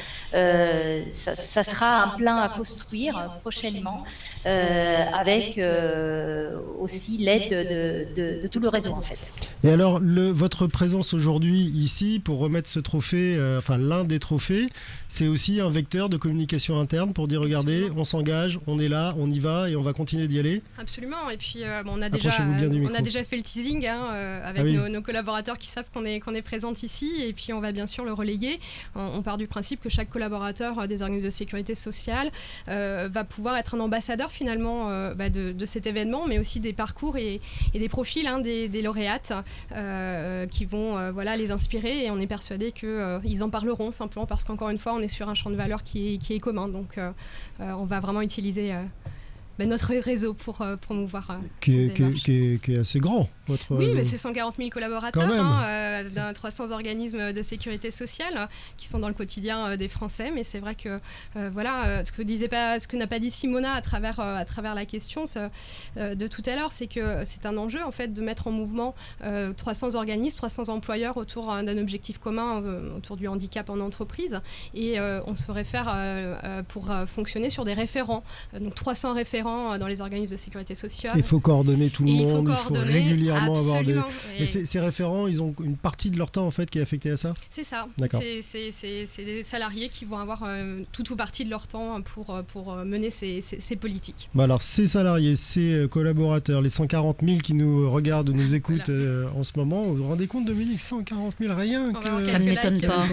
ça sera un plan à construire prochainement avec aussi l'aide de tout le réseau en fait. Et alors, votre présence aujourd'hui ici pour remettre ce trophée, enfin l'un des trophées, c'est aussi un vecteur de communication interne pour dire regardez, on s'engage, on est là, on y va et on va continuer d'y aller. Absolument. Et puis on a déjà fait le teasing avec nos collaborateurs qui savent qu'on est présente ici, et puis on va bien sûr le relayer. On part du principe que chaque collaborateur des organismes de sécurité sociale va pouvoir être un ambassadeur finalement de cet événement, mais aussi des parcours et des profils des lauréates qui vont les inspirer, et on est persuadé qu'ils en parleront simplement parce qu'encore une fois on est sur un champ de valeurs qui est commun, donc on va vraiment utiliser notre réseau pour promouvoir qui est assez grand, votre oui, réseau. Mais c'est 140 000 collaborateurs dans 300 organismes de sécurité sociale qui sont dans le quotidien des Français, mais c'est vrai que ce que n'a pas dit Simona à travers la question de tout à l'heure, c'est que c'est un enjeu en fait de mettre en mouvement 300 organismes, 300 employeurs autour d'un objectif commun autour du handicap en entreprise, et on se réfère pour fonctionner sur des référents, donc 300 référents dans les organismes de sécurité sociale. Il faut coordonner tout le monde, il faut régulièrement avoir des... Et ces référents, ils ont une partie de leur temps en fait qui est affectée à ça ? C'est ça. D'accord. C'est des salariés qui vont avoir toute ou partie de leur temps pour mener ces politiques. Bah alors ces salariés, ces collaborateurs, les 140 000 qui nous regardent ou nous écoutent en ce moment, vous vous rendez compte, Dominique, 140 000 rien que... Ça ne m'étonne pas.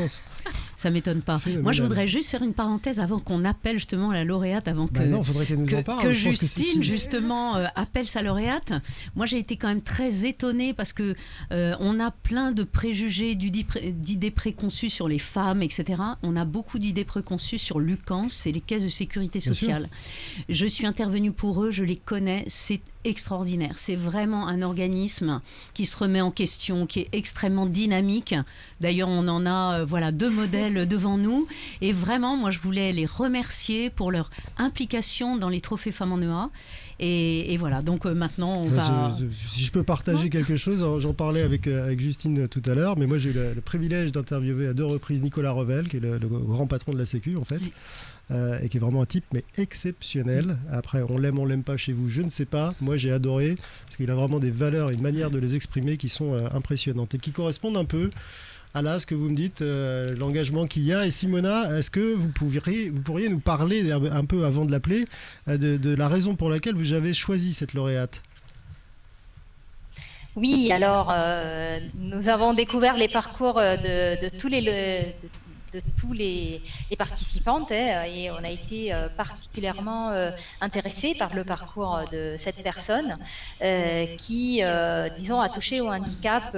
Ça m'étonne pas. Moi, je voudrais juste faire une parenthèse avant qu'on appelle justement la lauréate, avant que, non, faudrait qu'elle nous en parle. Que Justine justement appelle sa lauréate. Moi, j'ai été quand même très étonnée parce que on a plein de préjugés, d'idées préconçues sur les femmes, etc. On a beaucoup d'idées préconçues sur l'UCANS et les caisses de sécurité sociale. Je suis intervenue pour eux, je les connais, c'est extraordinaire. C'est vraiment un organisme qui se remet en question, qui est extrêmement dynamique. D'ailleurs, on en a deux modèles devant nous. Et vraiment, moi, je voulais les remercier pour leur implication dans les trophées Femmes en EA. Et voilà, donc maintenant, on va... Si je peux partager quelque chose, j'en parlais avec Justine tout à l'heure, mais moi, j'ai eu le privilège d'interviewer à 2 reprises Nicolas Revel, qui est le grand patron de la Sécu, en fait. Et qui est vraiment un type mais exceptionnel. Après, on l'aime pas chez vous, je ne sais pas. Moi, j'ai adoré parce qu'il a vraiment des valeurs et une manière de les exprimer qui sont impressionnantes et qui correspondent un peu à ce que vous me dites, l'engagement qu'il y a. Et Simona, est-ce que vous pourriez nous parler un peu avant de l'appeler de la raison pour laquelle vous avez choisi cette lauréate ? Oui, alors nous avons découvert les parcours de tous les participantes et on a été particulièrement intéressés par le parcours de cette personne qui, disons, a touché au handicap,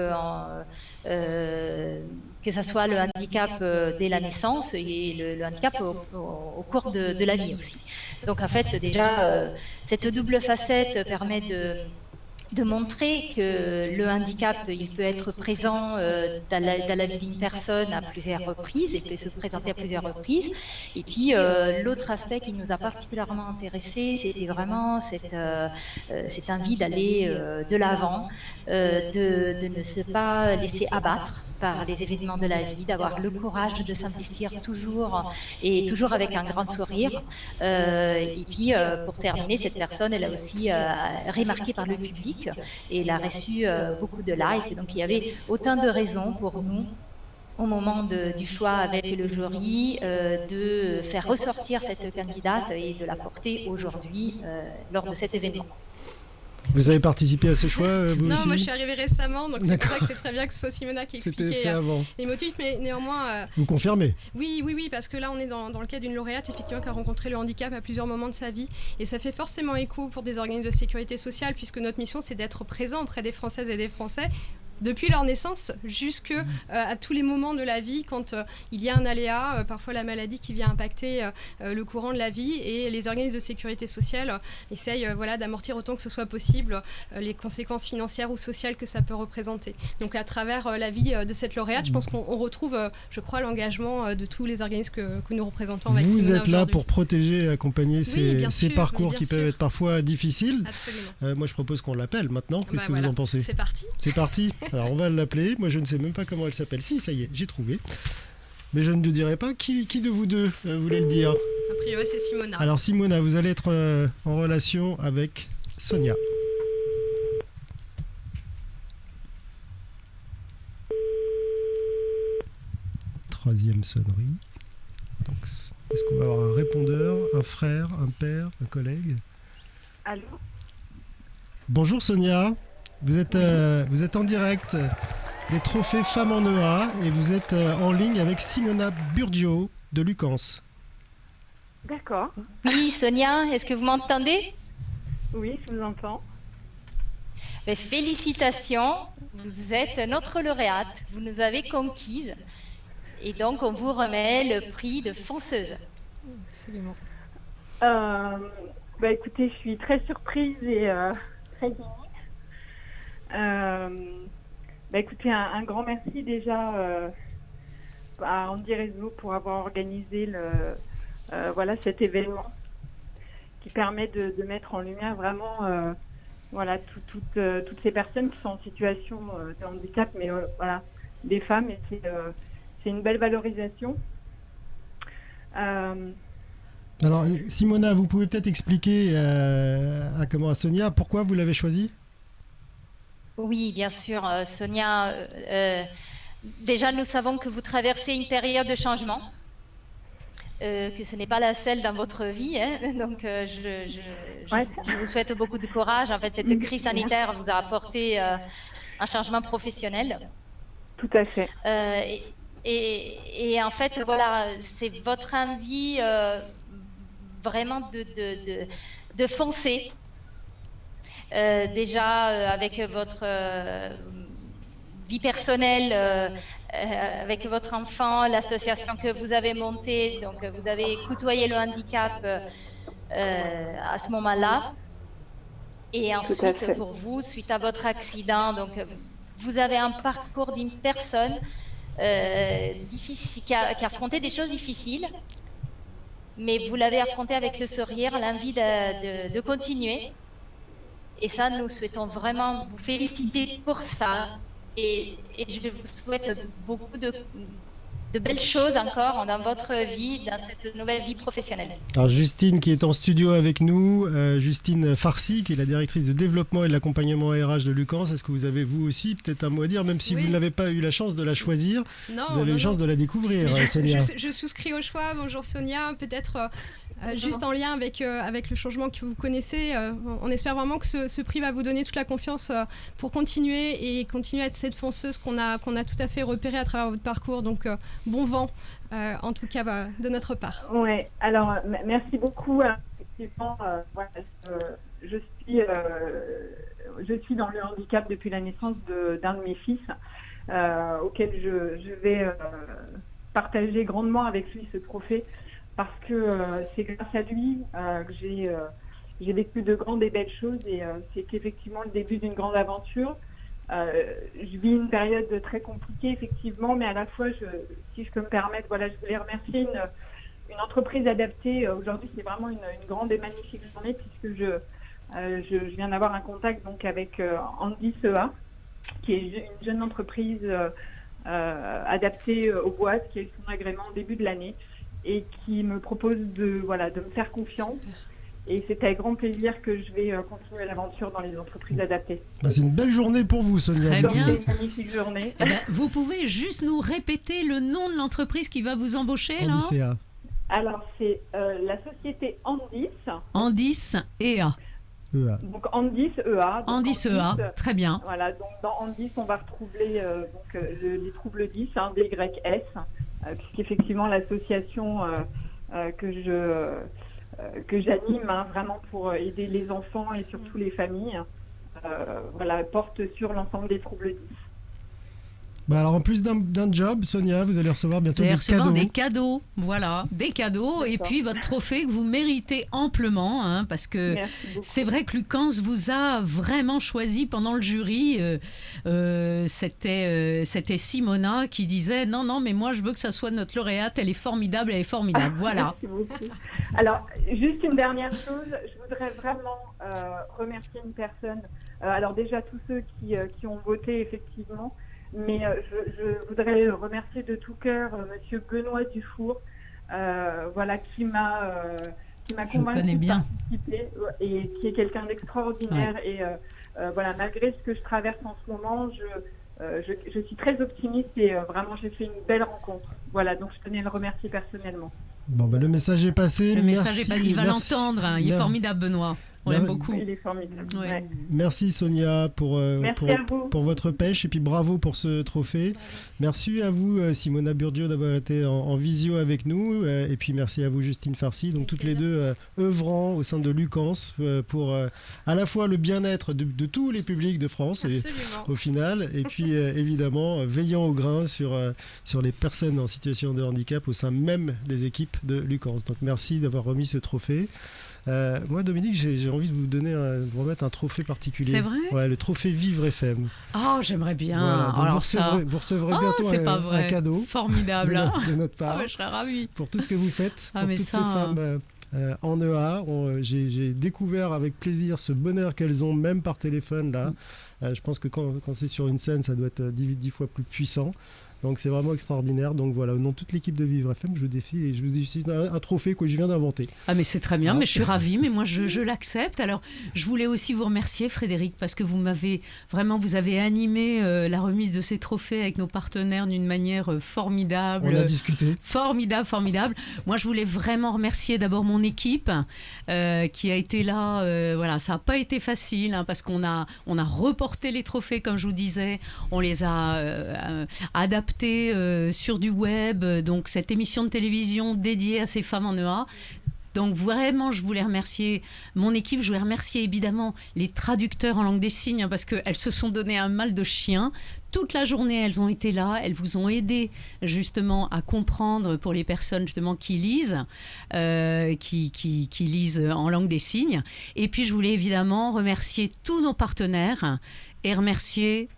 que ce soit le handicap dès la naissance et le handicap au cours de la vie aussi. Donc en fait, déjà, cette double facette permet de montrer que le handicap, il peut être présent dans la vie d'une personne à plusieurs reprises, et peut se présenter à plusieurs reprises. Et puis, l'autre aspect qui nous a particulièrement intéressés, c'était vraiment cette envie d'aller de l'avant, de ne se pas laisser abattre par les événements de la vie, d'avoir le courage de s'investir toujours, et toujours avec un grand sourire. Et puis, pour terminer, cette personne, elle a aussi remarqué par le public, et il a reçu beaucoup de likes. Donc il y avait autant de raisons pour nous, au moment du choix avec le jury, de faire ressortir cette candidate et de la porter aujourd'hui lors de cet événement. Vous avez participé à ce choix, vous non, aussi ? Moi je suis arrivée récemment, donc c'est pour ça que c'est très bien que ce soit Simona qui expliquait les motifs, mais néanmoins... Vous confirmez ? Oui, parce que là on est dans le cas d'une lauréate effectivement qui a rencontré le handicap à plusieurs moments de sa vie, et ça fait forcément écho pour des organismes de sécurité sociale, puisque notre mission c'est d'être présent auprès des Françaises et des Français depuis leur naissance jusque à tous les moments de la vie quand il y a un aléa, parfois la maladie qui vient impacter le courant de la vie, et les organismes de sécurité sociale essayent d'amortir autant que ce soit possible les conséquences financières ou sociales que ça peut représenter. Donc à travers la vie de cette lauréate, je pense qu'on retrouve, je crois, l'engagement de tous les organismes que nous représentons avec Vous Simona êtes là aujourd'hui. pour protéger et accompagner ces parcours qui peuvent être parfois difficiles. Absolument. Moi je propose qu'on l'appelle maintenant. Qu'est-ce que voilà. vous en pensez? C'est parti. C'est parti. Alors on va l'appeler. Moi je ne sais même pas comment elle s'appelle. Si, ça y est, j'ai trouvé. Mais je ne dirai pas qui de vous deux voulait le dire. A priori, c'est Simona. Alors Simona, vous allez être en relation avec Sonia. Troisième sonnerie. Donc, est-ce qu'on va avoir un répondeur, un frère, un père, un collègue? Allô? Bonjour Sonia, vous êtes en direct des trophées Femmes en EA et vous êtes en ligne avec Simona Burgio de Lucans. D'accord. Oui, Sonia, est-ce que vous m'entendez? Oui, je vous entends. Mais félicitations, vous êtes notre lauréate, vous nous avez conquise. Et donc, on vous remet le prix de fonceuse. Absolument. Écoutez, je suis très surprise et très émue. Écoutez, un grand merci déjà à Andy Réseau pour avoir organisé cet événement qui permet de mettre en lumière vraiment toutes ces personnes qui sont en situation de handicap, mais des femmes, et c'est une belle valorisation. Alors Simona, vous pouvez peut-être expliquer à Sonia pourquoi vous l'avez choisi? Oui, bien sûr, Sonia. Déjà, nous savons que vous traversez une période de changement, que ce n'est pas la seule dans votre vie. Donc, je vous souhaite beaucoup de courage. En fait, cette crise sanitaire vous a apporté un changement professionnel. Tout à fait. Et en fait, voilà, c'est votre envie vraiment de foncer. Déjà avec votre vie personnelle, avec votre enfant, l'association que vous avez montée, donc vous avez côtoyé le handicap à ce moment-là. Et ensuite, pour vous, suite à votre accident, donc vous avez un parcours d'une personne difficile, qui a affronté des choses difficiles, mais vous l'avez affronté avec le sourire, l'envie de continuer. Et ça, nous souhaitons vraiment vous féliciter pour ça. Et je vous souhaite beaucoup de belles choses encore dans votre vie, dans cette nouvelle vie professionnelle. Alors Justine qui est en studio avec nous, Justine Farcy qui est la directrice de développement et de l'accompagnement RH de Lucans. Est-ce que vous avez vous aussi peut-être un mot à dire, même si vous n'avez pas eu la chance de la choisir, vous avez eu la chance de la découvrir, Sonia. Je souscris au choix. Bonjour Sonia, peut-être juste en lien avec le changement que vous connaissez, on espère vraiment que ce prix va vous donner toute la confiance pour continuer à être cette fonceuse qu'on a tout à fait repérée à travers votre parcours. Donc bon vent, en tout cas de notre part. Oui, alors merci beaucoup. Effectivement, je suis dans le handicap depuis la naissance d'un de mes fils, auquel je vais partager grandement avec lui ce trophée. Parce que c'est grâce à lui que j'ai vécu de grandes et belles choses, et c'est qu'effectivement le début d'une grande aventure. Je vis une période très compliquée effectivement, mais à la fois, si je peux me permettre, je voulais remercier une entreprise adaptée. Aujourd'hui, c'est vraiment une grande et magnifique journée, puisque je viens d'avoir un contact donc avec Andis EA, qui est une jeune entreprise adaptée aux boîtes, qui a eu son agrément au début de l'année, et qui me propose de me faire confiance. Et c'est avec grand plaisir que je vais continuer l'aventure dans les entreprises adaptées. C'est une belle journée pour vous, Sonia. Très bien. C'est une magnifique journée. Vous pouvez juste nous répéter le nom de l'entreprise qui va vous embaucher, Andis EA. Alors, c'est la société Andis. Andis EA. Donc Andis EA. Andis EA, très bien. Voilà, donc dans Andis, on va retrouver les troubles 10, DYS, puisqu'effectivement l'association que j'anime vraiment pour aider les enfants et surtout les familles, porte sur l'ensemble des troubles 10. Alors en plus d'un job, Sonia, vous allez recevoir bientôt des cadeaux. Voilà, des cadeaux. Et puis votre trophée que vous méritez amplement, hein, parce que c'est vrai que Lucens vous a vraiment choisi pendant le jury. C'était Simona qui disait non, mais moi je veux que ça soit notre lauréate. Elle est formidable, Voilà. Merci beaucoup. Alors, juste une dernière chose, je voudrais vraiment remercier une personne. Alors déjà tous ceux qui ont voté effectivement. Mais je voudrais remercier de tout cœur Monsieur Benoît Dufour, qui m'a convaincu de participer et qui est quelqu'un d'extraordinaire. Ouais. Et malgré ce que je traverse en ce moment, je suis très optimiste et vraiment j'ai fait une belle rencontre. Voilà, donc je tenais à le remercier personnellement. Le message est passé. Il va l'entendre. Hein. Il est formidable, Benoît. On l'aime beaucoup. Il est formidable. Ouais. Merci Sonia pour votre pêche et puis bravo pour ce trophée. Merci à vous Simona Burgio d'avoir été en visio avec nous et puis merci à vous Justine Farcy, donc toutes les deux œuvrant au sein de Lucens pour à la fois le bien-être de tous les publics de France au final et puis évidemment veillant au grain sur les personnes en situation de handicap au sein même des équipes de Lucens. Donc merci d'avoir remis ce trophée. Moi, Dominique, j'ai envie de vous remettre un trophée particulier. C'est vrai ? Ouais, le trophée Vivre FM. Oh, j'aimerais bien. Voilà, donc vous recevrez bientôt un cadeau. Formidable. De notre part. Je serais ravie. Pour tout ce que vous faites, pour toutes ces femmes en EA. J'ai découvert avec plaisir ce bonheur qu'elles ont, même par téléphone. Là. Je pense que quand c'est sur une scène, ça doit être 10 fois plus puissant. Donc c'est vraiment extraordinaire. Donc voilà, au nom de toute l'équipe de Vivre FM, je vous défie et je vous dis un trophée que je viens d'inventer. Ah mais c'est très bien, mais je suis ravie, mais moi je l'accepte. Alors je voulais aussi vous remercier Frédéric parce que vous avez animé la remise de ces trophées avec nos partenaires d'une manière formidable. On a discuté. Formidable. Moi je voulais vraiment remercier d'abord mon équipe qui a été là. Ça n'a pas été facile hein, parce qu'on a reporté les trophées comme je vous disais. On les a adaptés sur du web, donc cette émission de télévision dédiée à ces femmes en EA. Donc vraiment, je voulais remercier mon équipe, je voulais remercier évidemment les traducteurs en langue des signes, parce qu'elles se sont donné un mal de chien. Toute la journée, elles ont été là, elles vous ont aidé justement à comprendre pour les personnes justement qui lisent, qui lisent en langue des signes. Et puis je voulais évidemment remercier tous nos partenaires et remercier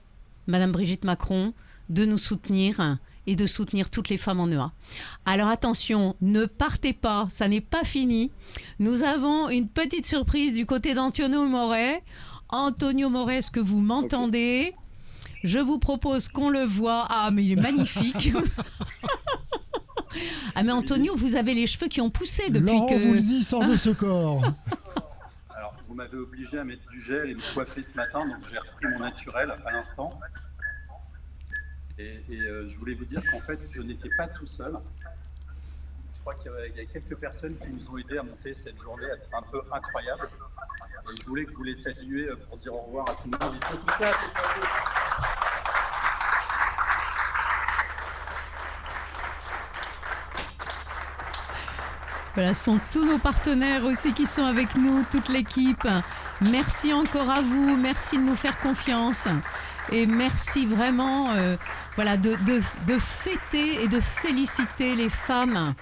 Madame Brigitte Macron de nous soutenir et de soutenir toutes les femmes en EA. Alors attention, ne partez pas, ça n'est pas fini. Nous avons une petite surprise du côté d'Antonio Moret. Antonio Moret, est-ce que vous m'entendez ? Je vous propose qu'on le voit. Ah, mais il est magnifique. Ah, mais Antonio, vous avez les cheveux qui ont poussé depuis Laurent Voulzy sort de ce corps. Alors, vous m'avez obligé à mettre du gel et me coiffer ce matin, donc j'ai repris mon naturel à l'instant. Et je voulais vous dire qu'en fait, je n'étais pas tout seul. Je crois qu'il y a quelques personnes qui nous ont aidés à monter cette journée un peu incroyable. Et je voulais que vous les saluiez pour dire au revoir à tout le monde. Ils sont tous là. Voilà, ce sont tous nos partenaires aussi qui sont avec nous, toute l'équipe. Merci encore à vous, merci de nous faire confiance. Et merci vraiment de fêter et de féliciter les femmes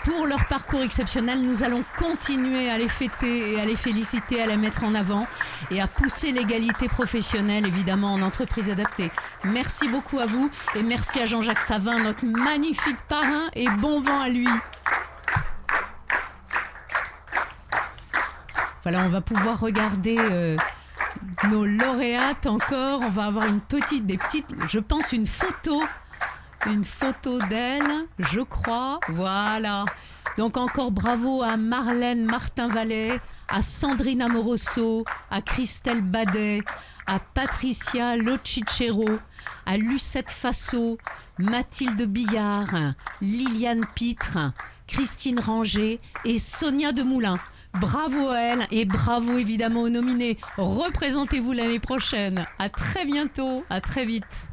pour leur parcours exceptionnel. Nous allons continuer à les fêter et à les féliciter, à les mettre en avant et à pousser l'égalité professionnelle, évidemment, en entreprise adaptée. Merci beaucoup à vous et merci à Jean-Jacques Savin, notre magnifique parrain, et bon vent à lui. Voilà, on va pouvoir regarder nos lauréates encore. On va avoir une photo d'elle, je crois. Voilà. Donc encore bravo à Marlène Martin-Vallet, à Sandrine Amoroso, à Christelle Badet, à Patricia Locicero, à Lucette Fasso, Mathilde Billard, Liliane Pitre, Christine Ranger et Sonia Demoulin. Bravo à elle et bravo évidemment aux nominés. Représentez-vous l'année prochaine. À très bientôt, à très vite.